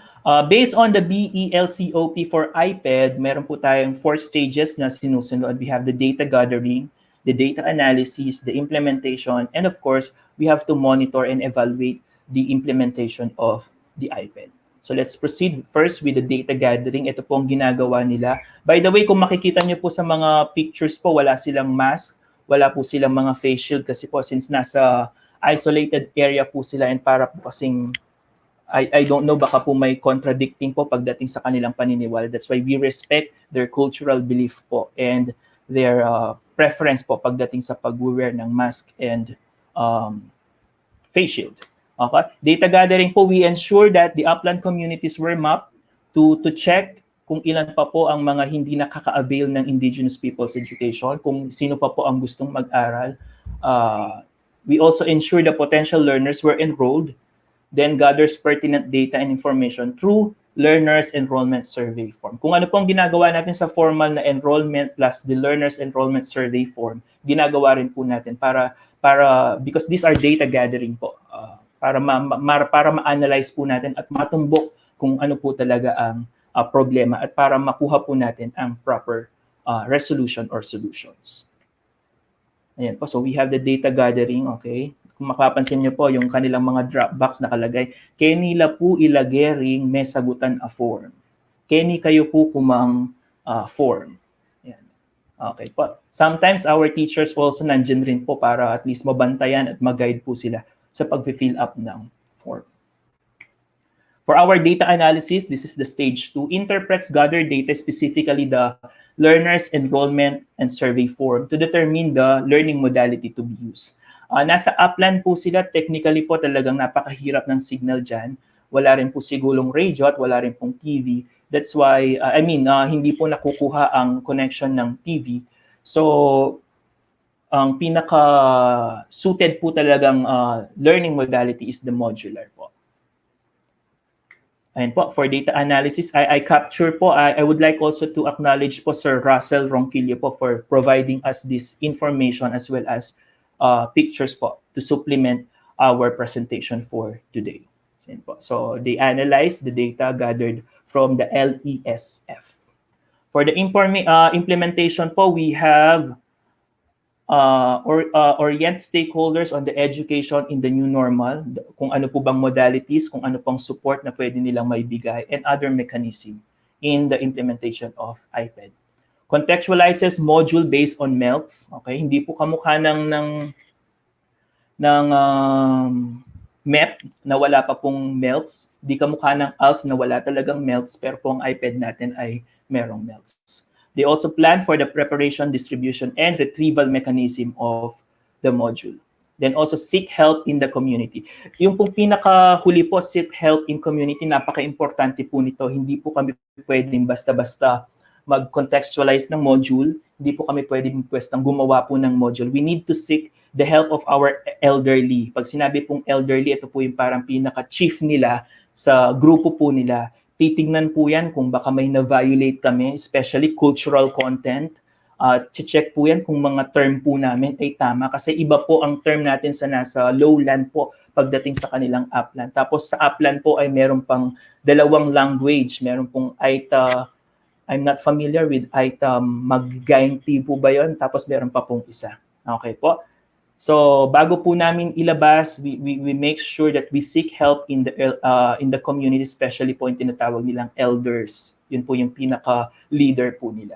Speaker 6: Based on the BELCOP for IPED, meron po tayong 4 stages na sinusunod. We have the data gathering, the data analysis, the implementation, and of course, we have to monitor and evaluate the implementation of the IPED. So let's proceed first with the data gathering. Ito po ang ginagawa nila. By the way, kung makikita niyo po sa mga pictures po, wala silang mask, wala po silang mga face shield kasi po since nasa isolated area po sila and para po kasing I don't know, baka po may contradicting po pagdating sa kanilang paniniwala. That's why we respect their cultural belief po and their preference po pagdating sa pag-wear ng mask and face shield. Okay? Data gathering po, we ensure that the upland communities were mapped to check kung ilan pa po ang mga hindi nakaka-avail ng Indigenous Peoples Education, kung sino pa po ang gustong mag-aral. We also ensure the potential learners were enrolled, then gathers pertinent data and information through learners enrollment survey form. Kung ano pong ginagawa natin sa formal na enrollment plus the learners enrollment survey form, ginagawa rin po natin para because these are data gathering po, para ma-analyze po natin at matumbok kung ano po talaga ang problema at para makuha po natin ang proper resolution or solutions. Ayan po, so we have the data gathering, okay? Kung makapansin niyo po, yung kanilang mga drop box nakalagay, kenila po ilagering may sagutan a form. Keni kayo po kumang form. Yan. Okay po. Sometimes our teachers also nandiyan rin po para at least mabantayan at mag-guide po sila sa pag-fill up ng form. For our data analysis, this is the stage 2, interprets gathered data, specifically the learners' enrollment and survey form to determine the learning modality to be used. Nasa upland po sila, technically po talagang napakahirap ng signal dyan. Wala rin po sigulong radio at wala rin pong TV. That's why, hindi po nakukuha ang connection ng TV. So, ang pinaka-suited po talagang learning modality is the modular po. And po, for data analysis, I capture po, I would like also to acknowledge po Sir Russell Ronquillo po for providing us this information as well as pictures po to supplement our presentation for today. So they analyze the data gathered from the LESF. For the implementation po, we have orient stakeholders on the education in the new normal, kung ano po bang modalities, kung ano pang support na pwede nilang maibigay, and other mechanism in the implementation of IPED. Contextualizes module based on MELTs. Okay, hindi po kamukha ng MEP na wala pa pong MELTs, hindi kamukha ng ALS na wala talagang MELTs, pero po ang IPED natin ay merong MELTs. They also plan for the preparation, distribution, and retrieval mechanism of the module. Then also seek help in the community. Yung pong pinakahuli po, seek help in community, napaka-importante po nito. Hindi po kami pwedeng basta-basta mag-contextualize ng module. Hindi po kami pwedeng pwestang gumawa po ng module. We need to seek the help of our elderly. Pag sinabi pong elderly, ito po yung parang pinaka-chief nila sa grupo po nila. Titignan po yan kung baka may na-violate kami, especially cultural content. Check po yan kung mga term po namin ay tama. Kasi iba po ang term natin sa nasa lowland po pagdating sa kanilang upland. Tapos sa upland po ay meron pang dalawang language. Meron pong Aita, I'm not familiar with Aita Maggainti po ba yun? Tapos meron pa pong isa. Okay po. So bago po namin ilabas, we make sure that we seek help in the community, especially po yung tinatawag nilang elders. Yun po yung pinaka-leader po nila.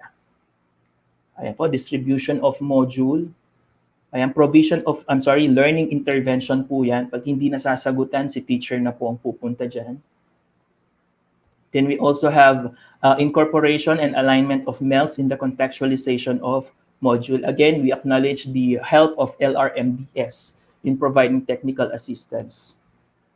Speaker 6: Ayan po, distribution of module. Ayan, provision of, learning intervention po yan. Pag hindi nasasagutan, si teacher na po ang pupunta dyan. Then we also have incorporation and alignment of MELTs in the contextualization of module. Again, we acknowledge the help of LRMDS in providing technical assistance.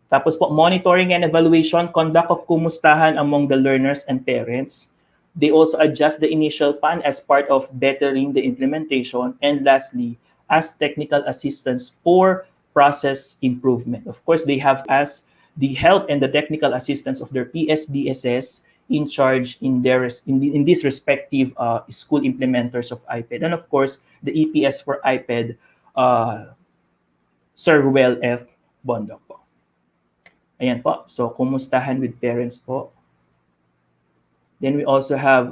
Speaker 6: Tapos po, monitoring and evaluation, conduct of kumustahan among the learners and parents. They also adjust the initial plan as part of bettering the implementation. And lastly, as technical assistance for process improvement. Of course, they have as the help and the technical assistance of their PSDSS in charge in these respective school implementers of IPED. And of course, the EPS for IPED, Sir Ruel F. Bondok po. Ayan po. So, kumustahan with parents po. Then we also have,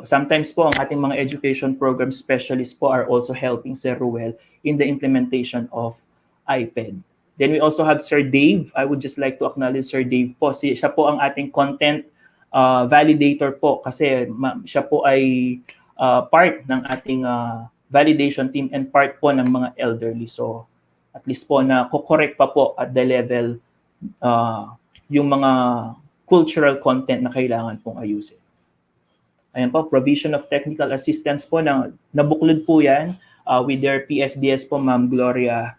Speaker 6: sometimes po, ang ating mga education program specialists po are also helping Sir Ruel in the implementation of IPED. Then we also have Sir Dave. I would just like to acknowledge Sir Dave po. Siya po ang ating content validator po kasi siya po ay part ng ating validation team and part po ng mga elderly. So at least po na correct pa po at the level yung mga cultural content na kailangan pong ayusin. Ayan po, provision of technical assistance po na nabuklod po yan with their PSDS po, Ma'am Gloria.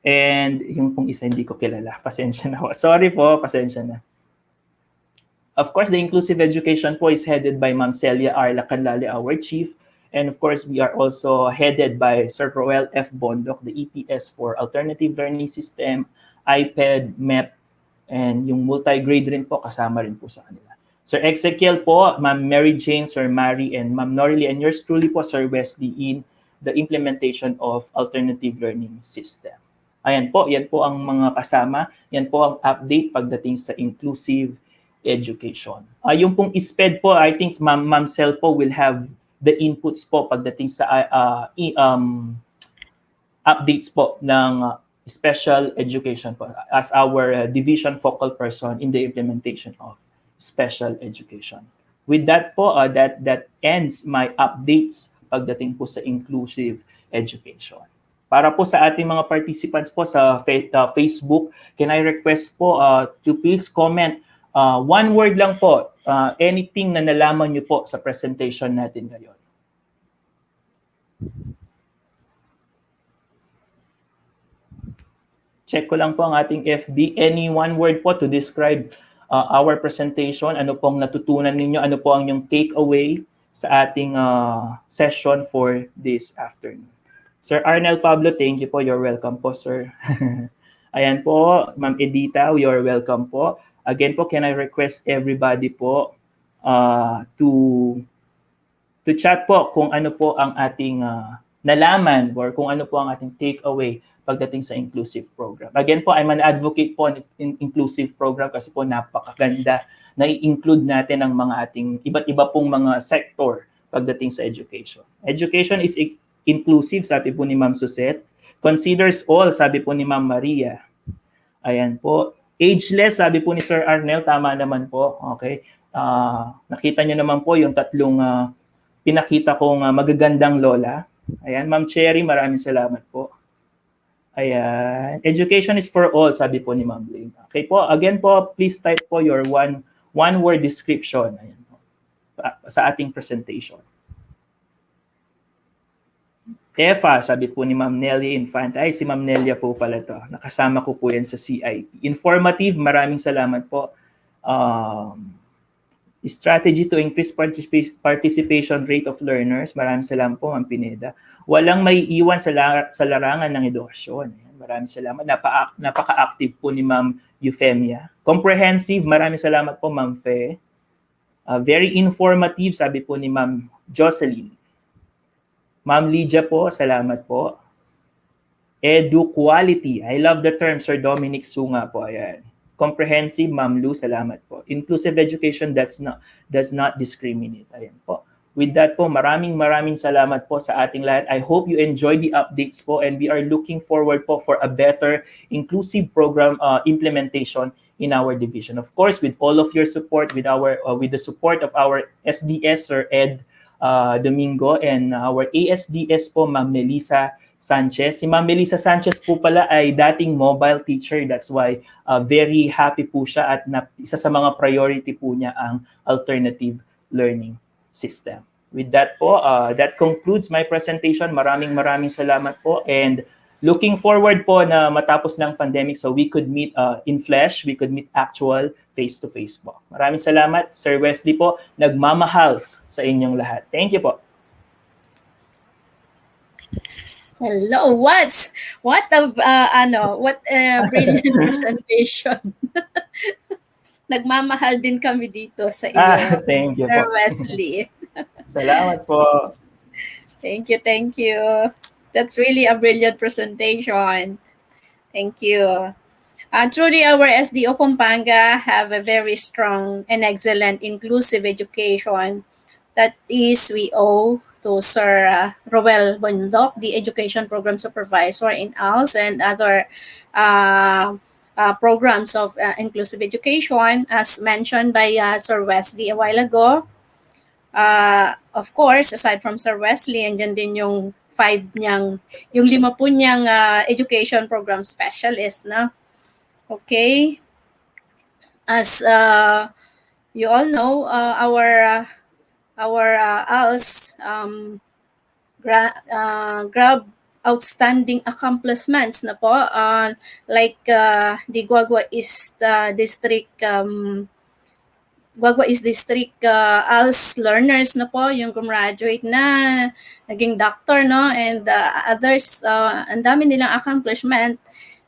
Speaker 6: And yung pong isa hindi ko kilala. Pasensya na po. Sorry po, pasensya na. Of course, the inclusive education po is headed by Ma'am Celia R. Lacanlale, our chief. And of course, we are also headed by Sir Roel F. Bondok, the EPS for Alternative Learning System, IPED, MEP, and yung multi-grade rin po, kasama rin po sa kanila. Sir Ezekiel po, Ma'am Mary Jane, Sir Mary, and Ma'am Norley, and yours truly po, Sir Wesley, in the implementation of Alternative Learning System. Ayan po, yan po ang mga kasama. Yan po ang update pagdating sa inclusive education. Yung pong ISPED po, I think Ma'am Cel po will have the inputs po pagdating sa updates po ng special education po as our division focal person in the implementation of special education. With that po, that ends my updates pagdating po sa inclusive education. Para po sa ating mga participants po sa Facebook, can I request po to please comment one word lang po, anything na nalaman niyo po sa presentation natin ngayon. Check ko lang po ang ating FB. Any one word po to describe our presentation. Ano pong natutunan ninyo? Ano po ang yung takeaway sa ating session for this afternoon? Sir Arnel Pablo, thank you po. You're welcome po, sir. Ayan po, Ma'am Edita, you're welcome po. Again po, can I request everybody po to chat po kung ano po ang ating nalaman or kung ano po ang ating takeaway pagdating sa inclusive program. Again po, I'm an advocate po in inclusive program kasi po napakaganda na i-include natin ang mga ating iba't iba pong mga sector pagdating sa education. Education is inclusive, sabi po ni Ma'am Suzette. Considers all, sabi po ni Ma'am Maria. Ayan po. Ageless, sabi po ni Sir Arnel, tama naman po. Okay. Nakita niyo naman po yung tatlong pinakita kong magagandang lola. Ayan, Ma'am Cherry, maraming salamat po. Ayan. Education is for all, sabi po ni Ma'am Blaine. Okay po, again po, please type po your one-word description. Ayan po, sa ating presentation. EFA, sabi po ni Ma'am Nelly Infante. Ay, si Ma'am Nelia po pala to. Nakasama ko po yan sa CIP. Informative, maraming salamat po. Strategy to increase participation rate of learners. Maraming salamat po, Ma'am Pineda. Walang may iwan sa larangan ng edukasyon. Maraming salamat. Napaka-active po ni Ma'am Euphemia. Comprehensive, maraming salamat po, Ma'am Fe. Very informative, sabi po ni Ma'am Jocelyn. Ma'am Lydia po, salamat po. Edu quality. I love the term, Sir Dominic Sunga po. Ayan. Comprehensive, Ma'am Lu, salamat po. Inclusive education does not discriminate. Ayan po. With that po, maraming salamat po sa ating lahat. I hope you enjoy the updates po and we are looking forward po for a better inclusive program implementation in our division. Of course, with all of your support, with the support of our SDS, Sir Ed Domingo, and our ASDS po, Ma'am Melissa Sanchez. Si Ma'am Melissa Sanchez po pala ay dating mobile teacher. That's why very happy po siya at isa sa mga priority po niya ang alternative learning system. With that po, that concludes my presentation. Maraming salamat po and looking forward po na matapos ng pandemic so we could meet in flesh, we could meet actual face-to-face po. Maraming salamat. Sir Wesley po, nagmamahals sa inyong lahat. Thank you po.
Speaker 1: Hello, what a brilliant presentation. Nagmamahal din kami dito sa iyo,
Speaker 6: thank you
Speaker 1: Sir
Speaker 6: po.
Speaker 1: Wesley.
Speaker 6: Salamat po.
Speaker 1: Thank you. That's really a brilliant presentation. Thank you. Truly, our SDO Pampanga have a very strong and excellent inclusive education. That is, we owe to Sir Roel Bondok, the Education Program Supervisor in ALS and other programs of inclusive education, as mentioned by Sir Wesley a while ago. Of course, aside from Sir Wesley, andyan din yung lima po niyang education program specialist, no? Okay. As you all know, our ALS grab outstanding accomplishments na po, like the Guagua East District ALS learners na po, yung gumraduate na, naging doctor, no, and others, ang dami nilang accomplishment.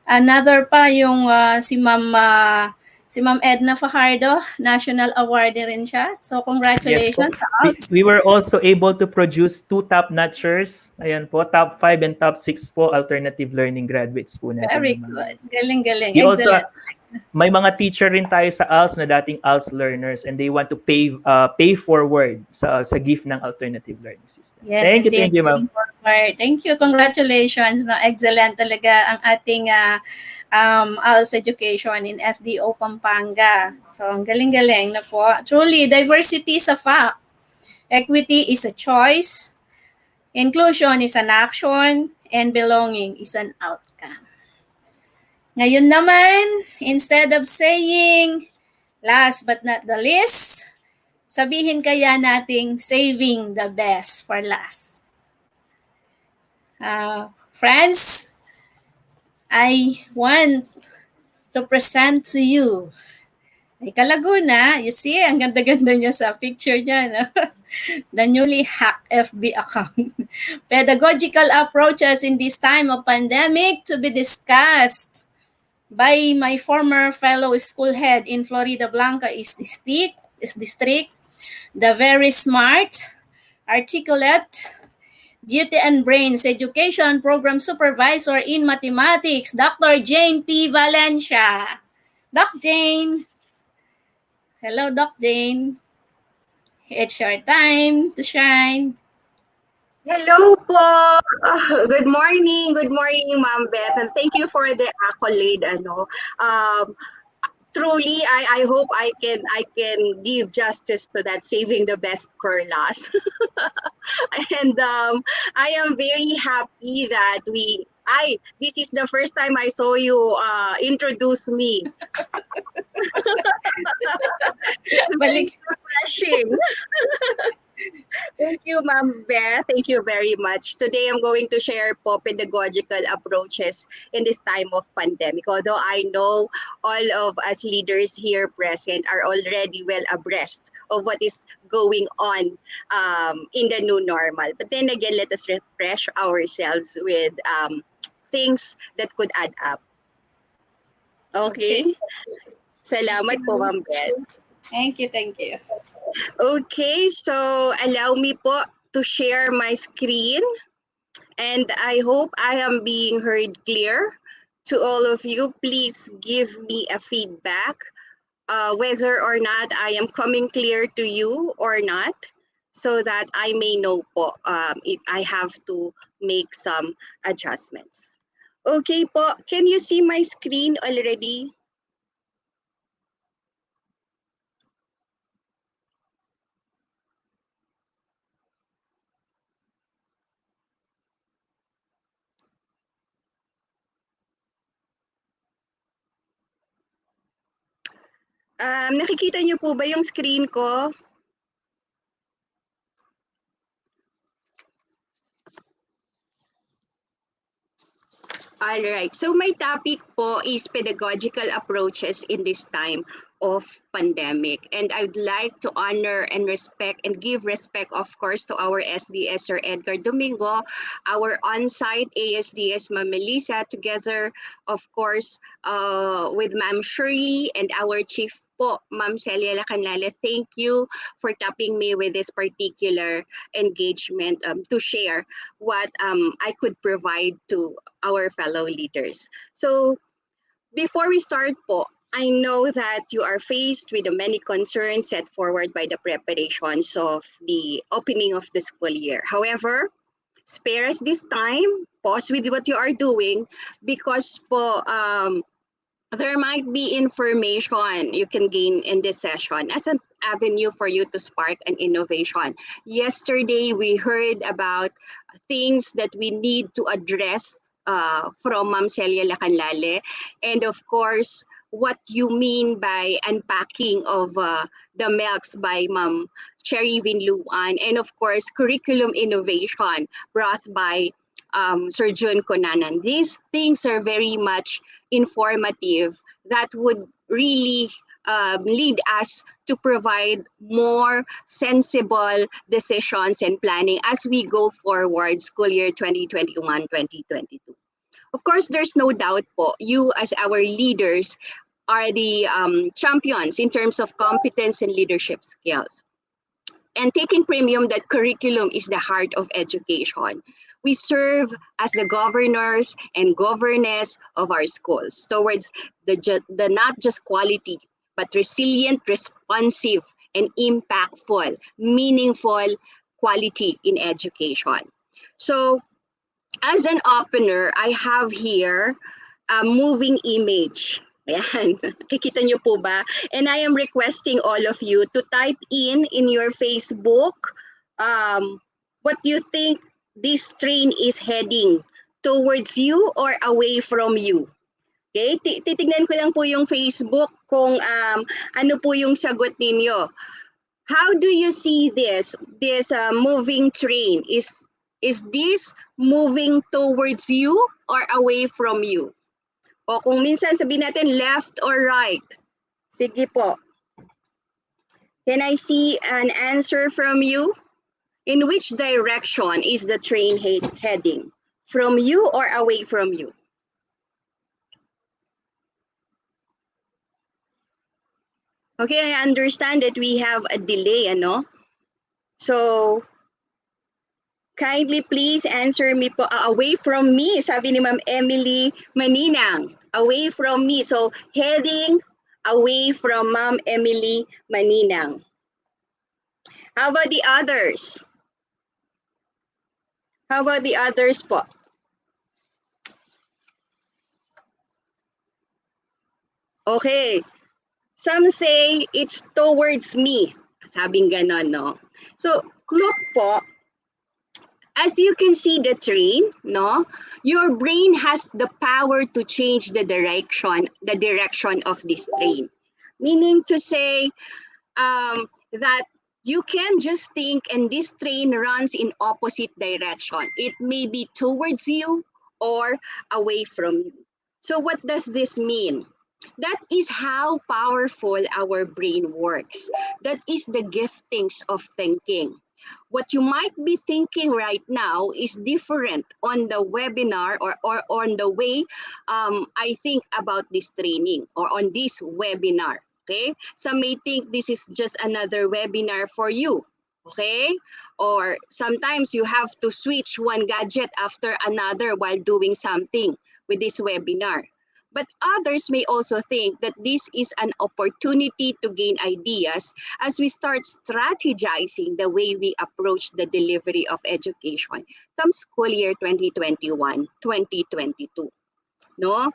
Speaker 1: Another pa yung si Ma'am Edna Fajardo, national awardee rin siya. So congratulations.
Speaker 6: Yes, we were also able to produce 2 top-notchers. Ayan po, top 5 and top 6 po alternative learning graduates po natin.
Speaker 1: Very good. Galing.
Speaker 6: We
Speaker 1: Excellent.
Speaker 6: also, may mga teacher rin tayo sa ALS na dating ALS learners and they want to pay forward sa gift ng alternative learning system.
Speaker 1: Yes,
Speaker 6: thank you, ma'am.
Speaker 1: Thank you. Congratulations. No, excellent talaga ang ating ALS education in SDO Pampanga. So, ang galing-galing na po. Truly, diversity is a fact. Equity is a choice. Inclusion is an action. and belonging is an outcome. Ngayon naman, instead of saying, last but not the least, sabihin kaya nating saving the best for last. Friends, I want to present to you ay Kalaguna. You see, ang ganda-ganda niya sa picture niya. No? The newly hacked FB account. Pedagogical approaches in this time of pandemic to be discussed by my former fellow school head in Florida Blanca is district, the very smart, articulate, Beauty and Brains Education Program Supervisor in Mathematics, Dr. Jane P. Valencia. Doc Jane. Hello, Doc Jane. It's your time to shine.
Speaker 7: Hello po. Good morning. Good morning, Ma'am Beth. And thank you for the accolade. Truly, I hope I can give justice to that, saving the best for last. And I am very happy that this is the first time I saw you introduce me.
Speaker 1: Balik.
Speaker 7: Refreshing. Thank you, Ma'am Beth. Thank you very much. Today, I'm going to share po pedagogical approaches in this time of pandemic. Although I know all of us leaders here present are already well abreast of what is going on in the new normal. But then again, let us refresh ourselves with things that could add up. Okay? Salamat po, Ma'am Beth.
Speaker 1: Thank you, thank you.
Speaker 7: Okay, so allow me po to share my screen, and I hope I am being heard clear. To all of you, please give me a feedback whether or not I am coming clear to you or not, so that I may know po if I have to make some adjustments. Okay po, can you see my screen already? Nakikita niyo po ba yung screen ko? All right. So my topic po is pedagogical approaches in this time of pandemic. And I'd like to honor and respect and give respect, of course, to our SDS, Sir Edgar Domingo, our on-site ASDS, Ma'am Melissa, together, of course, with Ma'am Shirley and our chief po, Ma'am Celia Lacanlale. Thank you for tapping me with this particular engagement to share what I could provide to our fellow leaders. So before we start po, I know that you are faced with the many concerns set forward by the preparations of the opening of the school year. However, spare us this time, pause with what you are doing, because po, there might be information you can gain in this session as an avenue for you to spark an innovation. Yesterday, we heard about things that we need to address from Ma'am Celia Lacanlale, and of course, what you mean by unpacking of the milks by Ma'am Cherry Vinluan, and of course, curriculum innovation brought by Sir Jun Conanan. These things are very much informative that would really lead us to provide more sensible decisions and planning as we go forward school year 2021-2022. Of course, there's no doubt po, you as our leaders are the champions in terms of competence and leadership skills. And taking premium that curriculum is the heart of education. We serve as the governors and governess of our schools towards the not just quality, but resilient, responsive, and impactful, meaningful quality in education. So as an opener, I have here a moving image. Ayan, kikita niyo po ba? And I am requesting all of you to type in your Facebook what you think this train is heading towards you or away from you? Okay, titignan ko lang po yung Facebook kung ano po yung sagot ninyo. How do you see this moving train? Is this moving towards you or away from you? O kung minsan sabihin natin left or right. Sige po. Can I see an answer from you? In which direction is the train heading? From you or away from you? Okay, I understand that we have a delay, ano? So, kindly please answer me po, away from me, sabi ni Ma'am Emily Maninang. Away from me. So, heading away from Ma'am Emily Maninang. How about the others? How about the others po? Okay. Some say it's towards me. Sabing ganon, no? So, look po, as you can see the train, no? Your brain has the power to change the direction of this train. Meaning to say that you can just think and this train runs in opposite direction. It may be towards you or away from you. So what does this mean? That is how powerful our brain works. That is the giftings of thinking. What you might be thinking right now is different on the webinar or on the way I think about this training or on this webinar. Okay, some may think this is just another webinar for you. Okay, or sometimes you have to switch one gadget after another while doing something with this webinar. But others may also think that this is an opportunity to gain ideas as we start strategizing the way we approach the delivery of education come school year 2021-2022. No?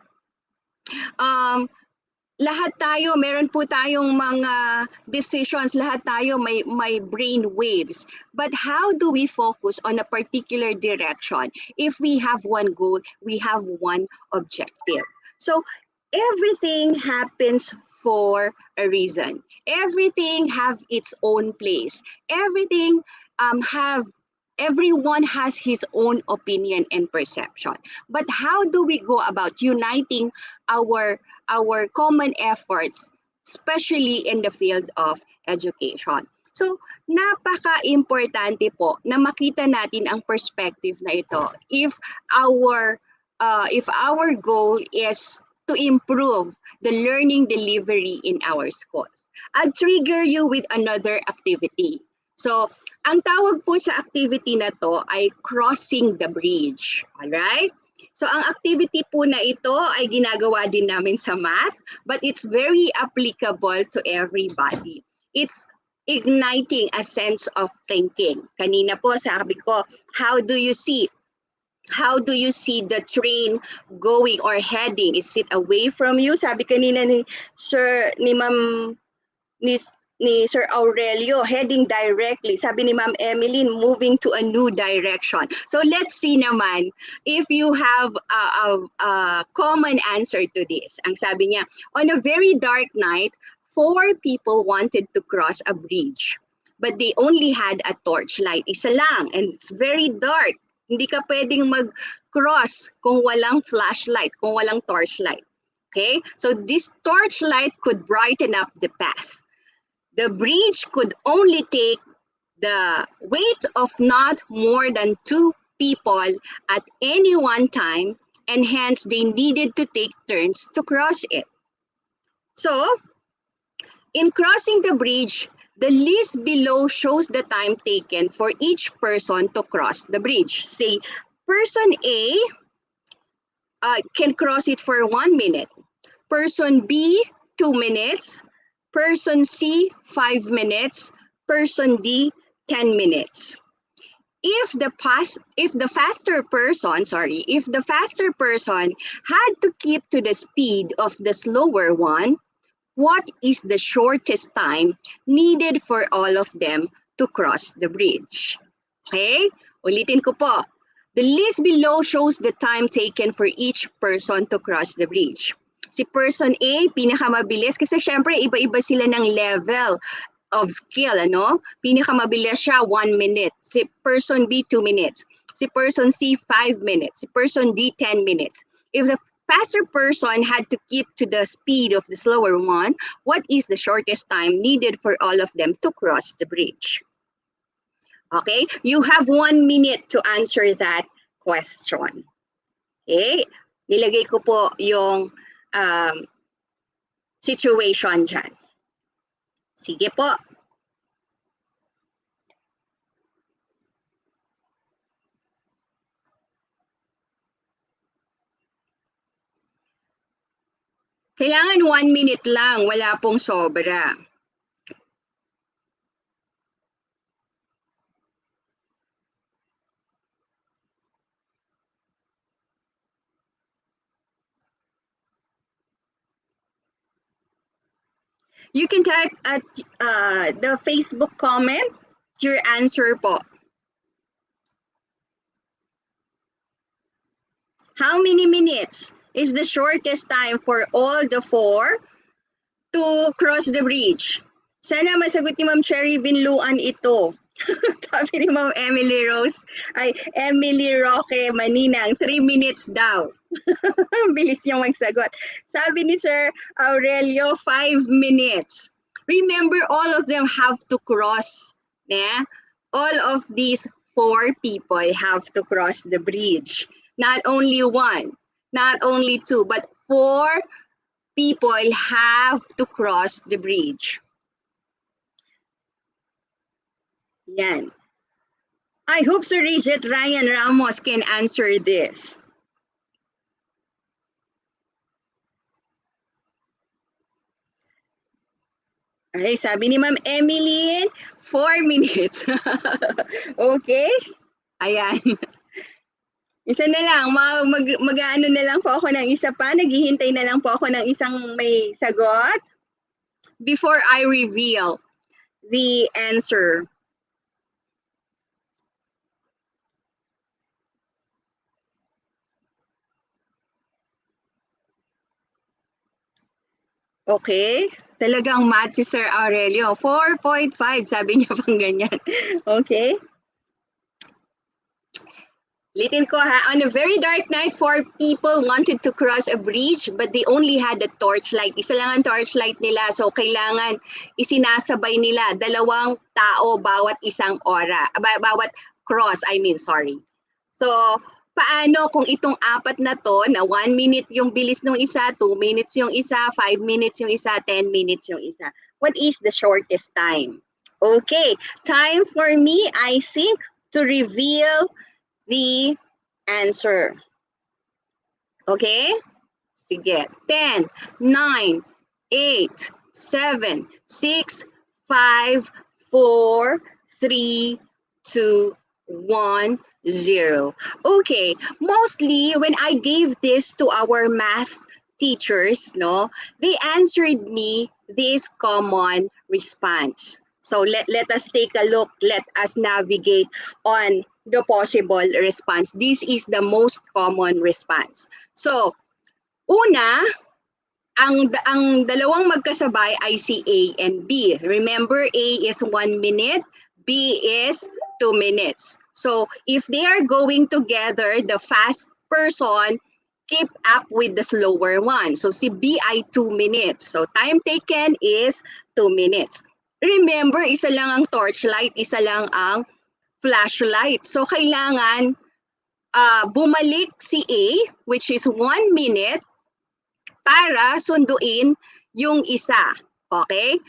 Speaker 7: Lahat tayo, meron po tayong mga decisions, lahat tayo may brain waves. But how do we focus on a particular direction? If we have one goal, we have one objective. So everything happens for a reason. Everything have its own place. Everyone has his own opinion and perception. But how do we go about uniting our common efforts, especially in the field of education? So, napaka-importante po na makita natin ang perspective na ito. If our goal is to improve the learning delivery in our schools. I'll trigger you with another activity. So, ang tawag po sa activity na to ay crossing the bridge. Alright? So, ang activity po na ito ay ginagawa din namin sa math, but it's very applicable to everybody. It's igniting a sense of thinking. Kanina po sabi ko, how do you see the train going or heading? Is it away from you? Sabi kanina ni Sir Aurelio, heading directly. Sabi ni Ma'am Emily, moving to a new direction. So let's see naman if you have a common answer to this. Ang sabi niya, on a very dark night, 4 people wanted to cross a bridge, but they only had a torchlight. Isa lang, and it's very dark. Hindi ka pwedeng mag-cross kung walang flashlight, kung walang torchlight. Okay? So this torchlight could brighten up the path. The bridge could only take the weight of not more than 2 people at any one time, and hence they needed to take turns to cross it. So, in crossing the bridge, the list below shows the time taken for each person to cross the bridge. Say, person A can cross it for 1 minute. Person B, 2 minutes. Person C, 5 minutes. Person D, 10 minutes. If the faster person had to keep to the speed of the slower one, what is the shortest time needed for all of them to cross the bridge? Okay? Ulitin ko po. The list below shows the time taken for each person to cross the bridge. Si person A, pinakamabilis kasi syempre iba-iba sila ng level of skill, ano? Pinakamabilis siya 1 minute. Si person B 2 minutes. Si person C 5 minutes. Si person D 10 minutes. If the faster person had to keep to the speed of the slower one, what is the shortest time needed for all of them to cross the bridge? Okay, you have 1 minute to answer that question. Okay, nilagay ko po yung situation dyan. Sige po. Kailangan 1 minute lang, wala pong sobra. You can type at the Facebook comment your answer po. How many minutes is the shortest time for all the 4 to cross the bridge? Sana masagot ni Ma'am Cherry Binluan ito. Sabi ni Ma'am Emily Roque Maninang, 3 minutes daw. Bilis niyang magsagot. Sabi ni Sir Aurelio, 5 minutes. Remember, all of them have to cross. Yeah? All of these 4 people have to cross the bridge. Not only 1, not only 2, but 4 people have to cross the bridge. Yan. I hope Sir Regit Ryan Ramos can answer this. Okay, sabi ni Ma'am Emily, 4 minutes. Okay? Ayan. Isa na lang, mag-ano na lang po ako ng isa pa, naghihintay na lang po ako ng isang may sagot before I reveal the answer. Okay, talagang math si Sir Aurelio, 4.5, sabi niya pang ganyan. Okay. Litin ko ha, on a very dark night, 4 people wanted to cross a bridge but they only had a torchlight. Isa lang ang torchlight nila, so kailangan isinasabay nila 2 tao bawat isang bawat cross, sorry. So, paano kung itong 4 na to, na 1 minute yung bilis ng isa, 2 minutes yung isa, 5 minutes yung isa, 10 minutes yung isa. What is the shortest time? Okay, time for me, I think, to reveal the answer. Okay? Sige. 10, 9, 8, 7, 6, 5, 4, 3, 2, 1, 0. Okay. Mostly, when I gave this to our math teachers, no, they answered me this common response. So let us take a look. Let us navigate on the possible response. This is the most common response. So, una, ang dalawang magkasabay ay si A and B. Remember, A is 1 minute, B is 2 minutes. So, if they are going together, the fast person keep up with the slower one. So, si B ay 2 minutes. So, time taken is 2 minutes. Remember, isa lang ang torchlight, isa lang ang flashlight. So, kailangan bumalik si A, which is 1 minute, para sunduin yung isa. Okay?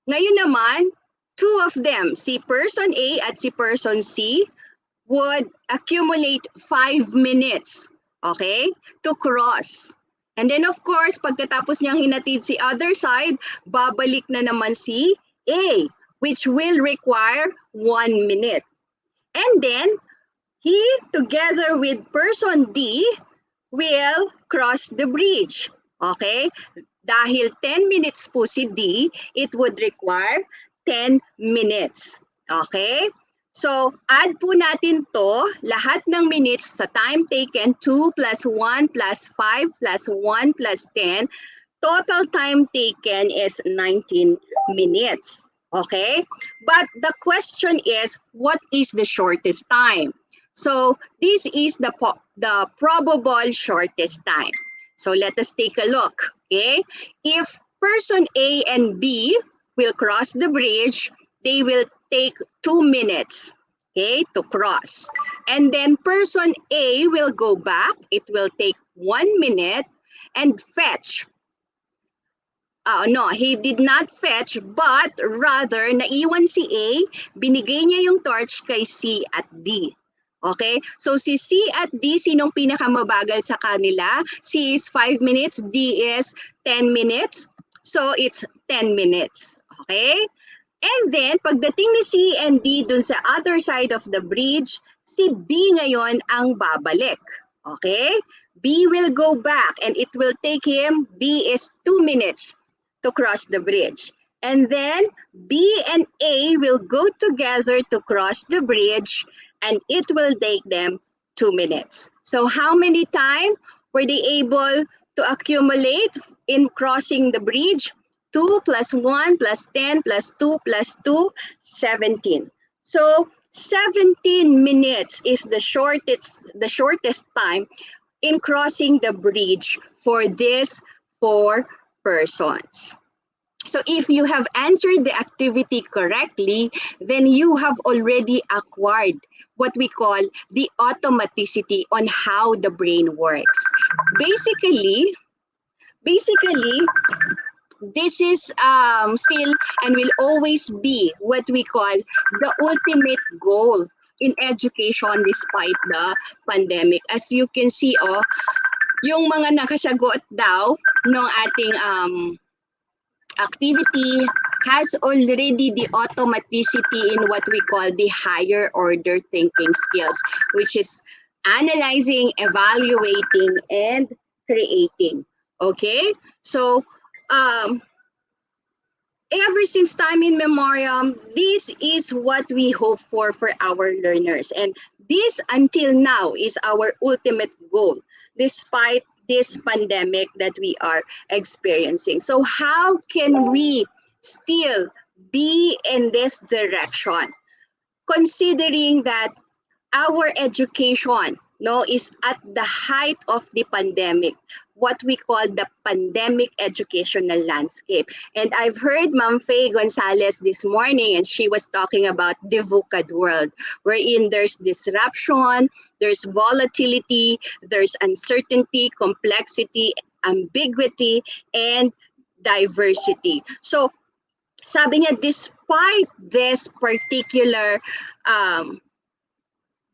Speaker 7: Ngayon naman, 2 of them, si person A at si person C, would accumulate 5 minutes, okay, to cross. And then, of course, pagkatapos niyang hinatid si other side, babalik na naman si A, which will require 1 minute. And then, he, together with person D, will cross the bridge. Okay? Dahil 10 minutes po si D, it would require 10 minutes. Okay? So, add po natin to, lahat ng minutes sa time taken, 2 plus 1 plus 5 plus 1 plus 10. Total time taken is 19 minutes. Okay? But the question is, what is the shortest time? So, this is the probable shortest time. So, let us take a look. Okay? If person A and B will cross the bridge, they will take 2 minutes, okay, to cross. And then person A will go back. It will take 1 minute and fetch. No, he did not fetch, but rather naiwan si A, binigay niya yung torch kay C at D. Okay? So si C at D, sinong pinakamabagal sa kanila? C is 5 minutes, D is 10 minutes. So it's 10 minutes. Okay? And then, pagdating ni C and D dun sa other side of the bridge, si B ngayon ang babalik. Okay? B will go back and it will take him, B is 2 minutes to cross the bridge. And then, B and A will go together to cross the bridge and it will take them 2 minutes. So how many times were they able to accumulate in crossing the bridge? 2 plus 1 plus 10 plus 2 plus 2, 17. So 17 minutes is the shortest time in crossing the bridge for these 4 persons. So if you have answered the activity correctly, then you have already acquired what we call the automaticity on how the brain works. Basically, this is still and will always be what we call the ultimate goal in education despite the pandemic. As you can see, yung mga nakasagot daw ng ating activity has already the automaticity in what we call the higher order thinking skills, which is analyzing, evaluating, and creating. Okay? So, ever since time in memoriam, this is what we hope for our learners. And this until now is our ultimate goal, despite this pandemic that we are experiencing. So how can we still be in this direction, considering that our education is at the height of the pandemic, what we call the pandemic educational landscape. And I've heard Ma'am Faye Gonzalez this morning, and she was talking about the VUCAD world, wherein there's disruption, there's volatility, there's uncertainty, complexity, ambiguity, and diversity. So sabi niya, despite this particular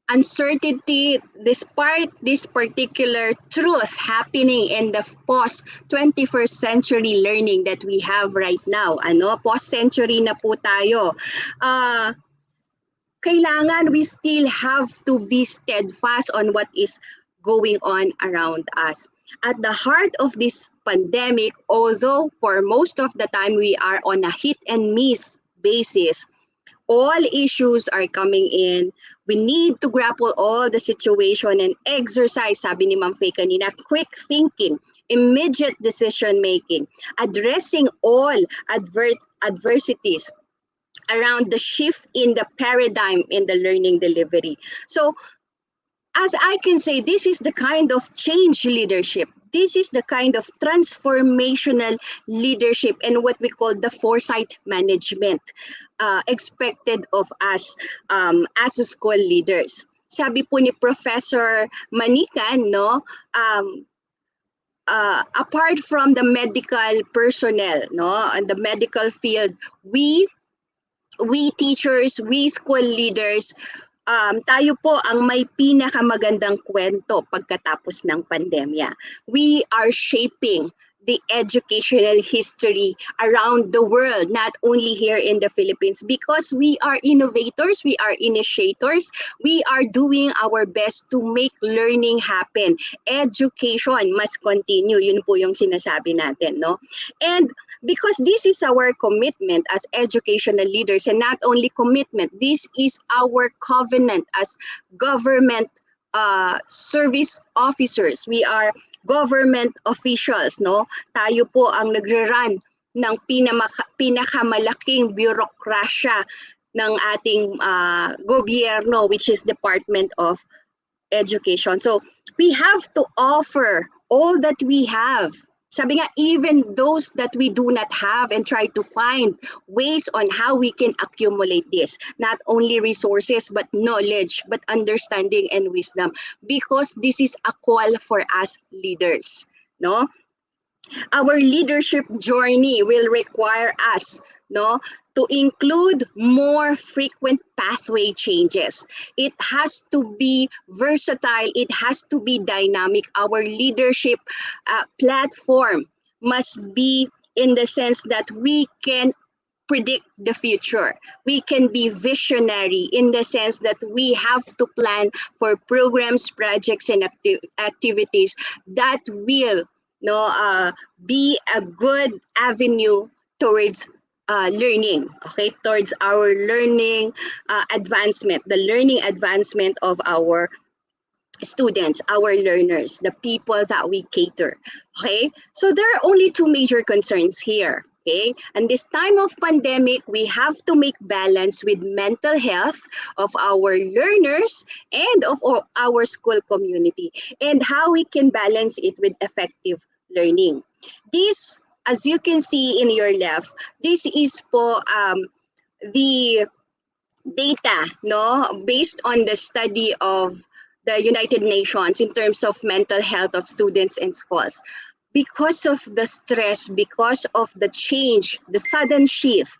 Speaker 7: uncertainty, despite this particular truth happening in the post-21st century learning that we have right now, post-century na po tayo, kailangan we still have to be steadfast on what is going on around us. At the heart of this pandemic, although for most of the time we are on a hit and miss basis, all issues are coming in. We need to grapple all the situation and exercise, sabi ni Ma'am Faye kanina, quick thinking, immediate decision making, addressing all adversities around the shift in the paradigm in the learning delivery. So, as I can say, this is the kind of change leadership. This is the kind of transformational leadership and what we call the foresight management expected of us as school leaders. Sabi po ni Professor Manikan, apart from the medical personnel, and the medical field, we teachers, we school leaders, tayo po ang may pinakamagandang kwento pagkatapos ng pandemya. We are shaping the educational history around the world, not only here in the Philippines, because we are innovators, we are initiators, we are doing our best to make learning happen. Education must continue. Yun po yung sinasabi natin, no? And because this is our commitment as educational leaders, and not only commitment, this is our covenant as government service officers. We are government officials, no? Tayo po ang nagre-run ng pinakamalaking bureaucracia ng ating gobyerno, which is Department of Education. So we have to offer all that we have. Sabi nga, even those that we do not have, and try to find ways on how we can accumulate this. Not only resources, but knowledge, but understanding and wisdom. Because this is a call for us leaders. No? Our leadership journey will require us, no, to include more frequent pathway changes. It has to be versatile. It has to be dynamic. Our leadership platform must be in the sense that we can predict the future. We can be visionary in the sense that we have to plan for programs, projects, and activities that will be a good avenue towards learning, okay, towards our learning advancement, the learning advancement of our students, our learners, the people that we cater. Okay, so there are only two major concerns here. Okay, and this time of pandemic, we have to make balance with mental health of our learners and of our school community, and how we can balance it with effective learning. This, as you can see in your left, this is po the data, no, based on the study of the United Nations in terms of mental health of students and schools. Because of the stress, because of the change, the sudden shift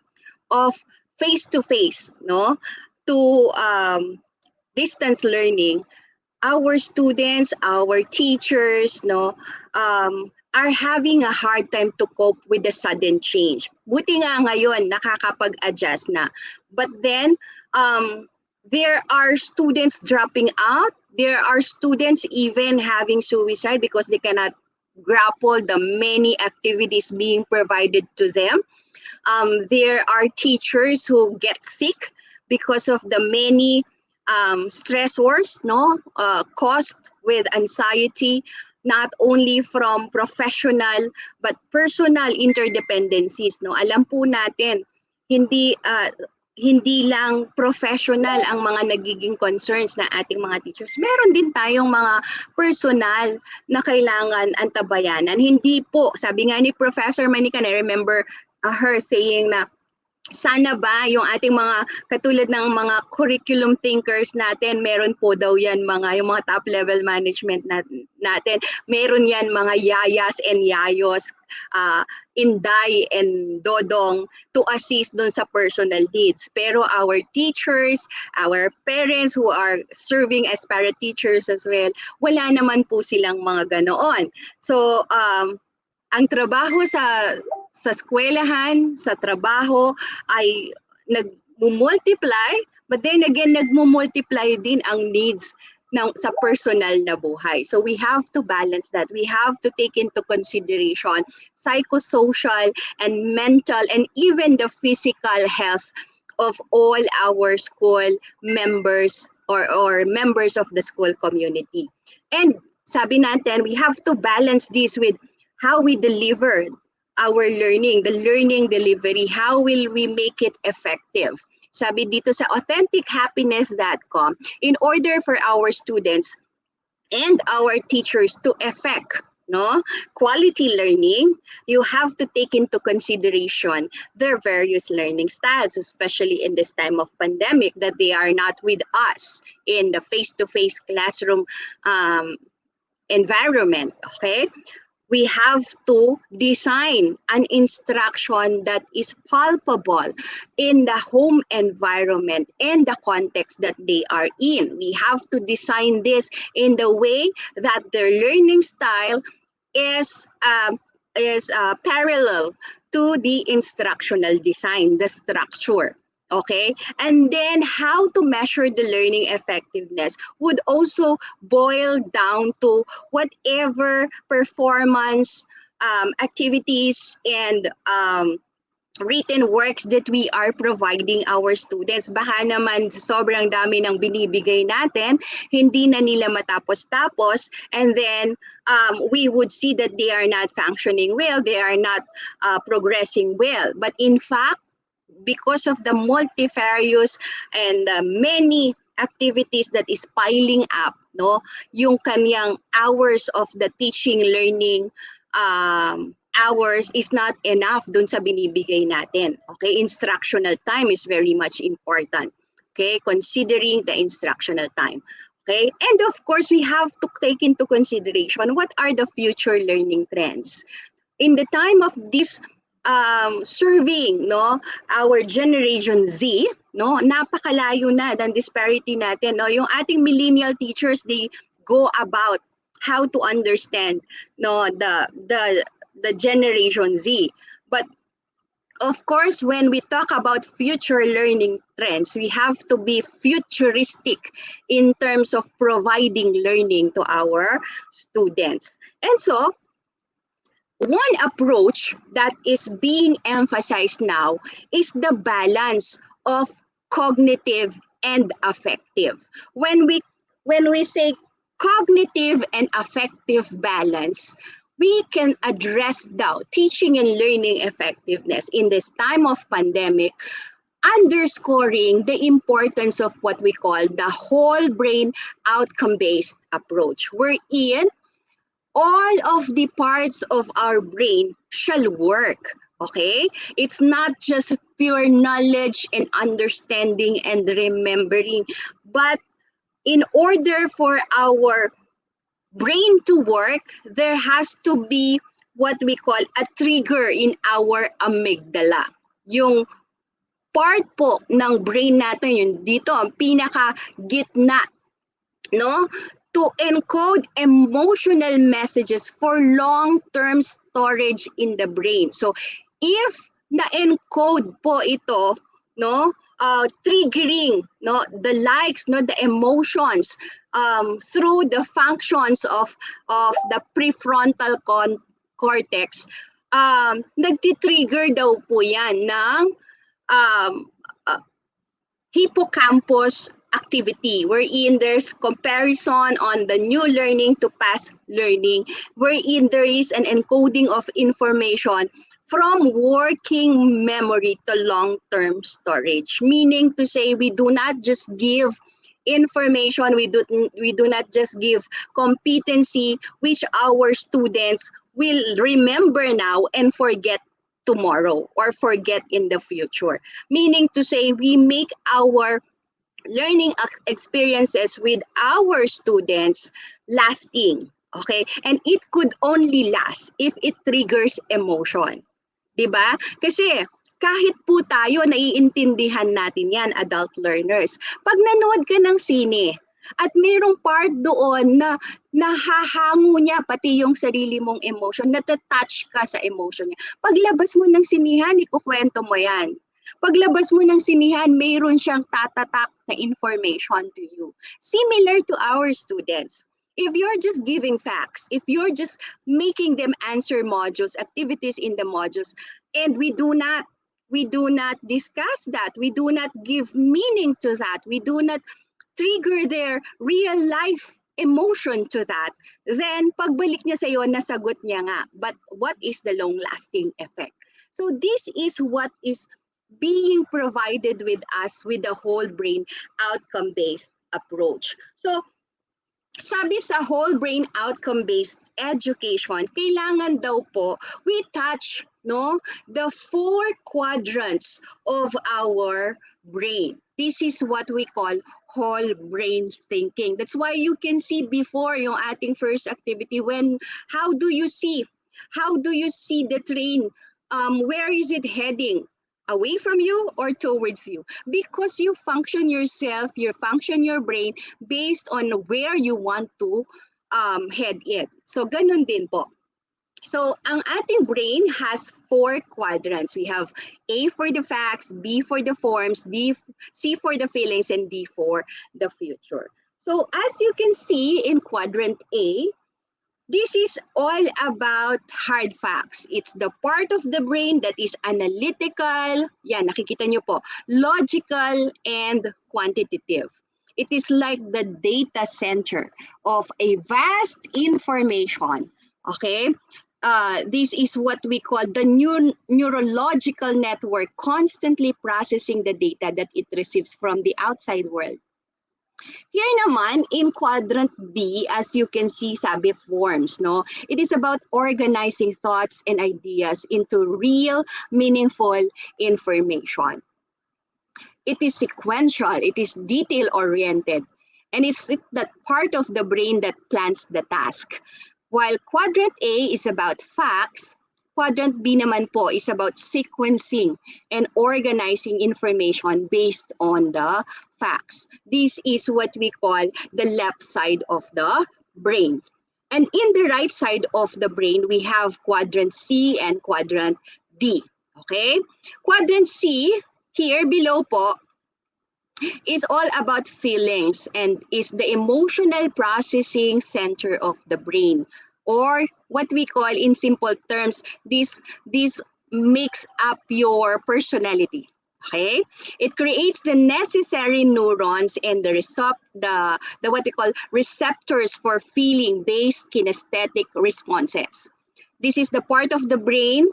Speaker 7: of face-to-face, no, to distance learning, our students, our teachers, no, are having a hard time to cope with the sudden change. Buti nga ngayon, nakakapag-adjust na. But then, there are students dropping out. There are students even having suicide because they cannot grapple the many activities being provided to them. There are teachers who get sick because of the many stressors, no, caused with anxiety, not only from professional but personal interdependencies. No, alam po natin, hindi lang professional ang mga nagiging concerns ng ating mga teachers. Meron din tayong mga personal na kailangan antabayanan. Hindi po, sabi nga ni Professor Manican, I remember her saying na sana ba yung ating mga katulad ng mga curriculum thinkers natin, meron po daw yan yung mga top level management natin, meron yan mga yayas and yayos, inday and dodong to assist dun sa personal needs. Pero our teachers, our parents who are serving as para teachers as well, wala naman po silang mga ganoon. So ang trabaho sa eskwelahan, sa trabaho ay nagmumultiply, but then again, nagmumultiply din ang needs sa personal na buhay. So we have to balance that. We have to take into consideration psychosocial and mental and even the physical health of all our school members or members of the school community. And sabi natin, we have to balance this with how we deliver our learning, the learning delivery, how will we make it effective? Sabi dito sa AuthenticHappiness.com, in order for our students and our teachers to effect quality learning, you have to take into consideration their various learning styles, especially in this time of pandemic, that they are not with us in the face-to-face classroom environment, okay? We have to design an instruction that is palpable in the home environment and the context that they are in. We have to design this in the way that their learning style is parallel to the instructional design, the structure. Okay, and then how to measure the learning effectiveness would also boil down to whatever performance activities and written works that we are providing our students. Baka naman sobrang dami ng binibigay natin, hindi na nila matapos-tapos, and then we would see that they are not functioning well, they are not progressing well. But in fact, because of the multifarious and many activities that is piling up, no, yung kanyang hours of the teaching learning hours is not enough dun sa binibigay natin. Okay, instructional time is very much important. Okay, considering the instructional time. Okay, and of course, we have to take into consideration what are the future learning trends. In the time of this serving, no, our generation Z, no, napakalayo na ng disparity natin, no. Yung ating millennial teachers, they go about how to understand, no, the generation Z. But of course, when we talk about future learning trends, we have to be futuristic in terms of providing learning to our students. And so, one approach that is being emphasized now is the balance of cognitive and affective. When we say cognitive and affective balance, we can address now teaching and learning effectiveness in this time of pandemic, underscoring the importance of what we call the whole brain outcome-based approach, wherein all of the parts of our brain shall work. Okay? It's not just pure knowledge and understanding and remembering, but in order for our brain to work, there has to be what we call a trigger in our amygdala. Yung part po ng brain natin, yun dito, ang pinaka-gitna, no? To encode emotional messages for long-term storage in the brain. So, if na-encode po ito, no, triggering, no, the likes, no, the emotions through the functions of the prefrontal cortex, nagtitrigger daw po yan ng hippocampus activity, wherein there's comparison on the new learning to past learning, wherein there is an encoding of information from working memory to long-term storage. Meaning to say, we do not just give information, we do not just give competency which our students will remember now and forget tomorrow or forget in the future. Meaning to say, we make our learning experiences with our students lasting. Okay? And it could only last if it triggers emotion. Diba? Kasi kahit po tayo, naiintindihan natin yan, adult learners. Pag nanood ka ng sine, at mayroong part doon na nahahango niya pati yung sarili mong emotion, natatouch ka sa emotion niya. Paglabas mo ng sinihan, ikukwento mo yan. Paglabas mo ng sinihan, mayroon siyang tatatak na information to you. Similar to our students. If you're just giving facts, if you're just making them answer modules, activities in the modules, and we do not discuss that, we do not give meaning to that, we do not trigger their real life emotion to that, then pagbalik niya sa'yo, nasagot niya nga. But what is the long-lasting effect? So this is what is being provided with us with the whole brain outcome-based approach. So sabi sa whole brain outcome-based education, kailangan daw po we touch, no, the 4 quadrants of our brain. This is what we call whole brain thinking. That's why you can see before yung ating first activity, how do you see the train? Where is it heading? Away from you or towards you? Because you function yourself, you function your brain based on where you want to head it. So ganun din po. So, ang ating brain has 4 quadrants. We have A for the facts, B for the forms, C for the feelings, and D for the future. So, as you can see in quadrant A, this is all about hard facts. It's the part of the brain that is analytical, yan, nakikita nyo po, logical, and quantitative. It is like the data center of a vast information, okay? This is what we call the neurological network constantly processing the data that it receives from the outside world. Here naman, in quadrant B, as you can see, sabi forms, no? It is about organizing thoughts and ideas into real, meaningful information. It is sequential, it is detail-oriented, and it's that part of the brain that plans the task. While quadrant A is about facts, quadrant B naman po is about sequencing and organizing information based on the facts. This is what we call the left side of the brain. And in the right side of the brain, we have quadrant C and quadrant D. Okay? Quadrant C, here below po, is all about feelings and is the emotional processing center of the brain, or what we call in simple terms, this makes up your personality. Okay, it creates the necessary neurons and the what we call receptors for feeling based kinesthetic responses. This is the part of the brain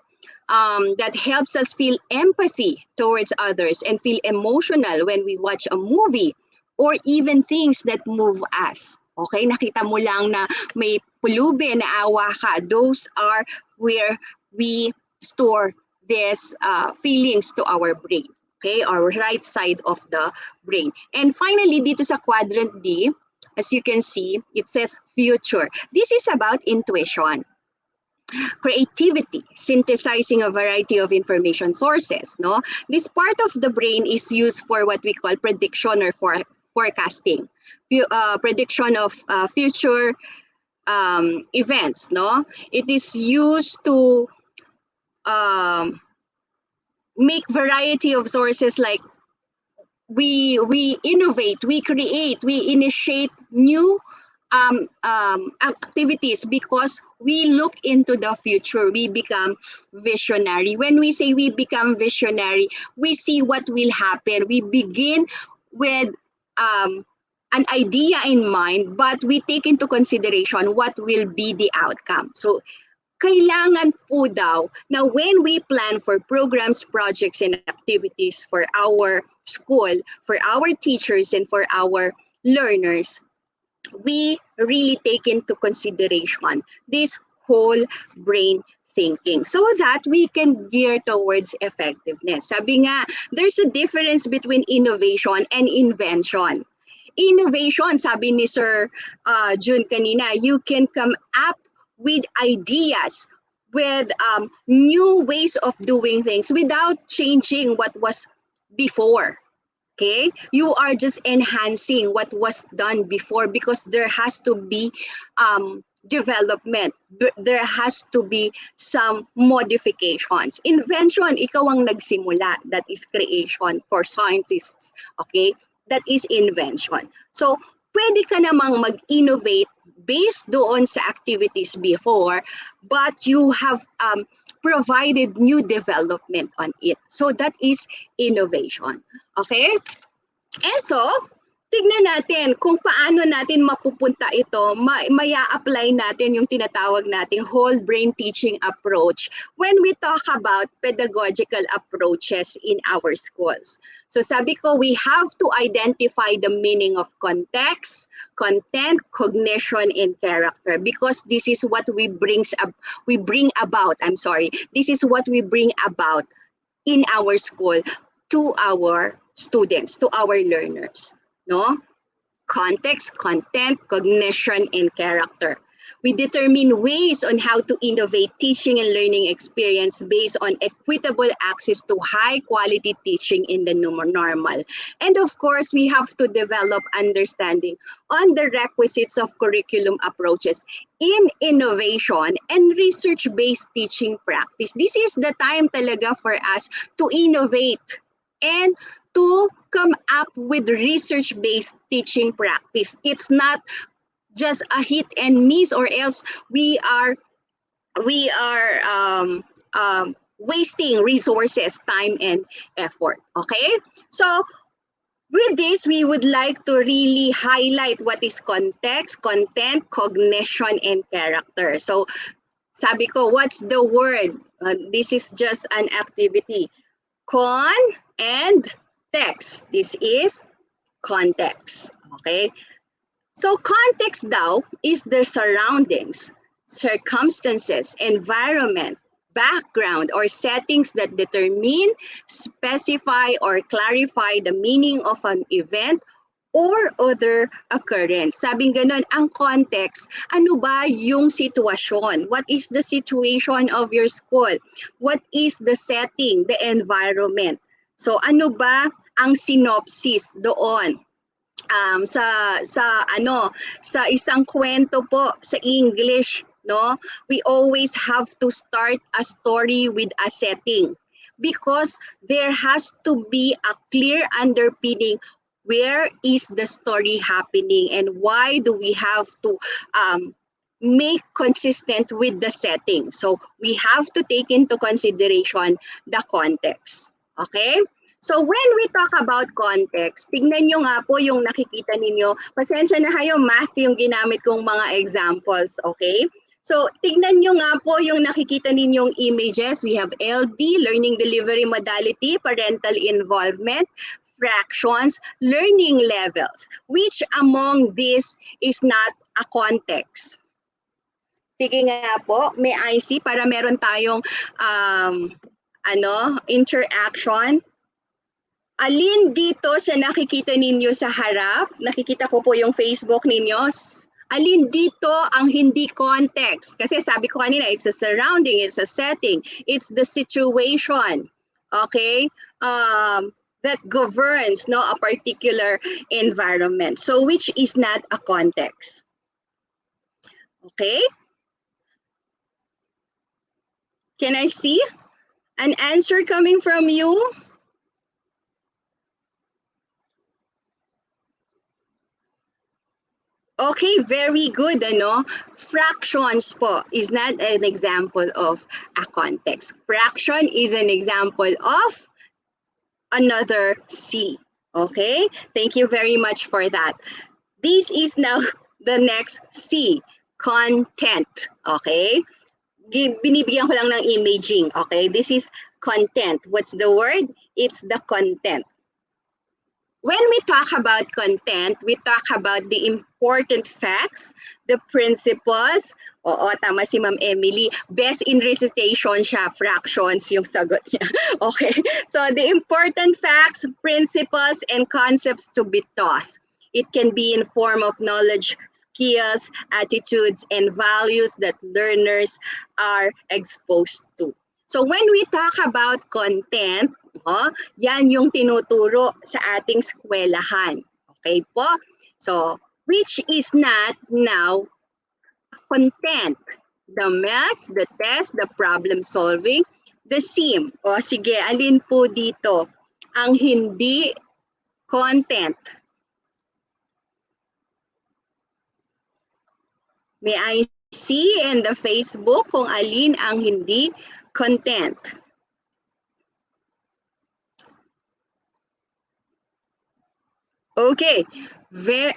Speaker 7: that helps us feel empathy towards others and feel emotional when we watch a movie or even things that move us. Okay, nakita mo lang na may pulubi na awa ka. Those are where we store these feelings to our brain. Okay, our right side of the brain. And finally, dito sa quadrant D, as you can see, it says future. This is about intuition, creativity, synthesizing a variety of information sources. No, this part of the brain is used for what we call prediction or for forecasting, prediction of future events. No, it is used to make variety of sources, like we innovate, we create, we initiate new activities because we look into the future. We become visionary. When we say we become visionary, we see what will happen. We begin with an idea in mind, but we take into consideration what will be the outcome. So kailangan po daw na when we plan for programs, projects, and activities for our school, for our teachers, and for our learners, we really take into consideration this whole brain thinking so that we can gear towards effectiveness. Sabi nga, there's a difference between innovation and invention. Innovation, sabi ni Sir June kanina, you can come up with ideas, with new ways of doing things without changing what was before. Okay, you are just enhancing what was done before because there has to be development. There has to be some modifications. Invention, ikaw ang nagsimula. That is creation for scientists. Okay, that is invention. So, pwede ka namang mag-innovate based doon sa activities before, but you have provided new development on it. So that is innovation. Okay? And so, tignan natin kung paano natin mapupunta ito, maya-apply natin yung tinatawag nating whole brain teaching approach when we talk about pedagogical approaches in our schools. So sabi ko, we have to identify the meaning of context, content, cognition, and character, because this is what we bring about in our school to our students, to our learners. No? Context, content, cognition, and character. We determine ways on how to innovate teaching and learning experience based on equitable access to high quality teaching in the normal. And of course, we have to develop understanding on the requisites of curriculum approaches in innovation and research-based teaching practice. This is the time talaga for us to innovate and to come up with research-based teaching practice. It's not just a hit and miss, or else we are wasting resources, time, and effort. Okay, so with this, we would like to really highlight what is context, content, cognition, and character. So sabi ko, what's the word? This is just an activity. Con and text. This is context. Okay? So context daw is the surroundings, circumstances, environment, background, or settings that determine, specify, or clarify the meaning of an event or other occurrence. Sabing ganun, ang context, ano ba yung sitwasyon? What is the situation of your school? What is the setting, the environment? So ano ba ang synopsis doon? Sa isang kwento po sa English, no, we always have to start a story with a setting, because there has to be a clear underpinning. Where is the story happening, and why do we have to make consistent with the setting? So we have to take into consideration the context. Okay? So when we talk about context, tignan nyo nga po yung nakikita ninyo. Pasensya na kayo, math yung ginamit kong mga examples, okay? So tignan nyo nga po yung nakikita ninyong images. We have LD, Learning Delivery Modality, Parental Involvement, fractions, learning levels. Which among these is not a context? Sige nga po, may IC para meron tayong interaction. Alin dito sa nakikita ninyo sa harap, nakikita ko po yung Facebook ninyo, alin dito ang hindi context? Kasi sabi ko kanina, it's a surrounding, it's a setting, it's the situation, okay, that governs a particular environment. So which is not a context? Okay? Can I see an answer coming from you? Okay, very good, Fractions po is not an example of a context. Fraction is an example of another C. Okay, thank you very much for that. This is now the next C, content. Okay, binibigyan ko lang ng imaging. Okay, this is content. What's the word? It's the content. When we talk about content, we talk about the important facts, the principles. Oo, tama si Ma'am Emily. Best in recitation siya, fractions yung sagot niya. Okay, so the important facts, principles, and concepts to be taught. It can be in form of knowledge, skills, attitudes, and values that learners are exposed to. So when we talk about content, yan yung tinuturo sa ating eskwelahan. Okay po? So, which is not now content. The maths, the test, the problem solving, the sim. O sige, alin po dito ang hindi content? May I see in the Facebook kung alin ang hindi content? Okay, very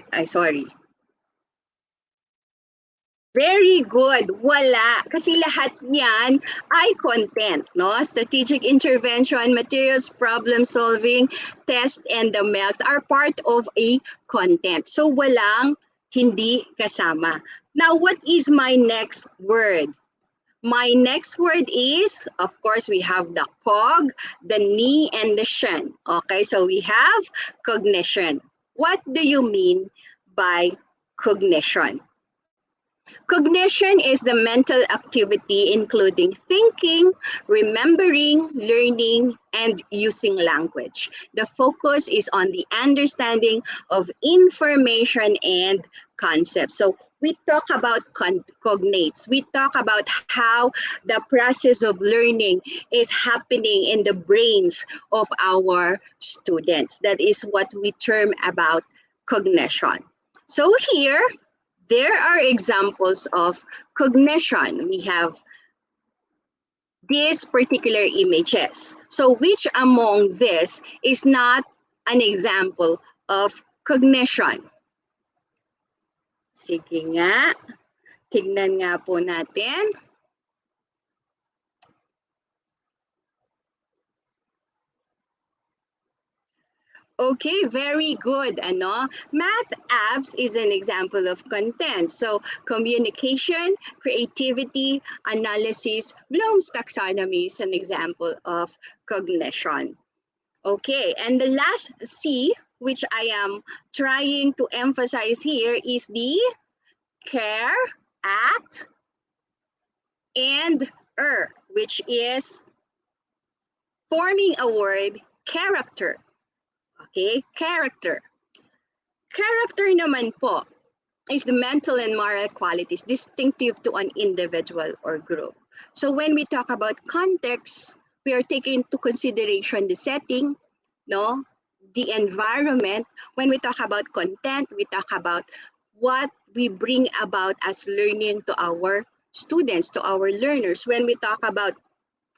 Speaker 7: good. Wala. Kasi lahat niyan ay content, no? Strategic intervention, materials, problem solving, test, and the MELCs are part of a content. So walang hindi kasama. Now, what is my next word? My next word is, of course, we have the cog, the ni, and the shen. Okay, so we have cognition. What do you mean by cognition? Cognition is the mental activity including thinking, remembering, learning, and using language. The focus is on the understanding of information and concepts. So we talk about cognates. We talk about how the process of learning is happening in the brains of our students. That is what we term about cognition. So here, there are examples of cognition. We have these particular images. So which among this is not an example of cognition? Sige nga, tignan nga po natin. Okay, very good. Ano? Math apps is an example of content. So communication, creativity, analysis, Bloom's taxonomy is an example of cognition. Okay, and the last C, which I am trying to emphasize here, is the care, act, and which is forming a word, character. Okay, character. Character naman po is the mental and moral qualities distinctive to an individual or group. So when we talk about context, we are taking into consideration the setting, no, the environment. When we talk about content, we talk about what we bring about as learning to our students, to our learners. When we talk about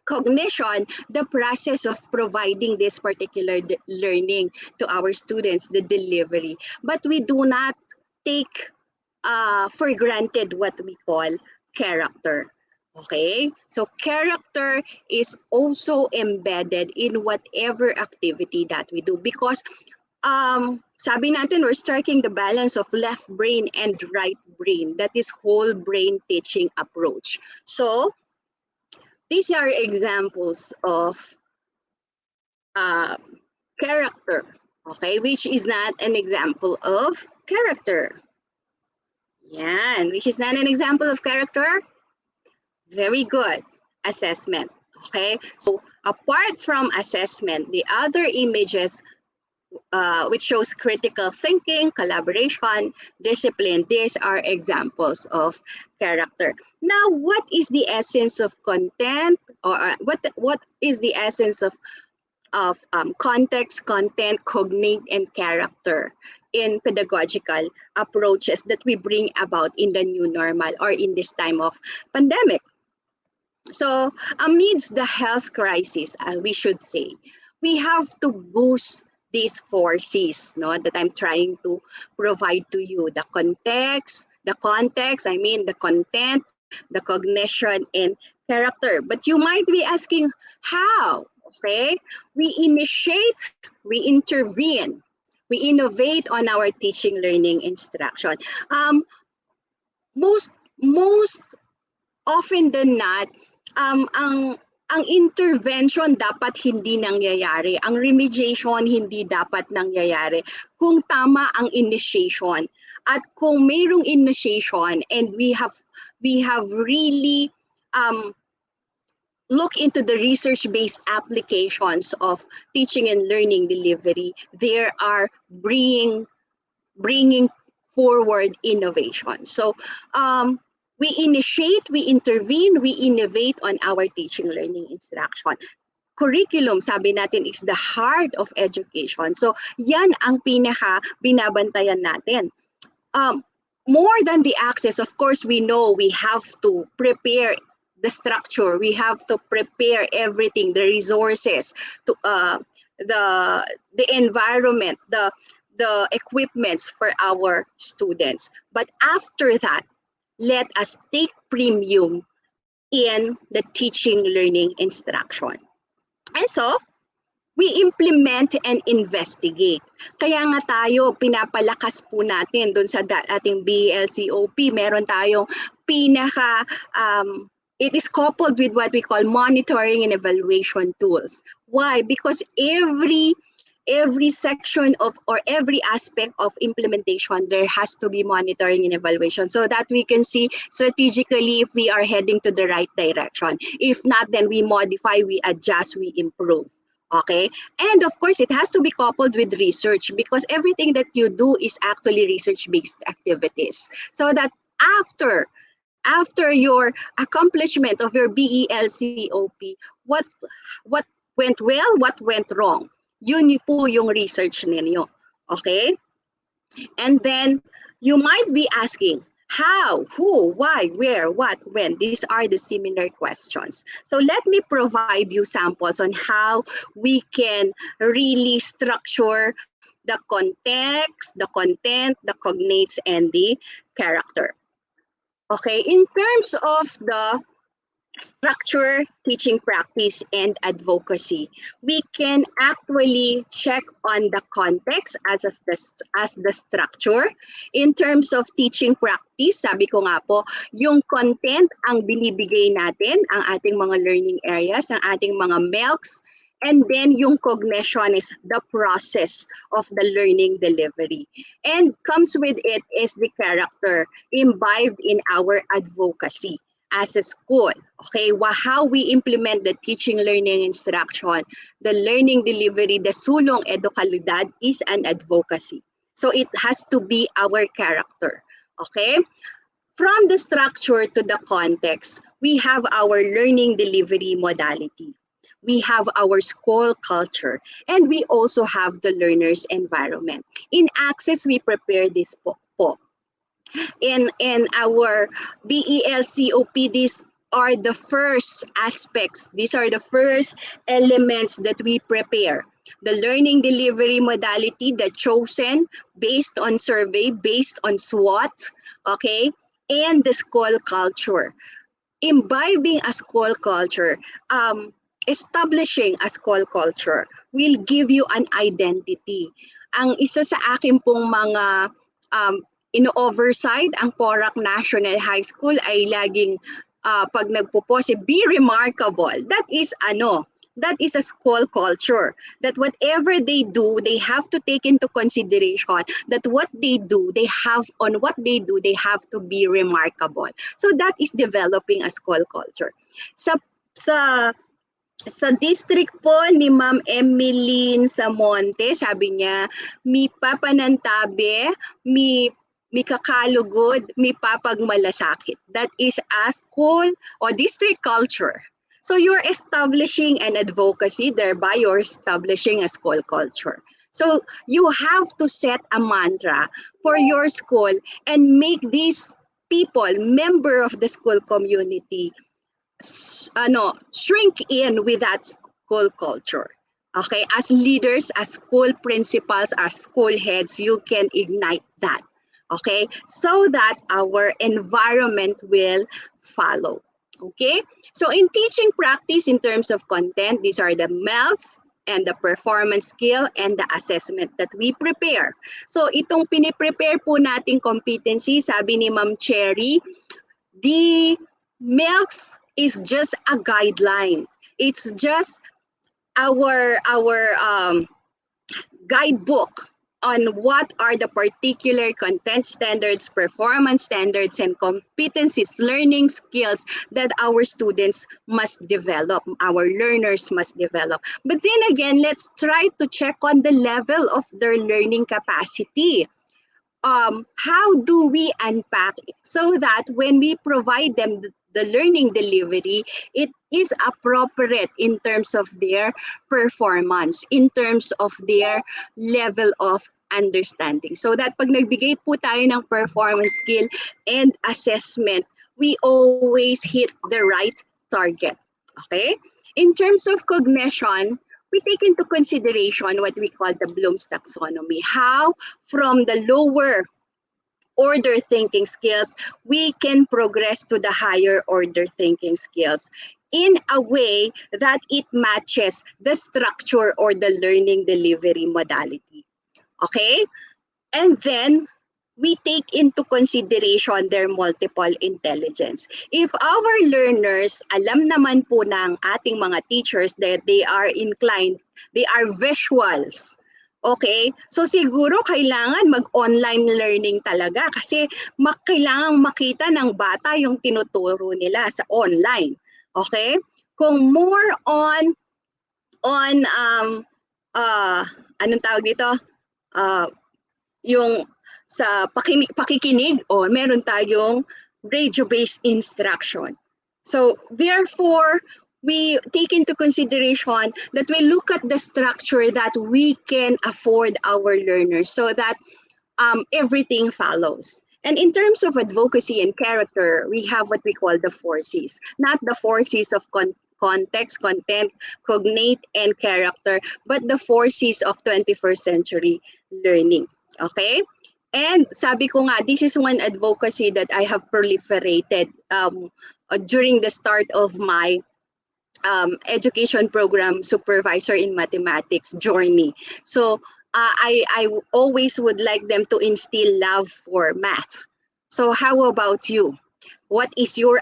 Speaker 7: cognition, the process of providing this particular learning to our students, the delivery. But we do not take for granted what we call character. Okay, so character is also embedded in whatever activity that we do, because sabi natin, we're striking the balance of left brain and right brain. That is whole brain teaching approach. So these are examples of character, okay, which is not an example of character. Yan, which is not an example of character. Very good. Assessment. Okay, so apart from assessment, the other images which shows critical thinking, collaboration, discipline, these are examples of character. Now, what is the essence of content, or what is the essence of context, content, cognate, and character in pedagogical approaches that we bring about in the new normal or in this time of pandemic? So amidst the health crisis, we should say, we have to boost these 4 C's, no, that I'm trying to provide to you. The context, the content, the cognition, and character. But you might be asking, how? Okay, we initiate, we intervene, we innovate on our teaching, learning, instruction. Most often than not, ang intervention dapat hindi nangyayari. Ang remediation hindi dapat nangyayari kung tama ang initiation. At kung mayroong initiation and we have really look into the research-based applications of teaching and learning delivery, there are bringing forward innovation. So we initiate, we intervene, we innovate on our teaching, learning, instruction. Curriculum, sabi natin, is the heart of education. So yan ang pinaka binabantayan natin. More than the access, of course, we know we have to prepare the structure. We have to prepare everything, the resources, to the environment, the equipments for our students. But after that, let us take premium in the teaching, learning, instruction. And so, we implement and investigate. Kaya nga tayo, pinapalakas po natin doon sa ating BLCOP. Meron tayong it is coupled with what we call monitoring and evaluation tools. Why? Because every section of, or every aspect of implementation, there has to be monitoring and evaluation so that we can see strategically if we are heading to the right direction. If not, then we modify, we adjust, we improve. Okay, and of course it has to be coupled with research, because everything that you do is actually research-based activities, so that after your accomplishment of your BELCOP, what went well, what went wrong. Yun po yung research ninyo. Okay? And then you might be asking, how, who, why, where, what, when? These are the similar questions. So let me provide you samples on how we can really structure the context, the content, the cognates, and the character. Okay, in terms of the structure, teaching practice, and advocacy, we can actually check on the context as the structure. In terms of teaching practice, sabi ko nga po, yung content ang binibigay natin, ang ating mga learning areas, ang ating mga MELCs, and then yung cognition is the process of the learning delivery. And comes with it is the character imbibed in our advocacy as a school. Okay, how we implement the teaching, learning, instruction, the learning delivery, the sulong edukalidad is an advocacy. So it has to be our character. Okay, from the structure to the context, we have our learning delivery modality. We have our school culture, and we also have the learner's environment. In Access, we prepare this po. In our BELCOP, these are the first aspects. These are the first elements that we prepare. The learning delivery modality, the chosen based on survey, based on SWOT, okay, and the school culture. Imbibing a school culture, establishing a school culture will give you an identity. Ang isa sa akin pong mga ino-oversight ang PORAC National High School ay laging pag nagpo-post, be remarkable. That is a school culture. That whatever they do, they have to take into consideration that what they do, they have to be remarkable. So that is developing a school culture. Sa district po ni Ma'am Emeline Samonte, sabi niya, mi papanantabi, mi kakalugod, mi papagmalasakit. That is a school or district culture. So you're establishing an advocacy, thereby you're establishing a school culture. So you have to set a mantra for your school and make these people, member of the school community, shrink in with that school culture. Okay, as leaders, as school principals, as school heads, you can ignite that. Okay, so that our environment will follow. Okay, so in teaching practice in terms of content, these are the MELCs and the performance skill and the assessment that we prepare. So itong piniprepare po nating competency, sabi ni Ma'am Cherry, the MELCs is just a guideline. It's just our guidebook on what are the particular content standards, performance standards, and competencies, learning skills that our students must develop, our learners must develop. But then again, let's try to check on the level of their learning capacity. How do we unpack it so that when we provide them the learning delivery, it is appropriate in terms of their performance, in terms of their level of understanding. So that pag nagbigay po tayo ng performance skill and assessment, we always hit the right target. Okay? In terms of cognition, we take into consideration what we call the Bloom's taxonomy. How from the lower order thinking skills, we can progress to the higher order thinking skills in a way that it matches the structure or the learning delivery modality. Okay? And then we take into consideration their multiple intelligence. If our learners, alam naman po ng ating mga teachers that they are inclined, they are visuals. Okay? So siguro kailangan mag-online learning talaga kasi kailangang makita ng bata yung tinuturo nila sa online. Okay? Kung more on anong tawag dito? Yung sa pakikinig o meron tayong radio-based instruction. So therefore, we take into consideration that we look at the structure that we can afford our learners so that everything follows. And in terms of advocacy and character, we have what we call the four C's. Not the four C's of context, content, cognate, and character, but the four C's of 21st century learning. Okay? And sabi ko nga, this is one advocacy that I have proliferated during the start of my education program supervisor in mathematics journey. So I always would like them to instill love for math. So how about you? What is your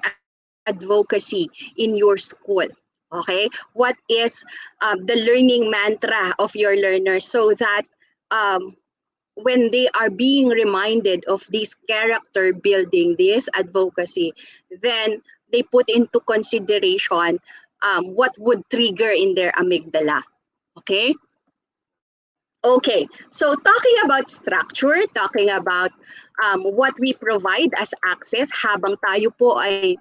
Speaker 7: advocacy in your school? Okay, what is the learning mantra of your learners so that when they are being reminded of this character building, this advocacy, then they put into consideration what would trigger in their amygdala. Okay? Okay, so talking about structure, talking about what we provide as access habang tayo po ay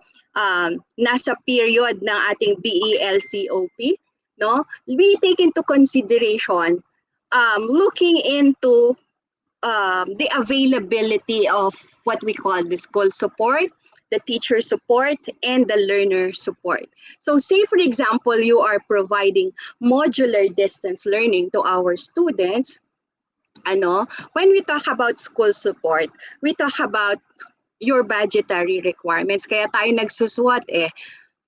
Speaker 7: nasa period ng ating BELCOP, no? We take into consideration looking into the availability of what we call the school support, the teacher support, and the learner support. So say for example, you are providing modular distance learning to our students, when we talk about school support, we talk about your budgetary requirements. Kaya tayo nagsuswat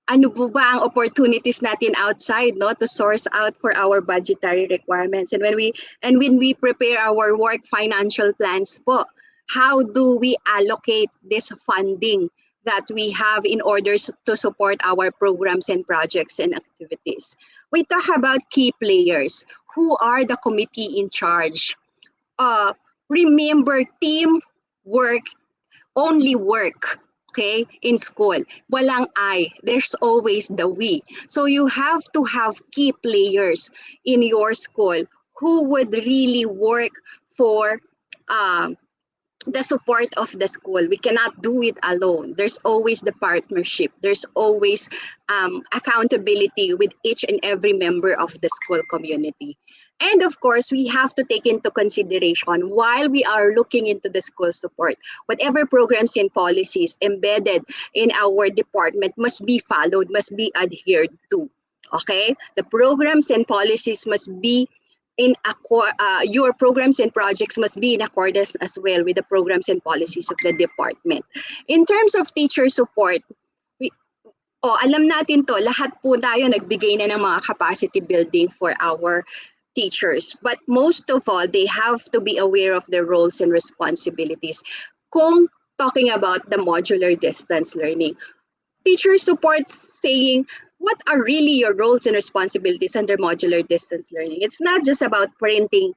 Speaker 7: ano po ba ang opportunities natin outside, no, to source out for our budgetary requirements. And when we prepare our work financial plans po, how do we allocate this funding that we have in order to support our programs and projects and activities? We talk about key players. Who are the committee in charge? Remember, team work, only work. Okay, in school, walang I, there's always the we. So you have to have key players in your school who would really work for the support of the school. We cannot do it alone. There's always the partnership. There's always accountability with each and every member of the school community. And of course, we have to take into consideration while we are looking into the school support, whatever programs and policies embedded in our department must be followed, must be adhered to. Okay? The programs and policies must be your programs and projects must be in accordance as well with the programs and policies of the department. In terms of teacher support, alam natin to, lahat po tayo nagbigay na ng mga capacity building for our teachers. But most of all, they have to be aware of their roles and responsibilities. Kung talking about the modular distance learning, teacher supports saying, what are really your roles and responsibilities under modular distance learning? It's not just about printing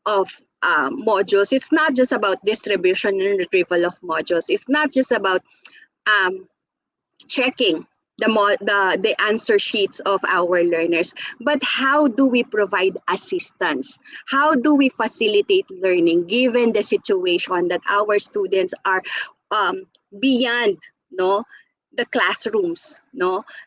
Speaker 7: of modules. It's not just about distribution and retrieval of modules. It's not just about checking the answer sheets of our learners, but how do we provide assistance? How do we facilitate learning given the situation that our students are beyond, the classrooms,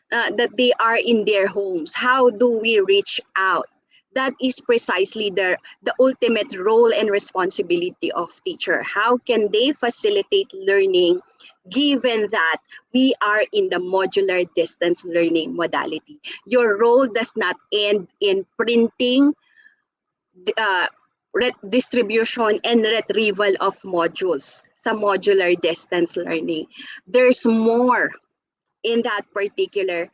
Speaker 7: that they are in their homes? How do we reach out? That is precisely the ultimate role and responsibility of teacher. How can they facilitate learning given that we are in the modular distance learning modality? Your role does not end in printing, distribution, and retrieval of modules sa modular distance learning. There's more in that particular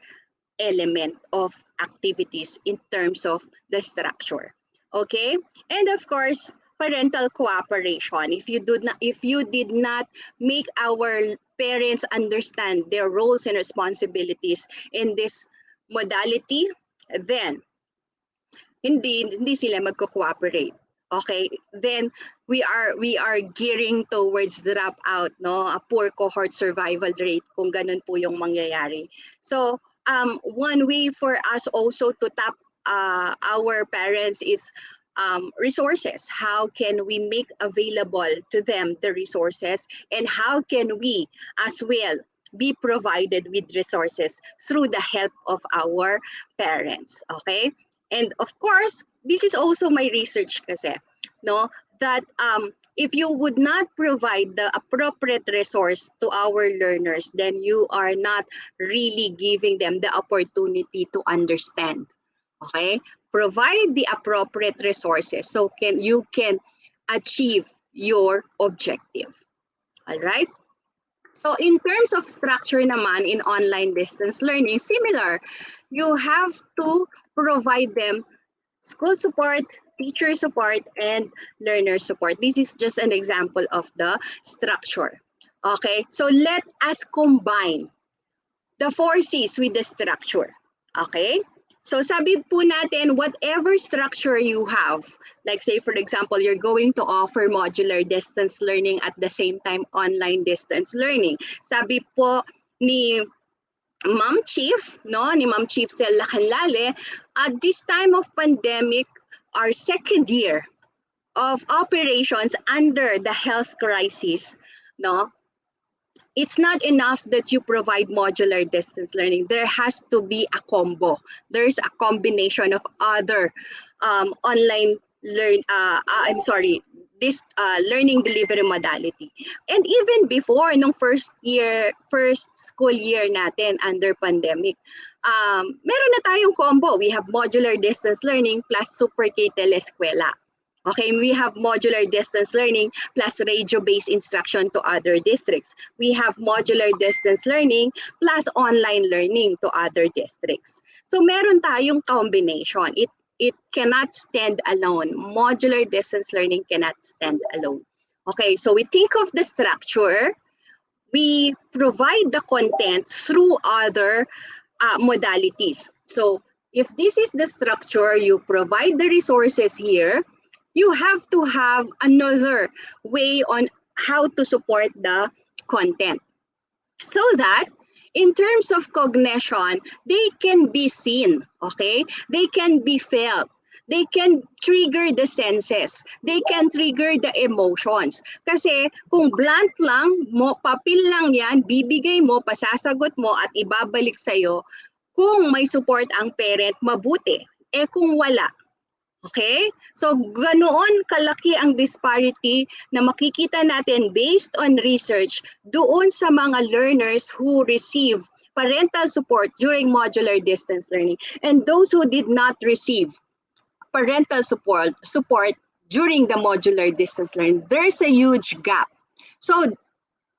Speaker 7: element of activities in terms of the structure. Okay? And of course, parental cooperation. If you did not make our parents understand their roles and responsibilities in this modality, then hindi sila magko-cooperate. Okay, then we are gearing towards dropout, a poor cohort survival rate kung ganun po yung mangyayari. So one way for us also to tap our parents is resources. How can we make available to them the resources, and how can we as well be provided with resources through the help of our parents, okay? And of course, this is also my research kasi, no, that if you would not provide the appropriate resource to our learners, then you are not really giving them the opportunity to understand, okay? Provide the appropriate resources so you can achieve your objective. All right? So in terms of structure naman in online distance learning, similar. You have to provide them school support, teacher support, and learner support. This is just an example of the structure. Okay, so let us combine the 4Cs with the structure. Okay? So sabi po natin, whatever structure you have, like say for example, you're going to offer modular distance learning at the same time online distance learning. Sabi po ni Ma'am Chief, no, ni Ma'am Chief Sel Lacanlale, at this time of pandemic, our second year of operations under the health crisis, no, it's not enough that you provide modular distance learning. There has to be a combo. There's a combination of other online this learning delivery modality. And even before, nung first school year natin under pandemic, meron na tayong combo. We have modular distance learning plus Super K Teleskwela. Okay, we have modular distance learning plus radio-based instruction to other districts. We have modular distance learning plus online learning to other districts. So meron tayong combination. It cannot stand alone. Modular distance learning cannot stand alone. Okay, so we think of the structure. We provide the content through other modalities. So if this is the structure, you provide the resources here, you have to have another way on how to support the content so that in terms of cognition, they can be seen, okay? They can be felt. They can trigger the senses. They can trigger the emotions. Kasi kung blunt lang, papel lang yan, bibigay mo, pasasagot mo at ibabalik sa'yo, kung may support ang parent, mabuti. Eh kung wala, okay? So ganoon kalaki ang disparity na makikita natin based on research doon sa mga learners who receive parental support during modular distance learning and those who did not receive parental support during the modular distance learning. There's a huge gap. So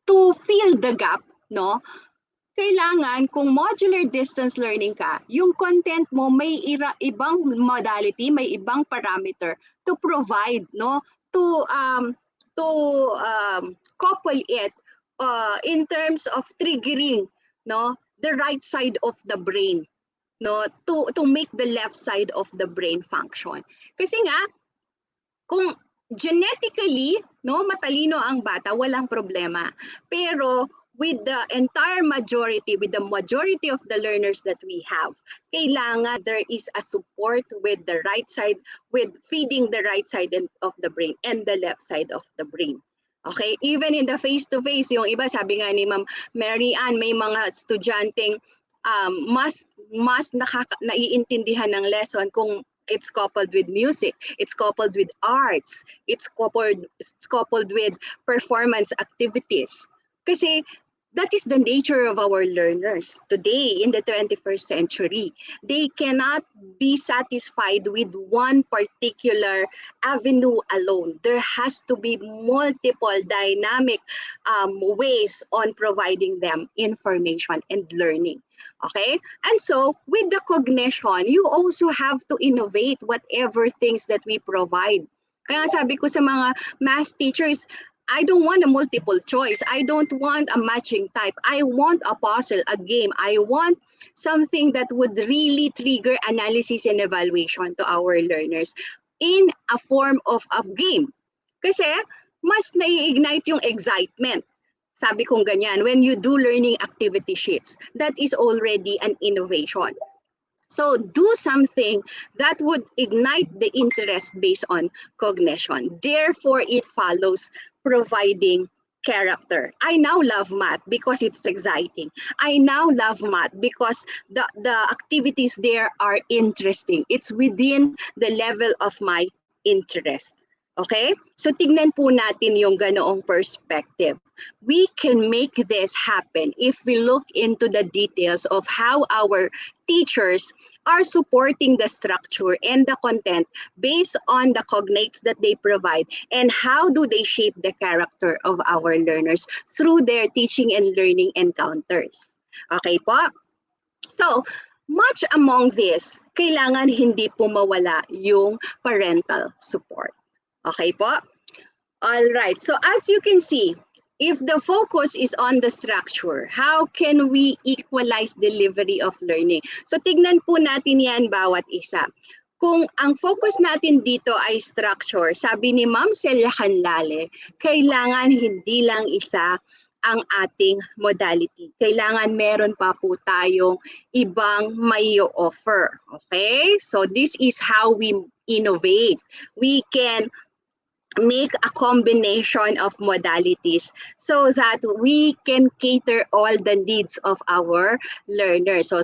Speaker 7: to fill the gap, no, kailangan kung modular distance learning ka, yung content mo may ibang modality, may ibang parameter to provide, no, to couple it in terms of triggering, no, the right side of the brain, no, to make the left side of the brain function. Kasi nga kung genetically, no, matalino ang bata, walang problema. Pero with the entire majority, with the majority of the learners that we have, kailangan there is a support with the right side, with feeding the right side of the brain and the left side of the brain. Okay, even in the face-to-face, yung iba, sabi nga ni Ma'am Mary Ann, may mga estudyanteng mas naiintindihan ng lesson kung it's coupled with music, it's coupled with arts, it's coupled with performance activities. Kasi that is the nature of our learners today in the 21st century. They cannot be satisfied with one particular avenue alone. There has to be multiple dynamic ways on providing them information and learning. Okay? And so with the cognition, you also have to innovate whatever things that we provide. Kaya sabi ko sa mga math teachers, I don't want a multiple choice. I don't want a matching type. I want a puzzle, a game. I want something that would really trigger analysis and evaluation to our learners in a form of a game. Kasi mas nai-ignite yung excitement. Sabi kong ganyan, when you do learning activity sheets, that is already an innovation. So do something that would ignite the interest based on cognition. Therefore, it follows providing character. I now love math because it's exciting. I now love math because the activities there are interesting. It's within the level of my interest. Okay? So tignan po natin yung ganoong perspective. We can make this happen if we look into the details of how our teachers are supporting the structure and the content based on the cognates that they provide, and how do they shape the character of our learners through their teaching and learning encounters. Okay po? So, much among this, kailangan hindi po mawala yung parental support. Okay po? All right. So as you can see, if the focus is on the structure, how can we equalize delivery of learning? So tignan po natin yan bawat isa. Kung ang focus natin dito ay structure, sabi ni Ma'am Celia Canlale, kailangan hindi lang isa ang ating modality. Kailangan meron pa po tayong ibang may offer. Okay? So this is how we innovate. We can make a combination of modalities so that we can cater all the needs of our learners. So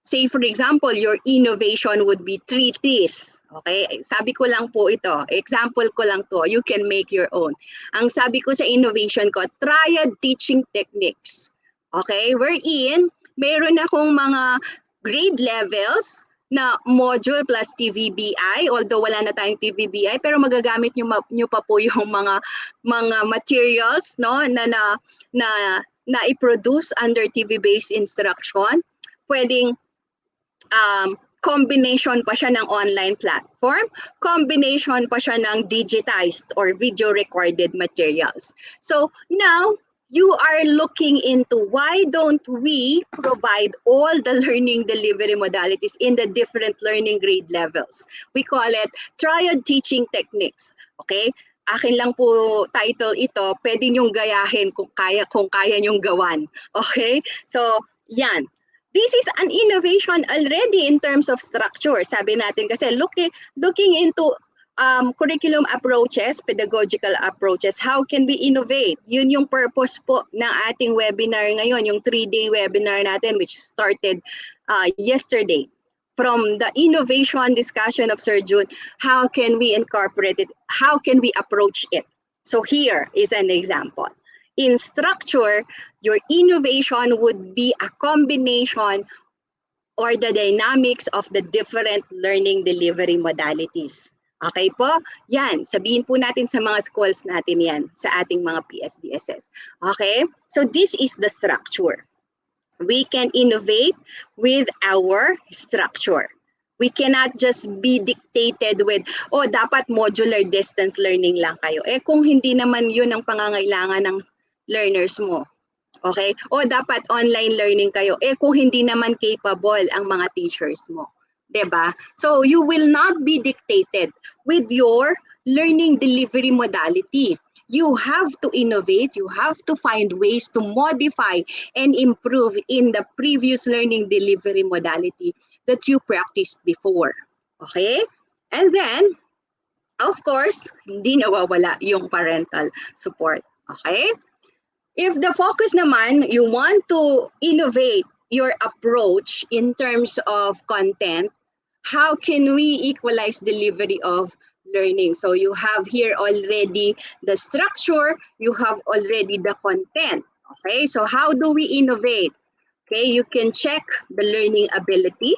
Speaker 7: say for example, your innovation would be 3 T's. Okay? Sabi ko lang po ito. Example ko lang to. You can make your own. Ang sabi ko sa innovation ko, triad teaching techniques. Okay? Wherein, meron akong mga grade levels na module plus TVBI, although wala na tayong TVBI, pero magagamit nyo pa po yung mga materials no na i-produce under TV-based instruction. Pwedeng combination pa siya ng online platform, combination pa siya ng digitized or video recorded materials. So now, you are looking into why don't we provide all the learning delivery modalities in the different learning grade levels. We call it triad teaching techniques. Okay? Akin lang po title ito, pwede niyong gayahin kung kaya niyong gawan. Okay? So, yan. This is an innovation already in terms of structure. Sabi natin kasi looking into curriculum approaches, pedagogical approaches, how can we innovate? Yun yung purpose po ng ating webinar ngayon, yung 3-day webinar natin which started yesterday. From the innovation discussion of Sir June, how can we incorporate it? How can we approach it? So here is an example. In structure, your innovation would be a combination or the dynamics of the different learning delivery modalities. Okay po? Yan, sabihin po natin sa mga schools natin yan, sa ating mga PSDSS. Okay? So this is the structure. We can innovate with our structure. We cannot just be dictated with, dapat modular distance learning lang kayo. Kung hindi naman yun ang pangangailangan ng learners mo. Okay? Dapat online learning kayo. Kung hindi naman capable ang mga teachers mo. Diba? So you will not be dictated with your learning delivery modality. You have to innovate, you have to find ways to modify and improve in the previous learning delivery modality that you practiced before. Okay? And then, of course, hindi nawawala yung parental support. Okay? If the focus naman, you want to innovate your approach in terms of content, how can we equalize delivery of learning? So you have here already the structure, you have already the content. Okay, so how do we innovate? Okay, you can check the learning ability.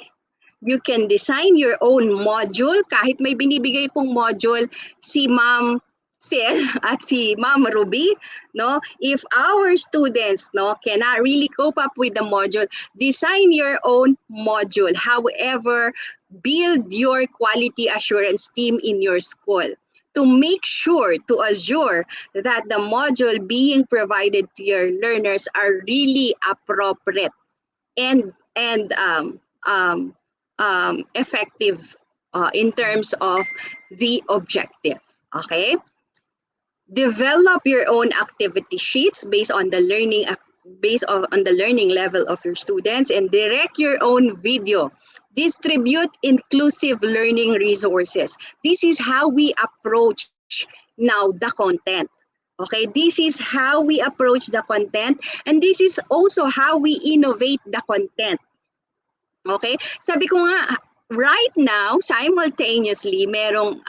Speaker 7: You can design your own module. Kahit may binibigay pong module si Ma'am Sil at si Ma'am Ruby, no? If our students cannot really cope up with the module, design your own module. However, build your quality assurance team in your school to make sure, to assure that the module being provided to your learners are really appropriate and effective in terms of the objective. Okay? Develop your own activity sheets based on the learning level of your students, and direct your own video distribute inclusive learning resources. This is how we approach now the content. Okay, this is how we approach the content, and this is also how we innovate the content. Okay, sabi ko nga, right now, simultaneously, merong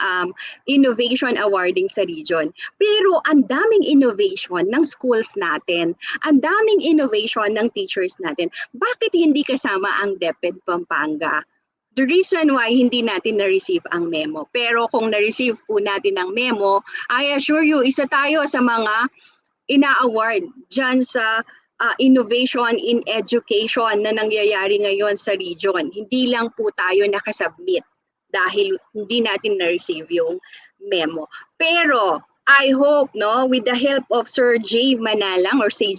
Speaker 7: innovation awarding sa region. Pero ang daming innovation ng schools natin, ang daming innovation ng teachers natin. Bakit hindi kasama ang DepEd Pampanga? The reason why hindi natin na-receive ang memo. Pero kung na-receive po natin ang memo, I assure you, isa tayo sa mga ina-award dyan sa innovation in education na nangyayari ngayon sa region. Hindi lang po tayo nakasubmit dahil hindi natin na-receive yung memo. Pero I hope, no, with the help of Sir J. Manalang or Sir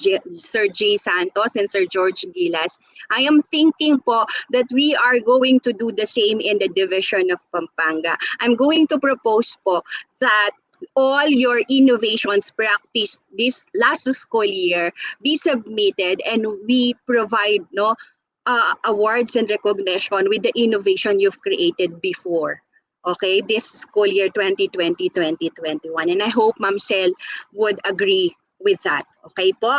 Speaker 7: J. Santos and Sir George Gilas, I am thinking po that we are going to do the same in the division of Pampanga. I'm going to propose po that all your innovations practiced this last school year be submitted, and we provide awards and recognition with the innovation you've created before. Okay, this school year 2020-2021. And I hope Ma'am Sel would agree with that. Okay po?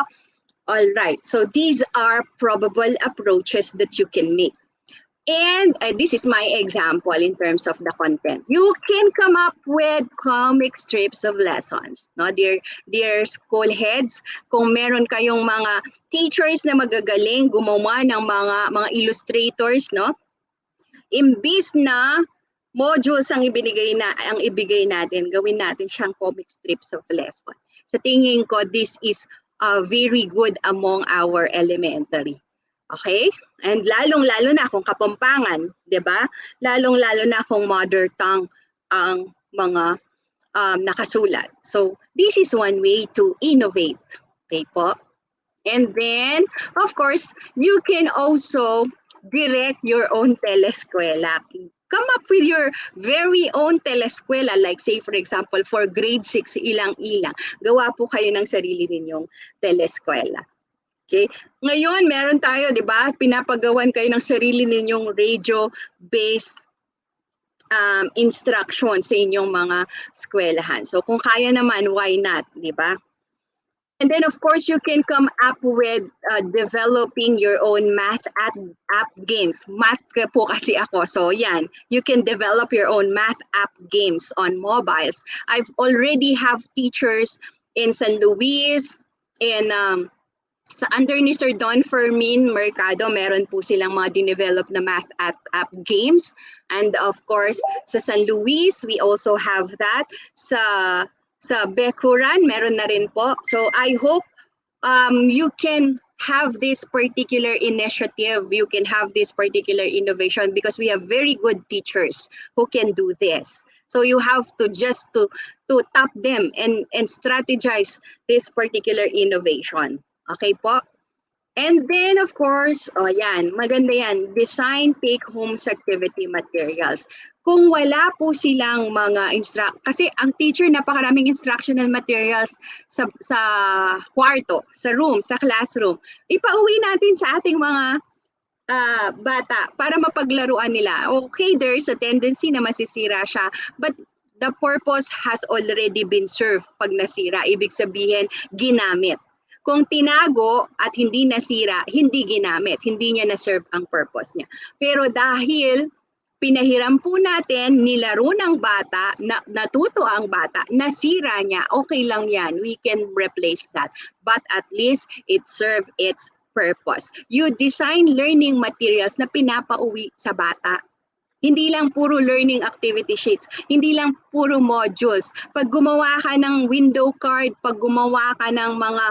Speaker 7: All right. So these are probable approaches that you can make. And this is my example in terms of the content. You can come up with comic strips of lessons. No, dear school heads, kung meron kayong mga teachers na magagaling gumawa ng mga illustrators, no? Imbis na modules ang ibigay natin, gawin natin siyang comic strips of lesson. Sa tingin ko, this is very good among our elementary. Okay? And lalong-lalo na kung Kapampangan, 'di ba? Lalong-lalo na kung mother tongue ang mga nakasulat. So, this is one way to innovate. Okay po? And then, of course, you can also direct your own teleskwela. Come up with your very own teleskwela, like say for example, for grade 6, ilang-ilang. Gawa po kayo ng sarili ninyong teleskwela. Okay? Ngayon, meron tayo, di ba? Pinapagawan kayo ng sarili ninyong radio-based instruction sa inyong mga eskwelahan. So, kung kaya naman, why not? Di ba? And then, of course, you can come up with developing your own math app games. Math po kasi ako. So, yan. You can develop your own math app games on mobiles. I've already have teachers in San Luis, in sa under ni Sir Don Fermin Mercado, meron po silang mga dinevelop na math app games. And of course, sa San Luis, we also have that. Sa Bekuran, meron na rin po. So I hope you can have this particular initiative, you can have this particular innovation, because we have very good teachers who can do this. So you have to just to tap them and strategize this particular innovation. Okay po? And then, of course, yan, maganda yan, design take-homes activity materials. Kung wala po silang mga kasi ang teacher, napakaraming instructional materials sa kwarto, sa room, sa classroom. Ipauwi natin sa ating mga bata para mapaglaruan nila. Okay, there is a tendency na masisira siya, but the purpose has already been served pag nasira. Ibig sabihin, ginamit. Kung tinago at hindi nasira, hindi ginamit, hindi niya na-serve ang purpose niya. Pero dahil pinahiram po natin, nilaro ng bata, natuto ang bata, nasira niya, okay lang yan, we can replace that. But at least it served its purpose. You design learning materials na pinapauwi sa bata. Hindi lang puro learning activity sheets, hindi lang puro modules. Pag gumawa ka ng window card, pag gumawa ka ng mga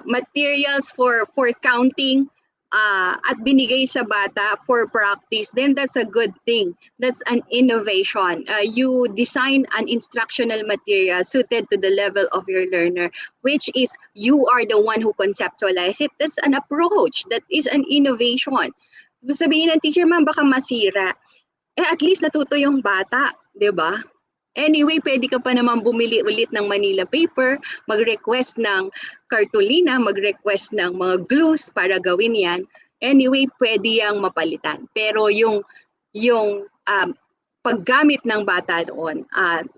Speaker 7: materials for counting at binigay sa bata for practice, then that's a good thing. That's an innovation. You design an instructional material suited to the level of your learner, which is you are the one who conceptualize it. That's an approach. That is an innovation. Sabihin ng teacher, ma'am, baka masira. At least natuto yung bata, di ba? Anyway, pwede ka pa naman bumili ulit ng Manila paper, mag-request ng cartolina, mag-request ng mga glues para gawin yan. Anyway, pwede yang mapalitan. Pero yung paggamit ng bata doon,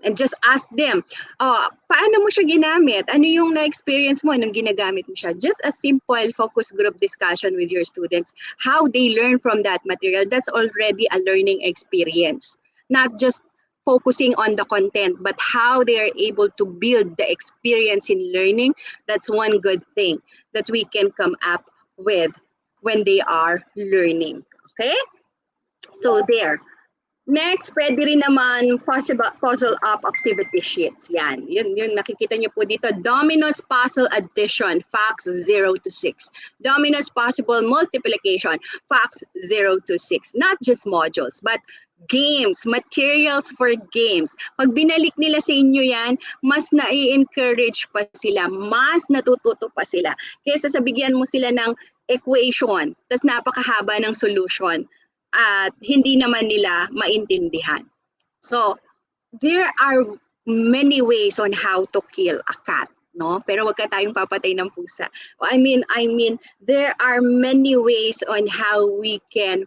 Speaker 7: and just ask them, paano mo siya ginamit? Ano yung na-experience mo nung ginagamit mo siya? Just a simple focus group discussion with your students, how they learn from that material, that's already a learning experience. Not just focusing on the content, but how they are able to build the experience in learning. That's one good thing that we can come up with when they are learning. Okay? So there. Next, pwede rin naman puzzle up activity sheets. Yan. Yun nakikita niyo po dito. Domino's puzzle addition, facts 0 to 6. Domino's possible multiplication, facts 0 to 6. Not just modules, but games, materials for games. Pag binalik nila sa inyo yan, mas na-encourage pa sila, mas natututo pa sila. Kaysa sabigyan mo sila ng equation, tas napakahaba ng solution at hindi naman nila maintindihan. So, there are many ways on how to kill a cat, no? Pero wag ka tayong papatay ng pusa. I mean, there are many ways on how we can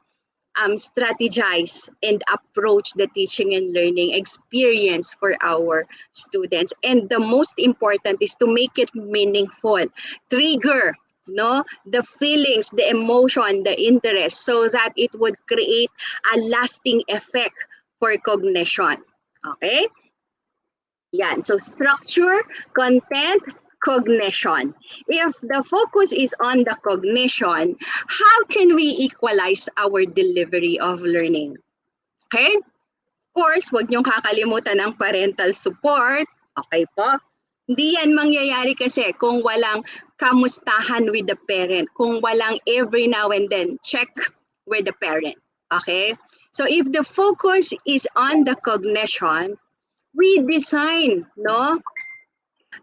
Speaker 7: strategize and approach the teaching and learning experience for our students. And the most important is to make it meaningful. Trigger the feelings, the emotion, the interest, so that it would create a lasting effect for cognition. Okay? Yan. So structure, content, cognition. If the focus is on the cognition, how can we equalize our delivery of learning? Okay? Of course, huwag niyong kakalimutan ng parental support. Okay po? Hindi yan mangyayari kasi kung walang kamustahan with the parent, kung walang every now and then check with the parent. Okay? So if the focus is on the cognition, we design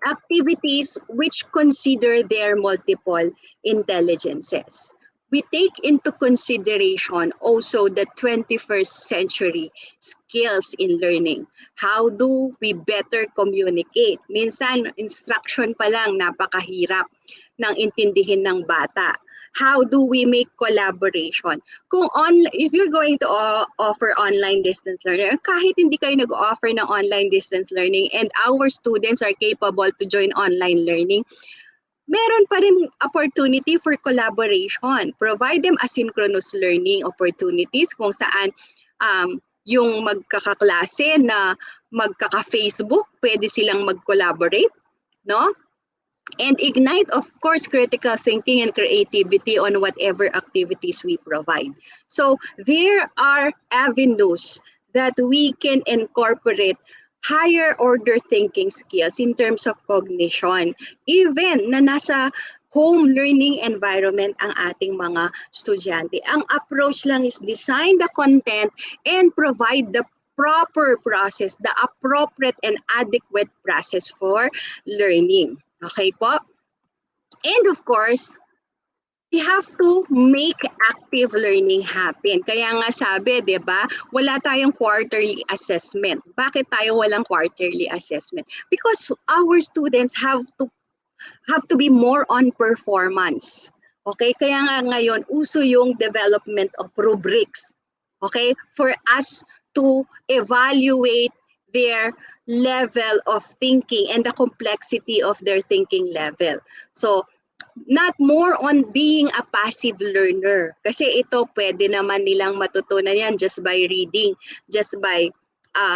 Speaker 7: activities which consider their multiple intelligences. We take into consideration also the 21st century skills in learning. How do we better communicate? Minsan, instruction pa lang, napakahirap ng intindihin ng bata. How do we make collaboration? If you're going to offer online distance learning, kahit hindi kayo nag-offer ng online distance learning and our students are capable to join online learning, meron pa rin opportunity for collaboration. Provide them asynchronous learning opportunities kung saan yung magkakaklase na magkaka-Facebook, pwede silang mag-collaborate, no? And ignite, of course, critical thinking and creativity on whatever activities we provide. So there are avenues that we can incorporate higher order thinking skills in terms of cognition, even na nasa home learning environment ang ating mga estudyante. Ang approach lang is design the content and provide the proper process, the appropriate and adequate process for learning. Okay po? And of course, we have to make active learning happen. Kaya nga sabi, di ba, wala tayong quarterly assessment. Bakit tayo walang quarterly assessment? Because our students have to be more on performance. Okay? Kaya nga ngayon, uso yung development of rubrics. Okay? For us to evaluate their level of thinking and the complexity of their thinking level. So, not more on being a passive learner. Kasi ito pwede naman nilang matutunan yan just by reading, just by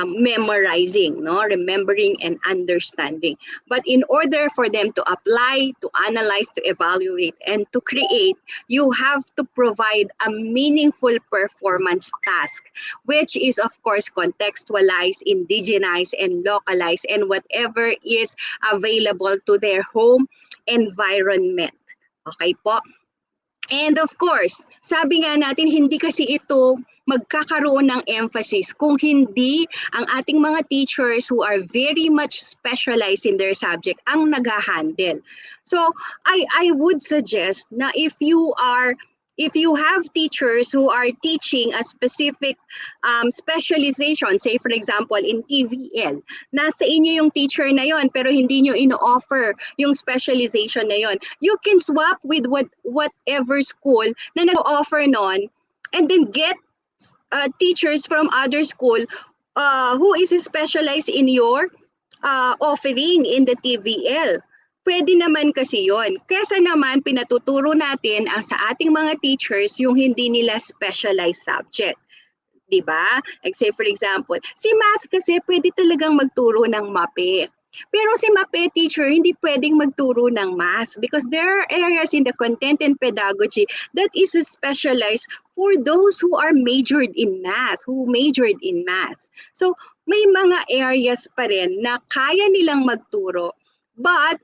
Speaker 7: memorizing, remembering and understanding. But in order for them to apply, to analyze, to evaluate, and to create, you have to provide a meaningful performance task, which is of course contextualized, indigenized, and localized, and whatever is available to their home environment. Okay po? And of course, sabi nga natin, hindi kasi ito magkakaroon ng emphasis kung hindi ang ating mga teachers who are very much specialized in their subject ang nag-handle. So, I would suggest na if you are if you have teachers who are teaching a specific specialization, say for example in TVL, nasa inyo yung teacher na yon pero hindi nyo ino-offer yung specialization na yon, you can swap with whatever school na nag-offer nun and then get teachers from other school who is specialized in your offering in the TVL. Pwede naman kasi yon. Kesa naman pinatuturo natin sa ating mga teachers yung hindi nila specialized subject. Diba? Like say for example, si math kasi pwede talagang magturo ng MAPE. Pero si MAPE teacher hindi pwedeng magturo ng math because there are areas in the content and pedagogy that is specialized for those who are majored in math, So may mga areas pa rin na kaya nilang magturo, but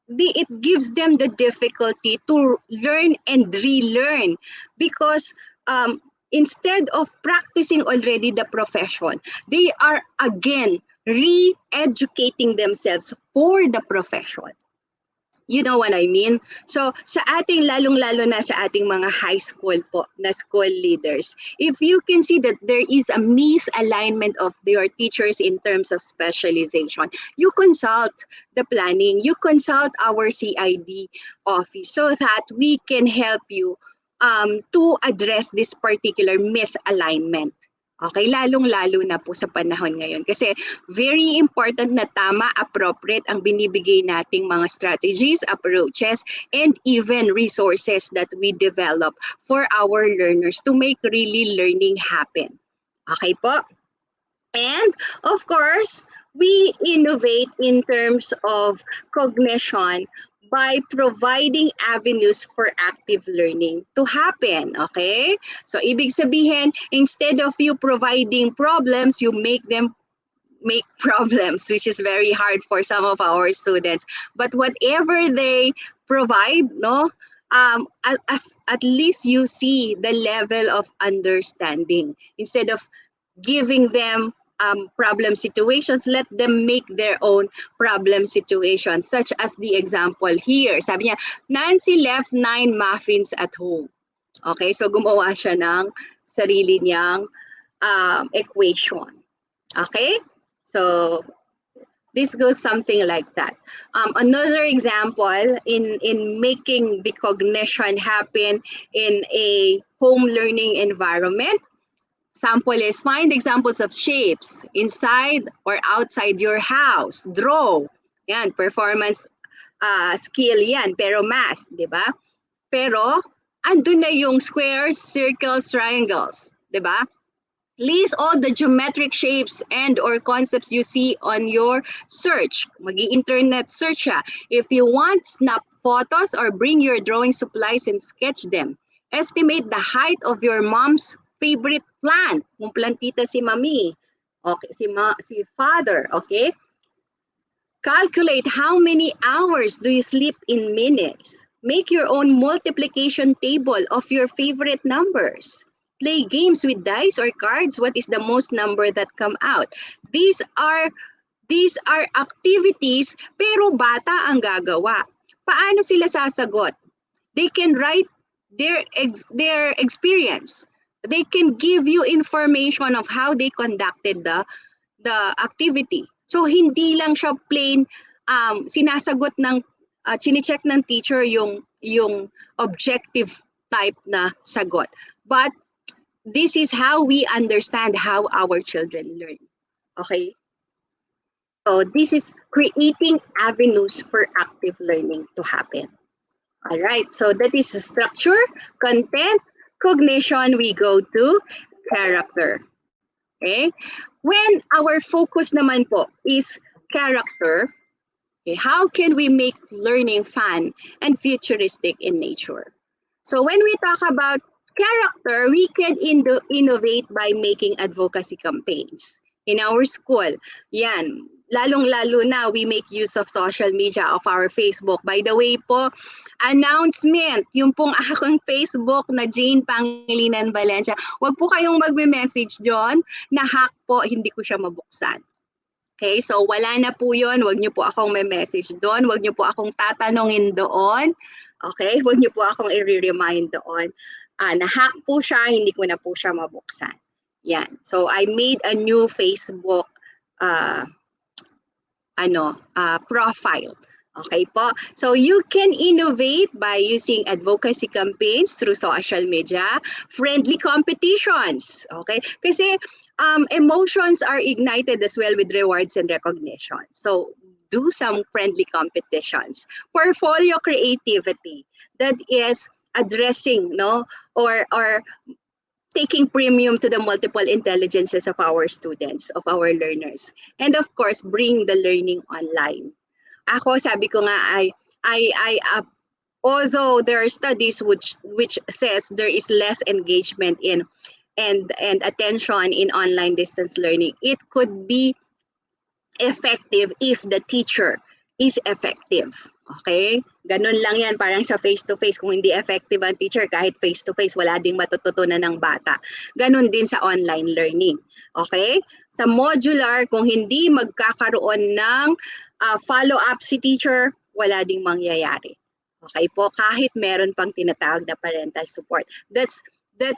Speaker 7: it gives them the difficulty to learn and relearn because instead of practicing already the profession, they are again re-educating themselves for the profession. You know what I mean? So sa ating lalong-lalo na sa ating mga high school po na school leaders, if you can see that there is a misalignment of your teachers in terms of specialization, you consult the planning, you consult our CID office so that we can help you to address this particular misalignment. Okay, lalong-lalo na po sa panahon ngayon. Kasi very important na tama, appropriate ang binibigay nating mga strategies, approaches, and even resources that we develop for our learners to make really learning happen. Okay po? And of course, we innovate in terms of cognition by providing avenues for active learning to happen, okay? So, ibig sabihin, instead of you providing problems, you make problems, which is very hard for some of our students. But whatever they provide, no, at least you see the level of understanding. Instead of giving them problem situations, let them make their own problem situations, such as the example here. Sabi niya, Nancy left 9 muffins at home. Okay, so gumawa siya ng sarili niyang equation. Okay, so this goes something like that. Another example in making the cognition happen in a home learning environment, sample is find examples of shapes inside or outside your house. Draw. Yan, performance skill yan, pero math, di ba? Pero, andun na yung squares, circles, triangles, di ba? List all the geometric shapes and or concepts you see on your search. Mag-i-internet search siya. If you want, snap photos or bring your drawing supplies and sketch them. Estimate the height of your mom's favorite plant. Kung plantita si mami. Okay, si father, okay? Calculate how many hours do you sleep in minutes. Make your own multiplication table of your favorite numbers. Play games with dice or cards. What is the most number that come out? These are activities, pero bata ang gagawa. Paano sila sasagot? They can write their experience. They can give you information of how they conducted the activity. So hindi lang siya plain sinasagot ng chine-check ng teacher yung objective type na sagot. But this is how we understand how our children learn. Okay? So this is creating avenues for active learning to happen. All right, so that is structure, content, cognition. We go to character. Okay? When our focus naman po is character, okay, how can we make learning fun and futuristic in nature? So when we talk about character, we can innovate by making advocacy campaigns. In our school, yan, lalong-lalo na we make use of social media, of our Facebook. By the way po, announcement, yung pong akong Facebook na Jane Pangilinan Valencia, wag po kayong magme-message doon, na-hack po, hindi ko siya mabuksan. Okay, so wala na po yun, wag niyo po akong may-message doon, wag niyo po akong tatanungin doon, okay, wag niyo po akong i-remind doon. na-hack po siya, hindi ko na po siya mabuksan. Yan. So I made a new Facebook profile. Okay po. So you can innovate by using advocacy campaigns through social media, friendly competitions. Okay? Kasi emotions are ignited as well with rewards and recognition. So do some friendly competitions. Portfolio creativity, that is addressing or taking premium to the multiple intelligences of our students, of our learners. And of course, bring the learning online. Ako, sabi ko nga although there are studies which says there is less engagement in and attention in online distance learning, it could be effective if the teacher is effective. Okay? Ganun lang yan, parang sa face-to-face. Kung hindi effective ang teacher, kahit face-to-face, wala ding matututunan ng bata. Ganun din sa online learning. Okay? Sa modular, kung hindi magkakaroon ng follow-up si teacher, wala ding mangyayari. Okay po? Kahit meron pang tinatawag na parental support. That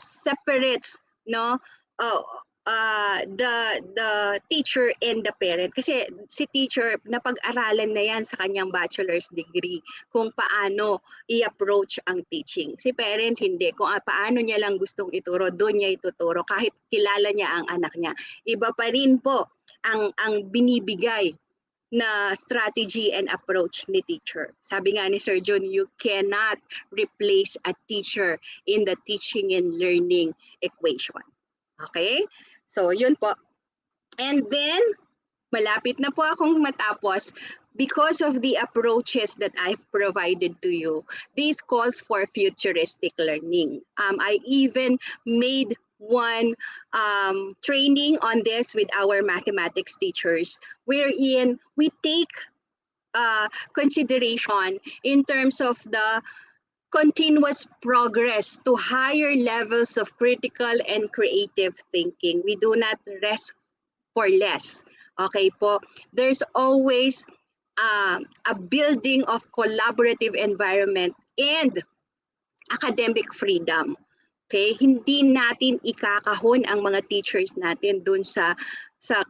Speaker 7: separates the teacher and the parent. Kasi si teacher, napag-aralan na yan sa kanyang bachelor's degree kung paano i-approach ang teaching. Si parent, hindi. Kung paano niya lang gustong ituro, doon niya ituturo kahit kilala niya ang anak niya. Iba pa rin po ang binibigay na strategy and approach ni teacher. Sabi nga ni Sir John, you cannot replace a teacher in the teaching and learning equation. Okay? So, yun po. And then, malapit na po akong matapos. Because of the approaches that I've provided to you, this calls for futuristic learning. I even made one training on this with our mathematics teachers, wherein we take consideration in terms of the continuous progress to higher levels of critical and creative thinking. We do not rest for less. Okay po? There's always a building of collaborative environment and academic freedom. Okay? Hindi natin ikakahon ang mga teachers natin dun sa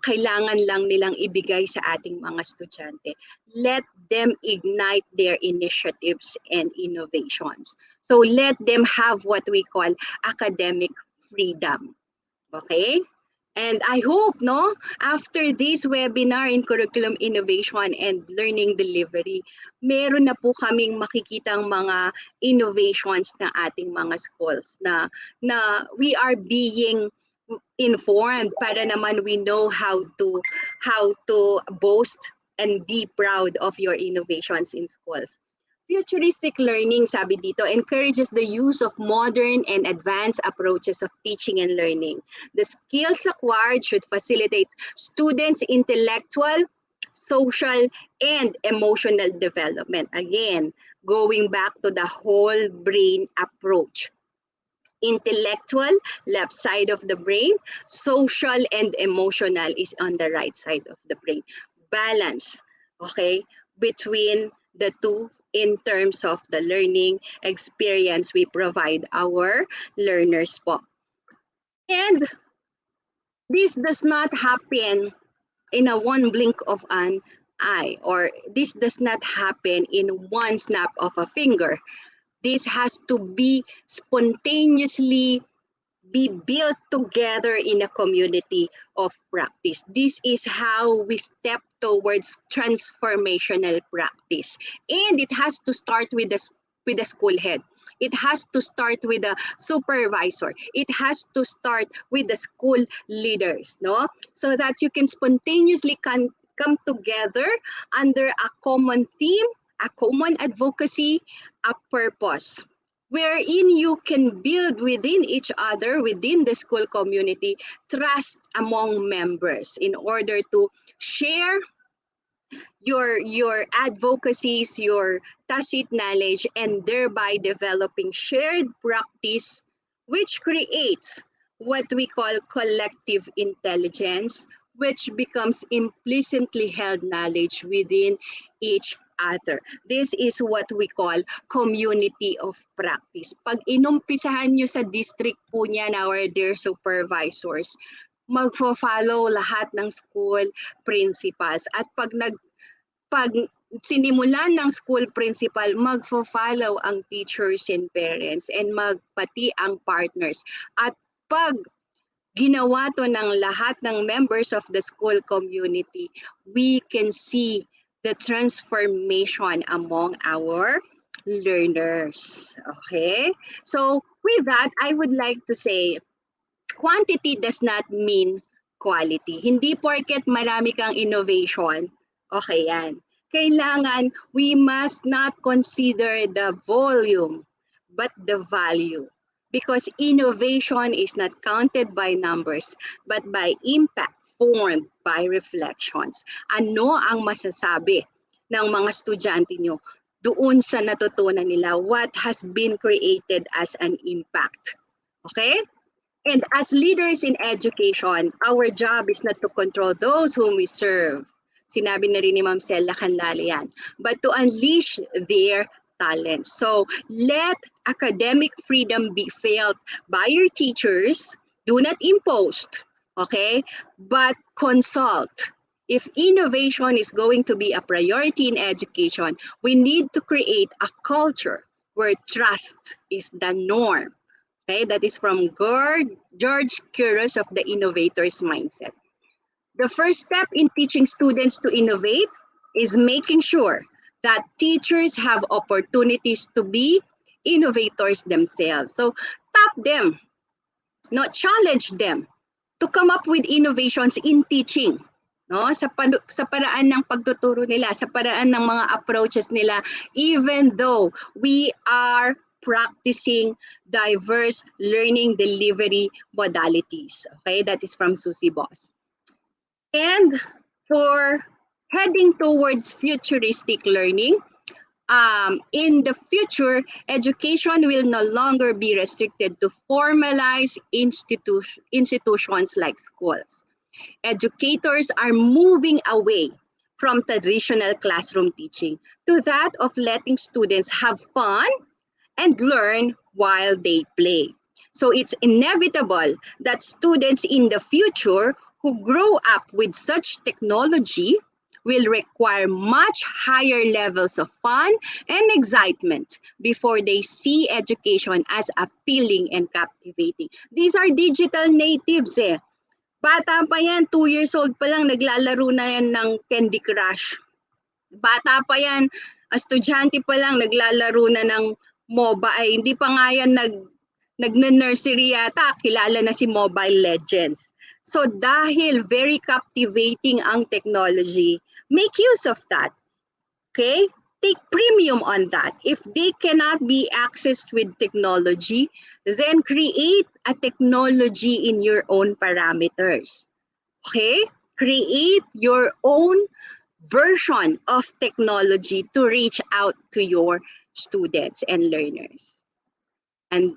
Speaker 7: kailangan lang nilang ibigay sa ating mga estudyante. Let them ignite their initiatives and innovations. So let them have what we call academic freedom. Okay? And I hope, after this webinar in curriculum innovation and learning delivery, meron na po kaming makikitang mga innovations ng ating mga schools na we are being informed para naman we know how to boast and be proud of your innovations in schools. Futuristic learning, sabi dito, encourages the use of modern and advanced approaches of teaching and learning. The skills acquired should facilitate students' intellectual, social, and emotional development. Again, going back to the whole brain approach. Intellectual, left side of the brain. Social and emotional is on the right side of the brain. Balance, okay, between the two in terms of the learning experience we provide our learners po. And this does not happen in a one blink of an eye, or this does not happen in one snap of a finger. This has to be spontaneously be built together in a community of practice. This is how we step towards transformational practice. And it has to start with the school head. It has to start with the supervisor. It has to start with the school leaders, so that you can spontaneously come together under a common theme, a common advocacy, a purpose, wherein you can build within each other, within the school community, trust among members in order to share your advocacies, your tacit knowledge, and thereby developing shared practice, which creates what we call collective intelligence, which becomes implicitly held knowledge within each other. This is what we call community of practice. Pag inumpisahan nyo sa district po niyan, our dear supervisors, magfo-follow lahat ng school principals. At pag sinimulan ng school principal, magfo-follow ang teachers and parents and magpati ang partners. At pag ginawa to ng lahat ng members of the school community, we can see the transformation among our learners. Okay? So with that, I would like to say, quantity does not mean quality. Hindi porket marami kang innovation, okay yan. Kailangan, we must not consider the volume, but the value. Because innovation is not counted by numbers, but by impact formed by reflections. Ano ang masasabi ng mga estudyante nyo doon sa natutunan nila? What has been created as an impact? Okay? And as leaders in education, our job is not to control those whom we serve. Sinabi na rin ni Ma'am Sella Canlale yan. But to unleash their talents. So let academic freedom be felt by your teachers. Do not impose, okay? But consult. If innovation is going to be a priority in education, we need to create a culture where trust is the norm. Okay, that is from George Couros of the Innovator's Mindset. The first step in teaching students to innovate is making sure that teachers have opportunities to be innovators themselves. So tap them, not challenge them to come up with innovations in teaching. No, sa paraan ng pagtuturo nila, sa paraan ng mga approaches nila, even though we are practicing diverse learning delivery modalities. Okay, that is from Susie Boss. And for heading towards futuristic learning, in the future, education will no longer be restricted to formalized institutions like schools. Educators are moving away from traditional classroom teaching to that of letting students have fun and learn while they play. So it's inevitable that students in the future who grow up with such technology will require much higher levels of fun and excitement before they see education as appealing and captivating. These are digital natives eh. Bata pa yan, 2 years old pa lang, naglalaro na yan ng Candy Crush. Bata pa yan, estudyante pa lang, naglalaro na ng MOBA. Ay, hindi pa nga yan nag-nursery yata, kilala na si Mobile Legends. So dahil very captivating ang technology, make use of that. Okay? Take premium on that. If they cannot be accessed with technology, then create a technology in your own parameters. Okay? Create your own version of technology to reach out to your students and learners. And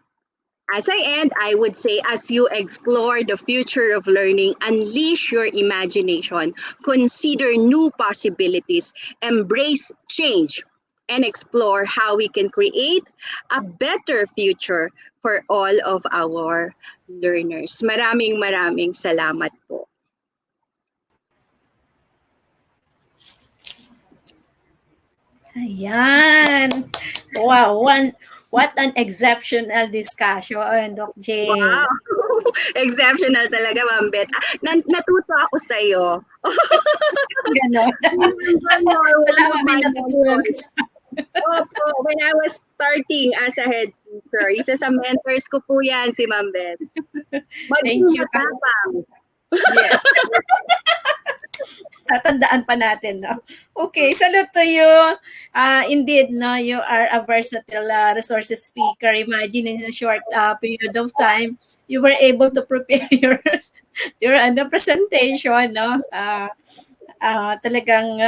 Speaker 7: as I end, I would say, as you explore the future of learning, unleash your imagination, consider new possibilities, embrace change, and explore how we can create a better future for all of our learners. Maraming salamat po.
Speaker 1: Ayan. Wow, what an exceptional discussion, Doc Jane.
Speaker 7: Wow! Exceptional talaga, Ma'am Beth. Natuto ako sa iyo.
Speaker 1: Ganon. Salamat din natutunan.
Speaker 7: Opo, when I was starting as a head teacher, isa sa mentors ko po yan, si Ma'am Beth.
Speaker 1: Thank you. Yeah. Tatandaan pa natin, no? Okay, salute to you. Indeed, no, you are a versatile resources speaker. Imagine in a short period of time, you were able to prepare your presentation, no? Talagang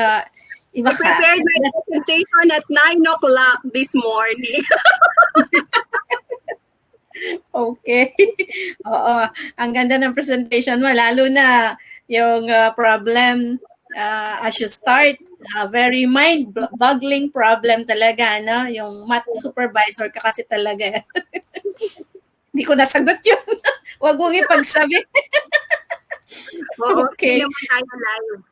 Speaker 1: iba
Speaker 7: I
Speaker 1: ka.
Speaker 7: prepared my presentation at 9 o'clock this morning.
Speaker 1: Okay. Oo. Ang ganda ng presentation mo, lalo na yung problem as you start Very mind-boggling problem talaga, no? Yung math supervisor ka kasi talaga. Hindi ko nasagot yun. Huwag mong ipagsabi.
Speaker 7: Oo,
Speaker 1: Okay.
Speaker 7: hindi naman tayo live.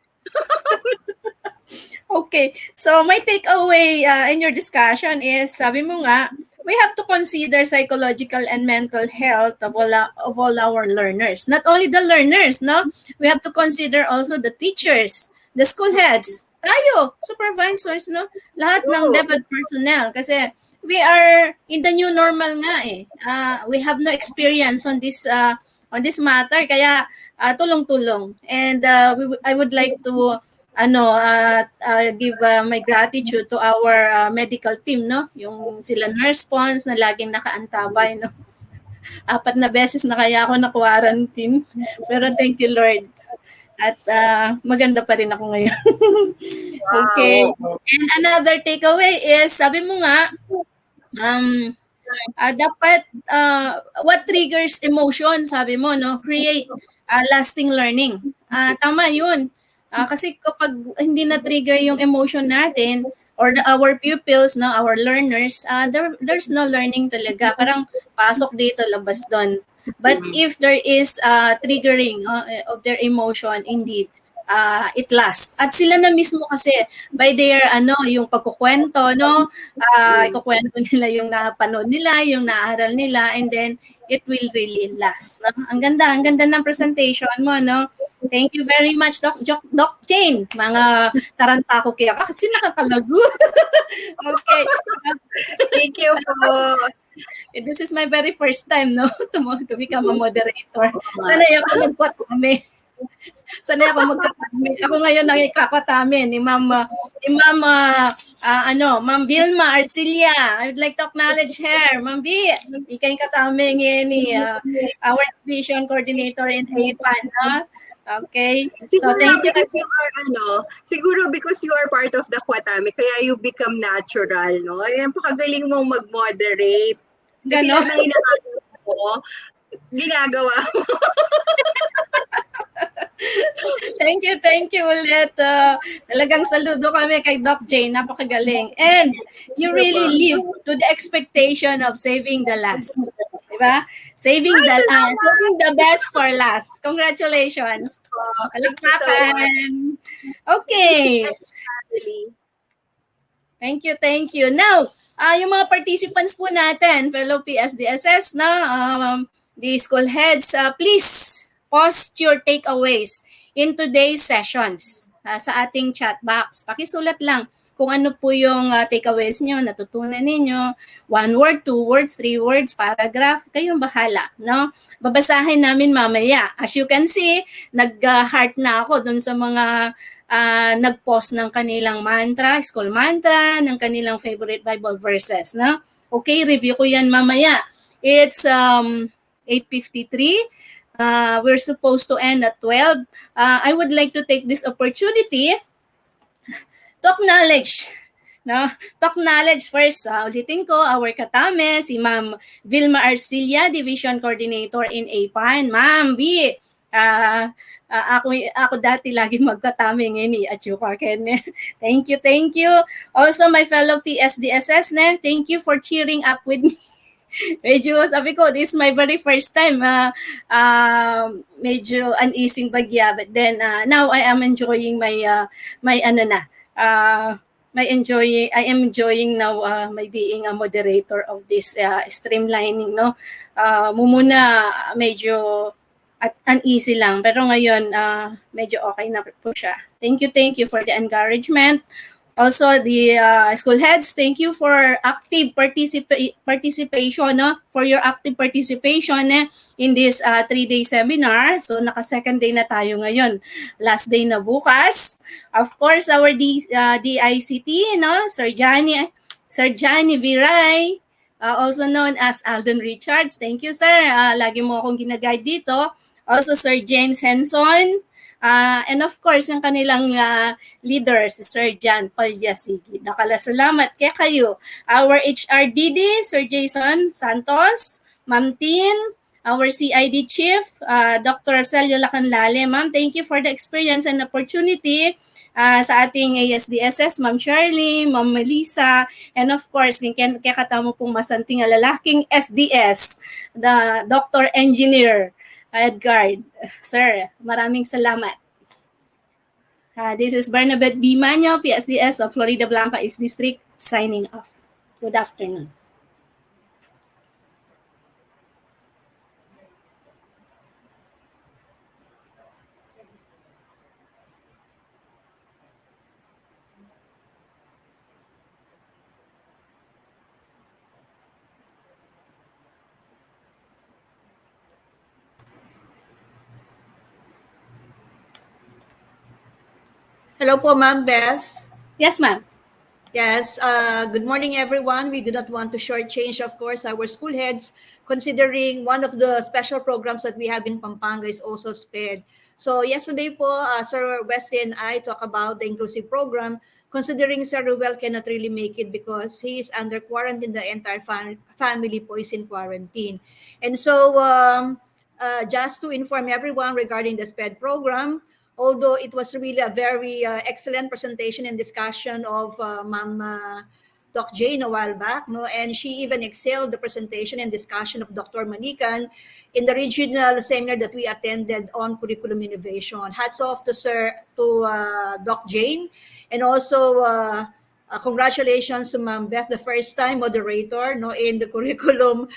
Speaker 1: Okay. So my takeaway in your discussion is, sabi mo nga, we have to consider psychological and mental health of all our learners. Not only the learners, no? We have to consider also the teachers, the school heads, tayo, supervisors, no? Lahat ng
Speaker 7: Oo.
Speaker 1: DepEd personnel. Kasi we are in the new normal nga eh. We have no experience on this matter. Kaya tulong-tulong. And I would like to give my gratitude to our medical team, no? Yung sila nurse spons na laging nakaantabay, no? 4 na beses na kaya ako na-quarantine. Pero thank you, Lord. At maganda pa rin ako ngayon. Okay. And another takeaway is, sabi mo nga, dapat what triggers emotion, sabi mo, no? Create lasting learning. Tama yun. Kasi kapag hindi na-trigger yung emotion natin or our pupils, no, our learners, there's no learning talaga. Parang pasok dito, labas doon. But if there is triggering of their emotion, indeed, it lasts. At sila na mismo kasi by their yung pagkukwento, no, ikukwento nila yung napanood nila, yung naaral nila, and then it will really last. No? Ang ganda ng presentation mo, no. Thank you very much, Doc Jane. Mga taranta ko kaya kasi nakakalago. Okay.
Speaker 7: Thank you po.
Speaker 1: This is my very first time, no, to become a moderator. Sanay ako magkwatame. Sanay ako magkwatame. Ako ngayon ang ikakwatame ni Ma'am Vilma Arcilia. I would like to acknowledge her. Ma'am V, ikay katame ni our vision coordinator in APAN, no? Okay. So
Speaker 7: Siguro
Speaker 1: thank you.
Speaker 7: because you are siguro because you are part of the Kwatami, kaya you become natural, no? Ay, napakagaling mong mag-moderate. Kasi
Speaker 1: Ganon.
Speaker 7: na hinahalo ko, ginagawa mo.
Speaker 1: Thank you ulit. Talagang saludo kami kay Doc Jane, napakagaling. And you really live to the expectation of saving the last. Diba? Saving the best for last. Congratulations. Palakpakan. Okay. Thank you. Now, yung mga participants po natin, fellow PSDSS, the school heads, please post your takeaways in today's sessions sa ating chat box. Pakisulat lang kung ano po yung takeaways nyo, natutunan ninyo, 1 word, 2 words, 3 words, paragraph, kayong bahala, no? Babasahin namin mamaya. As you can see, nag-heart na ako dun sa mga nag-post ng kanilang mantra, school mantra, ng kanilang favorite Bible verses, no? Okay, review ko yan mamaya. It's 8:53. We're supposed to end at 12. I would like to take this opportunity to acknowledge, no? To acknowledge first, ulitin ko, our katame, si Ma'am Vilma Arcilia, Division Coordinator in APAN. Ma'am V, ako dati lagi magkatame ngayon at yuka ken. Thank you. Also, my fellow PSDSS, thank you for cheering up with me. Medyo, sabi ko, this is my very first time. Medyo uneasy bagya. But then, now I am enjoying I am enjoying now my being a moderator of this streamlining, no? Muna medyo uneasy lang. Pero ngayon, medyo okay na po siya. Thank you for the encouragement. Also, the school heads, thank you for active participation, no? For your active participation in this 3-day seminar. So, naka-second day na tayo ngayon. Last day na bukas. Of course, our DICT, no? Sir Johnny Viray, also known as Alden Richards. Thank you, sir. Lagi mo akong ginaguide dito. Also, Sir James Henson. And of course, yung kanilang leader, si Sir John Palyasigi. Salamat kaya kayo. Our HRDD, Sir Jason Santos, Ma'am Tin, our CID Chief, Dr. Celio Lacanlale. Ma'am, thank you for the experience and opportunity sa ating ASDSS, Ma'am Shirley, Ma'am Melissa, and of course, kaya katamo pong masanting lalaking SDS, the Dr. Engineer Edgar. Sir, maraming salamat. This is Bernabet B. Manyo, PSDS of Florida Blanca East District, signing off. Good afternoon.
Speaker 8: Hello po, Ma'am Beth.
Speaker 1: Yes, ma'am.
Speaker 8: Yes, good morning, everyone. We do not want to shortchange, of course, our school heads, considering one of the special programs that we have in Pampanga is also SPED. So yesterday po, Sir Wesley and I talk about the inclusive program, considering Sir Ruel cannot really make it because he is under quarantine. The entire family po is in quarantine. And so just to inform everyone regarding the SPED program, although it was really a very excellent presentation and discussion of Ma'am Doc Jane a while back, no? And she even excelled the presentation and discussion of Dr. Manikan in the regional seminar that we attended on curriculum innovation. Hats off to Doc Jane, and also congratulations to Ma'am Beth, the first time moderator, no, in the curriculum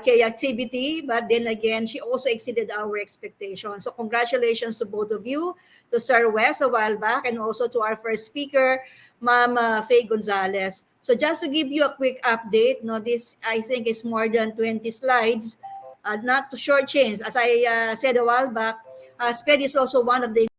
Speaker 8: K activity. But then again, she also exceeded our expectations. So congratulations to both of you, to Sir Wes a while back, and also to our first speaker, Ma'am Faye Gonzalez. So just to give you a quick update, no, this I think is more than 20 slides, not to shortchange. As I said a while back, SPED is also one of the